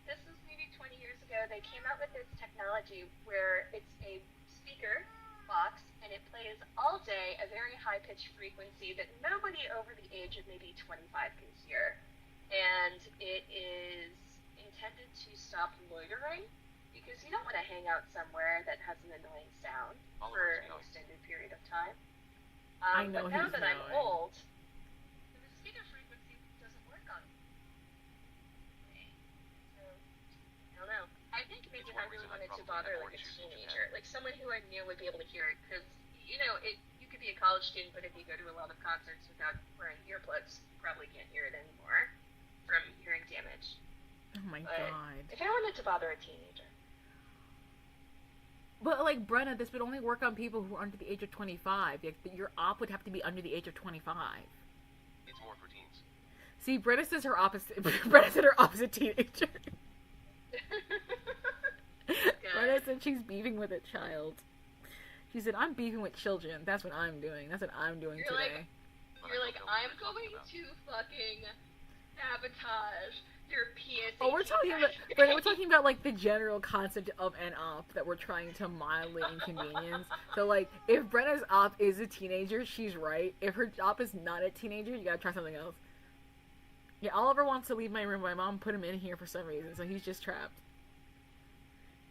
this was maybe 20 years ago, they came out with this technology where it's a speaker box and it plays all day a very high-pitched frequency that nobody over the age of maybe 25 can hear. And it is intended to stop loitering because you don't want to hang out somewhere that has an annoying sound for an extended period of time. I know but now he's that I'm knowing. old, the mosquito frequency doesn't work on me. So, I don't know. I think maybe if I really wanted to bother like a teenager, like someone who I knew would be able to hear it, because, you know, you could be a college student, but if you go to a lot of concerts without wearing earplugs, you probably can't hear it anymore from hearing damage. Oh my But god. if I wanted to bother a teenager. But, like, Brenna, this would only work on people who are under the age of 25. Your op would have to be under the age of 25. It's more for teens. See, Brenna says her opposite. Brenna said her opposite teenager. Brenna said she's beefing with a child. She said, I'm beefing with children. That's what I'm doing. That's what I'm doing You're today. You're like, I'm going to fucking sabotage your PSA. Oh, we're talking about, Brenna, we're talking about, like, the general concept of an op that we're trying to mildly inconvenience. So, like, if Brenna's op is a teenager, she's right. If her op is not a teenager, you gotta try something else. Yeah, Oliver wants to leave my room. My mom put him in here for some reason, so he's just trapped.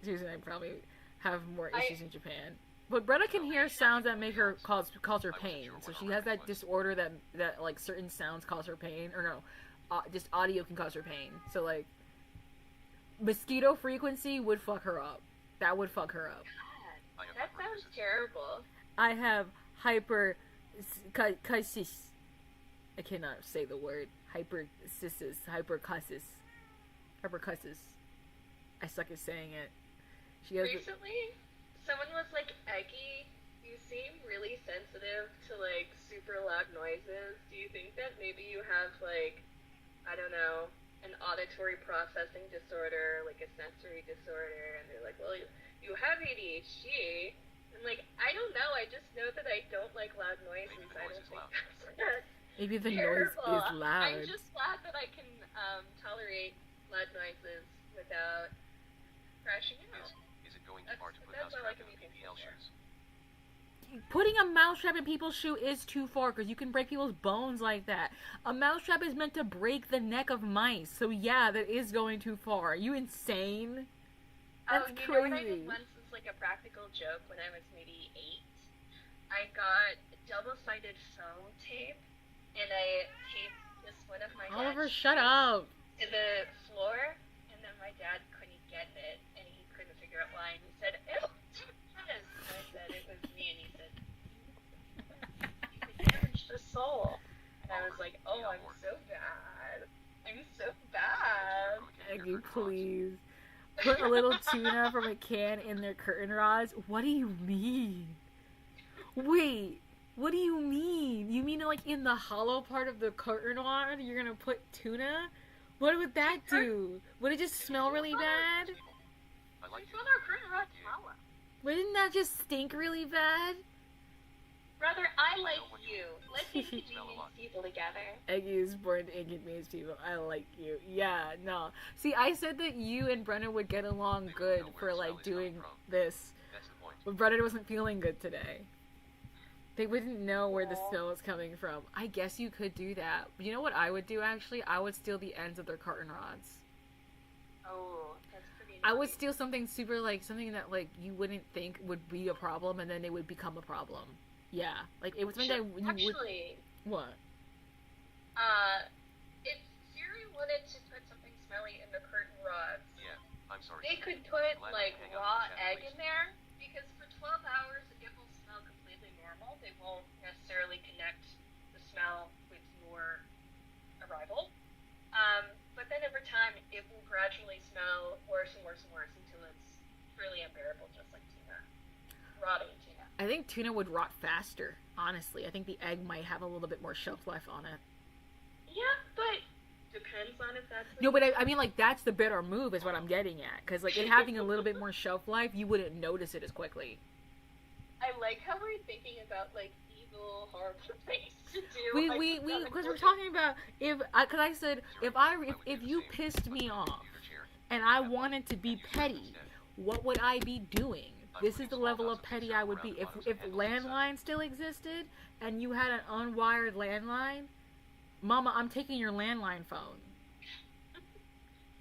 Susan and I probably have more issues in Japan. But Bretta can hear sounds that make her cause her pain. So she has that disorder that like certain sounds cause her pain, or no, just audio can cause her pain. So like mosquito frequency would fuck her up. That would fuck her up. God, that sounds terrible. I have hypercusis. I cannot say the word. Hypercusis. I suck at saying it. She has Recently, someone was like, Eggy, you seem really sensitive to like super loud noises. Do you think that maybe you have like, I don't know, an auditory processing disorder, like a sensory disorder? And they're like, well, you have ADHD. And like, I don't know. I just know that I don't like loud noises. I don't think that's maybe the terrible. noise is loud. I'm just glad that I can tolerate loud noises without crashing out. Is it going too far to put mousetrap in PPL shoes? Putting a mousetrap in people's shoe is too far because you can break people's bones like that. A mousetrap is meant to break the neck of mice. So yeah, that is going too far. Are you insane? That's you crazy. know what I did once as like a practical joke when I was maybe 8? I got double-sided foam tape and I taped this one of my Oliver, dad's shut shoes up. to the floor, and then my dad couldn't get it, and he couldn't figure out why, and he said, "Ew, yes." And I said, "It was me," and he said, "You damaged the sole." And I was like, "Oh, I'm so bad. I'm so bad." Eggy, please. Put a little tuna from a can in their curtain rods. What do you mean? Wait, what do you mean? You mean like in the hollow part of the curtain rod you're gonna put tuna? What would that do? Would it just smell really bad? I like It's on our curtain rod hollow. Wouldn't that just stink really bad? Brother, I like you. Let's inconvenience people together. Eggy is born to inconvenience people. I like you. Yeah, no. See, I said that you and Brenna would get along good for like doing this, That's the point. but Brenna wasn't feeling good today. They wouldn't know where the smell was coming from. I guess you could do that. But you know what I would do actually? I would steal the ends of their carton rods. Oh, that's pretty nice. I would steal something super like something that like you wouldn't think would be a problem, and then it would become a problem. Yeah, like it was something that you Actually, would. What? if Siri wanted to put something smelly in the curtain rods, Yeah, I'm sorry. they could put Let like me hang up raw the chat, egg please. in there, because for 12 hours it will smell completely normal. They won't necessarily connect the smell with your arrival. But then over time it will gradually smell worse and worse and worse until it's really unbearable, just like tuna. Rotting tuna. I think tuna would rot faster. Honestly, I think the egg might have a little bit more shelf life on it. Yeah, but depends on if that's No, but I mean, like, that's the better move is what I'm getting at. Because, like, it having a little bit more shelf life, you wouldn't notice it as quickly. I like how we're thinking about like evil, horrible things to do. Because we're talking about because I said if you pissed me off and I wanted to be petty, what would I be doing? This is the level of petty I would be. If landline still existed and you had an unwired landline, Mama, I'm taking your landline phone.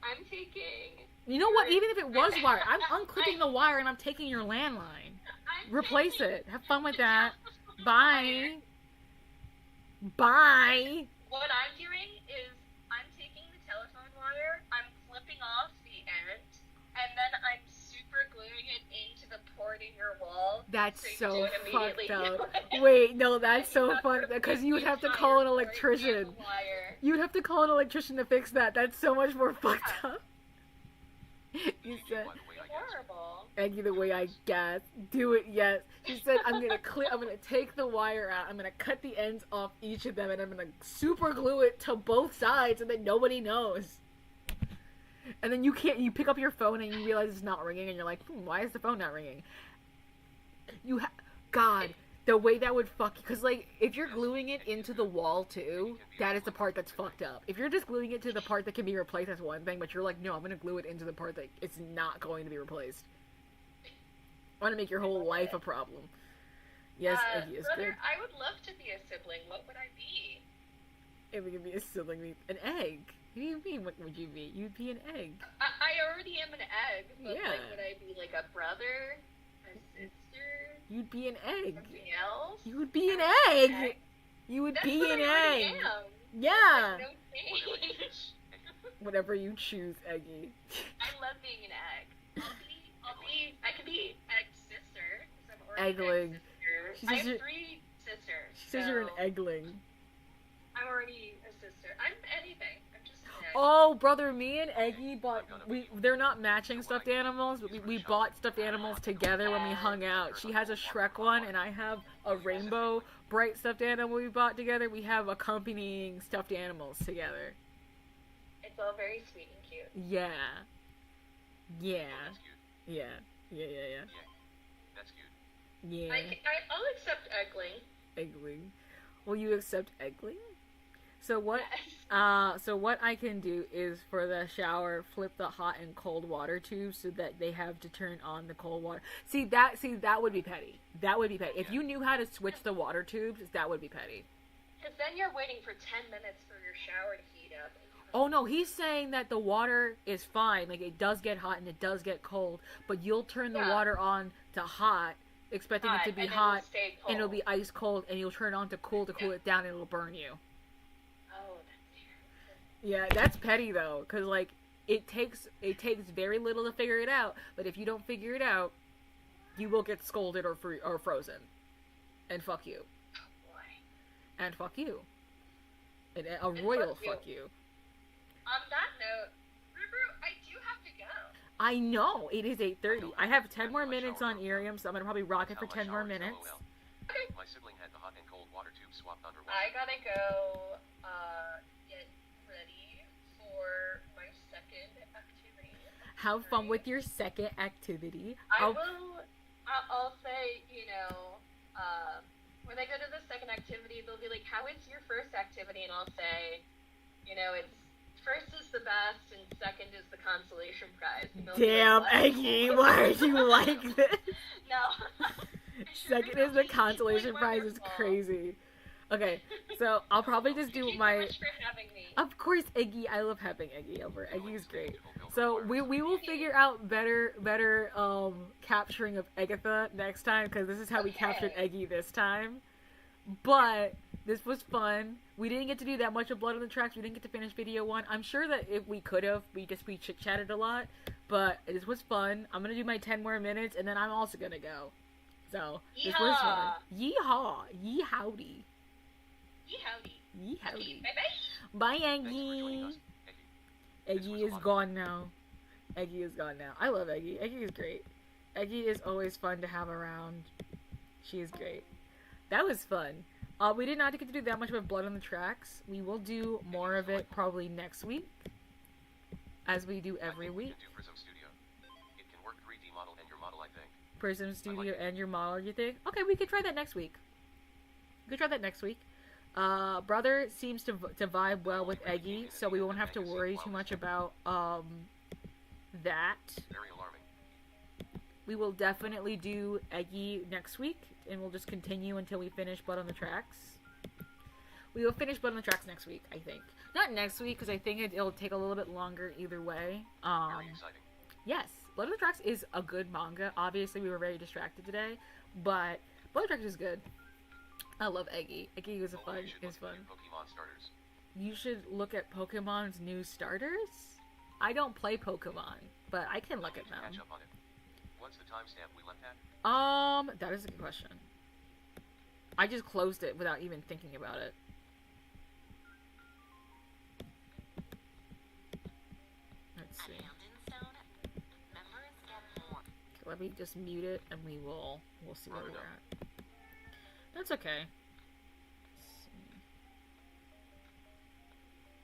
I'm taking. You know what? Even if it was wired, I'm unclipping the wire and I'm taking your landline. Replace it. Have fun with that. Bye. Bye. What I'm doing is I'm taking the telephone wire, I'm clipping off the end, and then I'm super gluing it into the port in your wall. That's you so don't immediately fucked up. know it. Wait, no, that's so fucked up. Because you would have to call an electrician. You would have to call an electrician to fix that. That's so much more fucked up. You said, Horrible. Eggy, the way I guess. Do it, yes. She said, I'm gonna take the wire out. I'm gonna cut the ends off each of them, and I'm gonna super glue it to both sides, and then nobody knows. And then you pick up your phone and you realize it's not ringing, and you're like, why is the phone not ringing? God, the way that would fuck you. Because, like, if you're gluing it into the wall, too, that is the part that's fucked up. If you're just gluing it to the part that can be replaced, that's one thing, but you're like, no, I'm gonna glue it into the part that it's not going to be replaced. I want to make your whole life a problem. Yes, Eggy is brother, good. I would love to be a sibling. What would I be? If it could be a sibling, an egg. What do you mean? What would you be? You'd be an egg. I already am an egg, but Yeah. like, would I be like a brother, a sister, You'd be an egg. something else? You would be an Egg. egg. You would That's be what an I already egg. am. Yeah. Like, no change. Whatever you choose, Eggy. I love being an egg. I could be egg sister. 'Cause I'm already Eggling. egg sister. She I says have you're- 3 sisters. She says you're an so eggling. I'm already a sister. I'm anything. I'm just an egg. Oh, brother, me and Eggy bought. They're not matching stuffed animals, but we bought stuffed animals together when we hung out. She has a Shrek one, and I have a rainbow bright stuffed animal we bought together. We have accompanying stuffed animals together. It's all very sweet and cute. Yeah. Yeah. That's cute. Yeah. Yeah. Yeah. That's cute. Yeah. I'll accept eggling. Eggling. Will you accept eggling? So what? Yes. So what I can do is for the shower, flip the hot and cold water tubes so that they have to turn on the cold water. See that would be petty. That would be petty. If you knew how to switch the water tubes, that would be petty. Because then you're waiting for 10 minutes for your shower to heat up. Oh no, he's saying that the water is fine. Like it does get hot and it does get cold, but you'll turn the Yeah. water on to hot, expecting it to be and hot, it'll stay cold. and it'll be ice cold, and you'll turn it on to cool it down, and it'll burn you. Oh, that's terrible. Yeah, that's petty though, because like it takes very little to figure it out. But if you don't figure it out, you will get scolded or frozen, and fuck you, Boy. and fuck you, and a royal fuck you. fuck you. On that note, Ruru, I do have to go. I know it is 8:30. I have 10 more minutes on Irium, so I'm gonna probably rock it for 10 more minutes. Okay. My sibling had the hot and cold water tube swapped on her one. I gotta go get ready for my second activity. Have fun with your second activity. I'll say, when I go to the second activity, they'll be like, how is your first activity? And I'll say, it's first is the best and second is the consolation prize. And they'll be Damn, like, "What?" Eggy, why are you like this? No. Second is the consolation prize is Wonderful. crazy. Okay, so I'll probably just do Thank you my. so much for having me. Of course, Eggy. I love having Eggy over. Eggy is great. So we will figure out better capturing of Agatha next time, because this is how we captured Eggy this time. But this was fun. We didn't get to do that much of Blood on the Tracks. We didn't get to finish video 1. I'm sure that if we could have, we chit chatted a lot. But this was fun. I'm gonna do my 10 more minutes, and then I'm also gonna go. So this was fun. Yeehaw! Yee howdy! Yee howdy. Yee howdy! Bye bye. Bye, Thanks for joining Eggy. us, Eggy. Eggy is gone now. Eggy is gone now. I love Eggy. Eggy is great. Eggy is always fun to have around. She is great. That was fun. We did not get to do that much of Blood on the Tracks. We will do more of it probably next week, as we do every I think we week. can do Prism Studio. It can work 3D model and your model, I think. Prism Studio and your model, you think? Okay, we could try that next week. We could try that next week. Brother seems to vibe well with Eggy, so we won't have to worry too much about that. Very alarming. We will definitely do Eggy next week, and we'll just continue until we finish Blood on the Tracks. We will finish Blood on the Tracks next week, I think. Not next week, because I think it'll take a little bit longer either way. Very exciting. Yes, Blood on the Tracks is a good manga. Obviously, we were very distracted today, but Blood on the Tracks is good. I love Eggy. Eggy was Although fun. you should It's look fun. at new Pokemon starters. You should look at Pokemon's new starters. I don't play Pokemon, but I can look We at can catch them. up on it. What's the timestamp we left at? That is a good question. I just closed it without even thinking about it. Let's see. Okay, let me just mute it, and we'll see where we're at. That's okay. Let's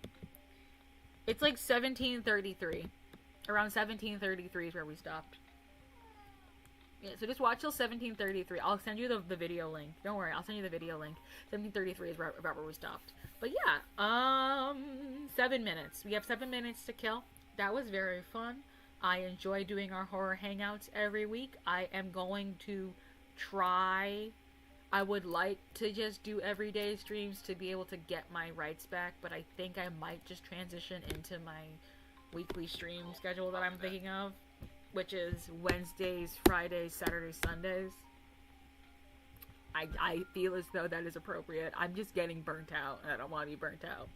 see. It's like 17:33. Around 17:33 is where we stopped. Yeah, so just watch till 17:33. I'll send you the video link. Don't worry, I'll send you the video link. 17:33 is about where we stopped. But yeah, 7 minutes. We have 7 minutes to kill. That was very fun. I enjoy doing our horror hangouts every week. I am going to try. I would like to just do everyday streams to be able to get my rights back, but I think I might just transition into my weekly stream schedule that I'm thinking of, which is Wednesdays, Fridays, Saturdays, Sundays. I feel as though that is appropriate. I'm just getting burnt out, and I don't want to be burnt out.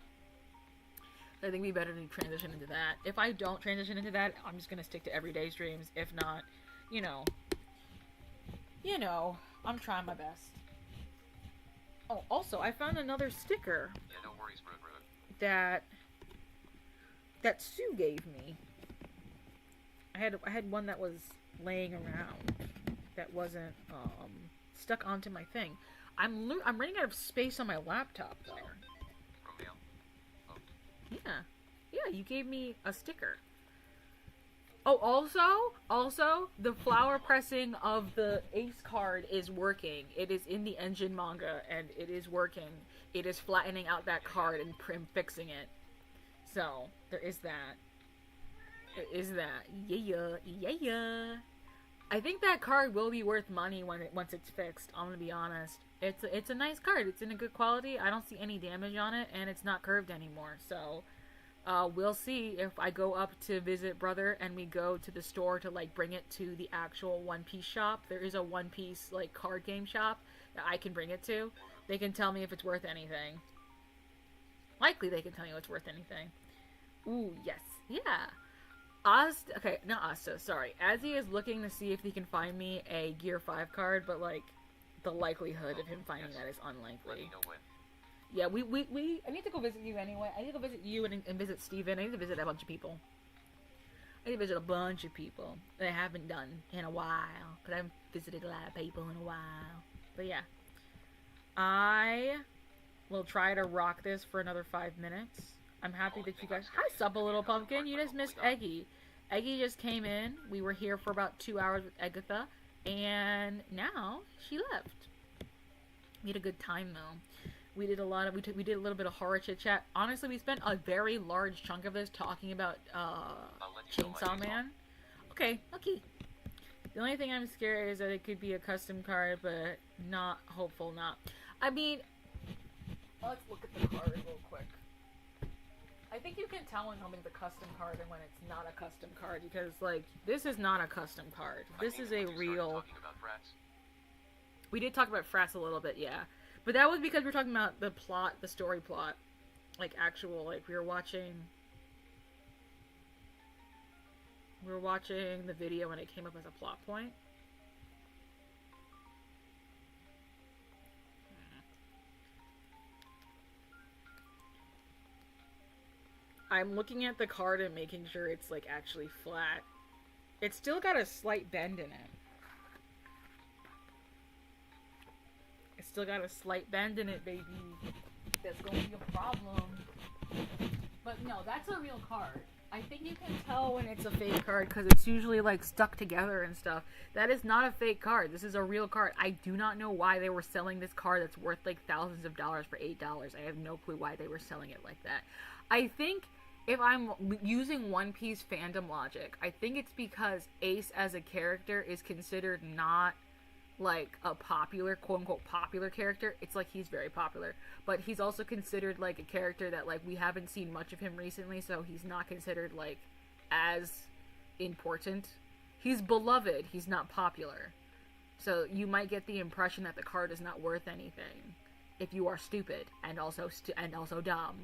So I think we better transition into that. If I don't transition into that, I'm just gonna stick to everyday streams. If not, you know, I'm trying my best. Oh, also, I found another sticker. Yeah, no worries, bro. That Sue gave me. I had one that was laying around that wasn't stuck onto my thing. I'm running out of space on my laptop though. Romeo. Oh. Yeah, you gave me a sticker. Oh, also, the flower pressing of the Ace card is working. It is in the engine manga, and it is working. It is flattening out that card and fixing it. So, there is that. Yeah. I think that card will be worth money once it's fixed. I'm gonna be honest. It's a nice card. It's in a good quality. I don't see any damage on it, and it's not curved anymore. So, we'll see if I go up to visit brother and we go to the store to like bring it to the actual One Piece shop. There is a One Piece like card game shop that I can bring it to. They can tell me if it's worth anything. Likely they can tell me if it's worth anything. Ooh, yes. Yeah. Not Asta, sorry. Azzy is looking to see if he can find me a Gear 5 card, but like the likelihood of him finding that is unlikely. Let me know when. Yeah, I need to go visit you anyway. I need to go visit you and visit Steven. I need to visit a bunch of people. I need to visit a bunch of people that I haven't done in a while. Because I haven't visited a lot of people in a while. But yeah. I will try to rock this for another 5 minutes. I'm happy that you guys... Hi, Supple Little Pumpkin. You just missed Eggy. Eggy just came in. We were here for about 2 hours with Agatha. And now she left. We had a good time, though. We did a little bit of horror chit chat. Honestly, we spent a very large chunk of this talking about Chainsaw Man. Okay. The only thing I'm scared is that it could be a custom card, but not hopeful. I mean, let's look at the card real quick. I think you can tell when something's a custom card and when it's not a custom card because, like, this is not a custom card. This is a real. We did talk about Frats a little bit, yeah. But that was because we were talking about the plot, the story plot. Like, actual, like, we were watching the video and it came up as a plot point. I'm looking at the card and making sure it's, like, actually flat. It's still got a slight bend in it. It's still got a slight bend in it, baby. That's going to be a problem. But no, that's a real card. I think you can tell when it's a fake card because it's usually, like, stuck together and stuff. That is not a fake card. This is a real card. I do not know why they were selling this card that's worth, like, thousands of dollars for $8. I have no clue why they were selling it like that. I think if I'm using One Piece fandom logic, I think it's because Ace as a character is considered not like a popular, quote-unquote popular character. It's like he's very popular, but he's also considered like a character that like we haven't seen much of him recently, so he's not considered like as important. He's beloved, he's not popular. So you might get the impression that the card is not worth anything if you are stupid and also dumb.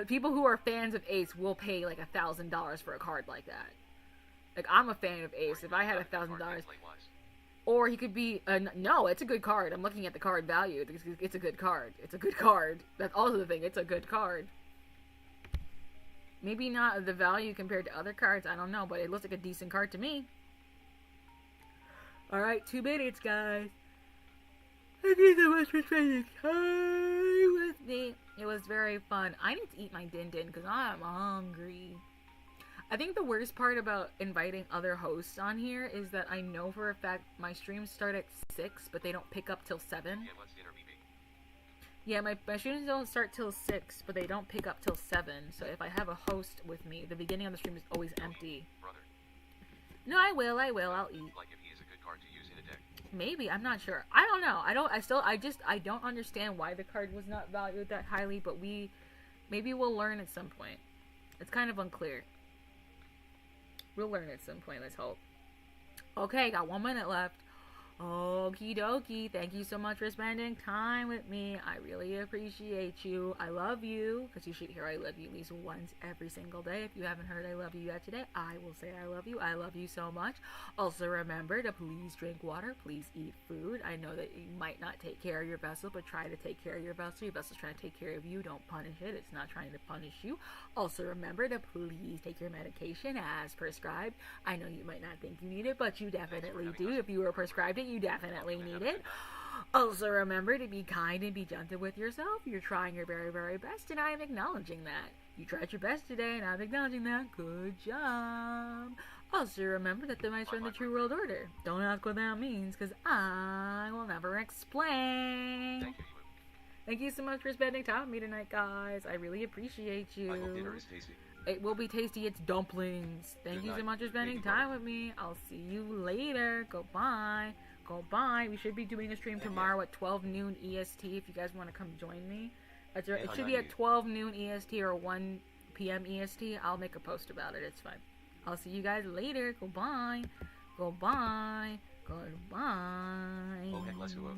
People who are fans of Ace will pay like $1,000 for a card like that. Like, I'm a fan of Ace. If I had $1,000, or he could be no, it's a good card. I'm looking at the card value. It's a good card. It's a good card. That's also the thing. It's a good card. Maybe not the value compared to other cards. I don't know, but it looks like a decent card to me. All right, 2 minutes, guys. Thank you so much for spending time with me. It was very fun. I need to eat my din-din because I'm hungry. I think the worst part about inviting other hosts on here is that I know for a fact my streams start at 6, but they don't pick up till 7. Yeah, what's dinner, BB? Yeah, my streams don't start till 6, but they don't pick up till 7. So if I have a host with me, the beginning of the stream is always empty. Brother. No, I will. I'll eat. Like if he is a good card to use in a deck. Maybe, I'm not sure. I don't know. I don't understand why the card was not valued that highly, but maybe we'll learn at some point. It's kind of unclear. We'll learn at some point, let's hope. Okay, got 1 minute left. Okie dokie. Thank you so much for spending time with me. I really appreciate you. I love you. Because you should hear I love you at least once every single day. If you haven't heard I love you yet today, I will say I love you. I love you so much. Also remember to please drink water. Please eat food. I know that you might not take care of your vessel, but try to take care of your vessel. Your vessel's trying to take care of you. Don't punish it. It's not trying to punish you. Also remember to please take your medication as prescribed. I know you might not think you need it, but you definitely do. If you were prescribed it, you definitely need it. Also remember to be kind and be gentle with yourself. You're trying your very, very best, and I'm acknowledging that. You tried your best today, and I'm acknowledging that. Good job. Also remember that the mice run the true world order. Don't ask what that means, because I will never explain. Thank you so much for spending time with me tonight, guys. I really appreciate you. I hope dinner is tasty. It will be tasty. It's dumplings. Thank you so much for spending time with me. I'll see you later. Goodbye. Goodbye. We should be doing a stream tomorrow at 12 noon EST if you guys want to come join me. It should be at 12 noon EST or 1 p.m. EST. I'll make a post about it. It's fine. I'll see you guys later. Goodbye. Goodbye. Goodbye. Oh, and let's go.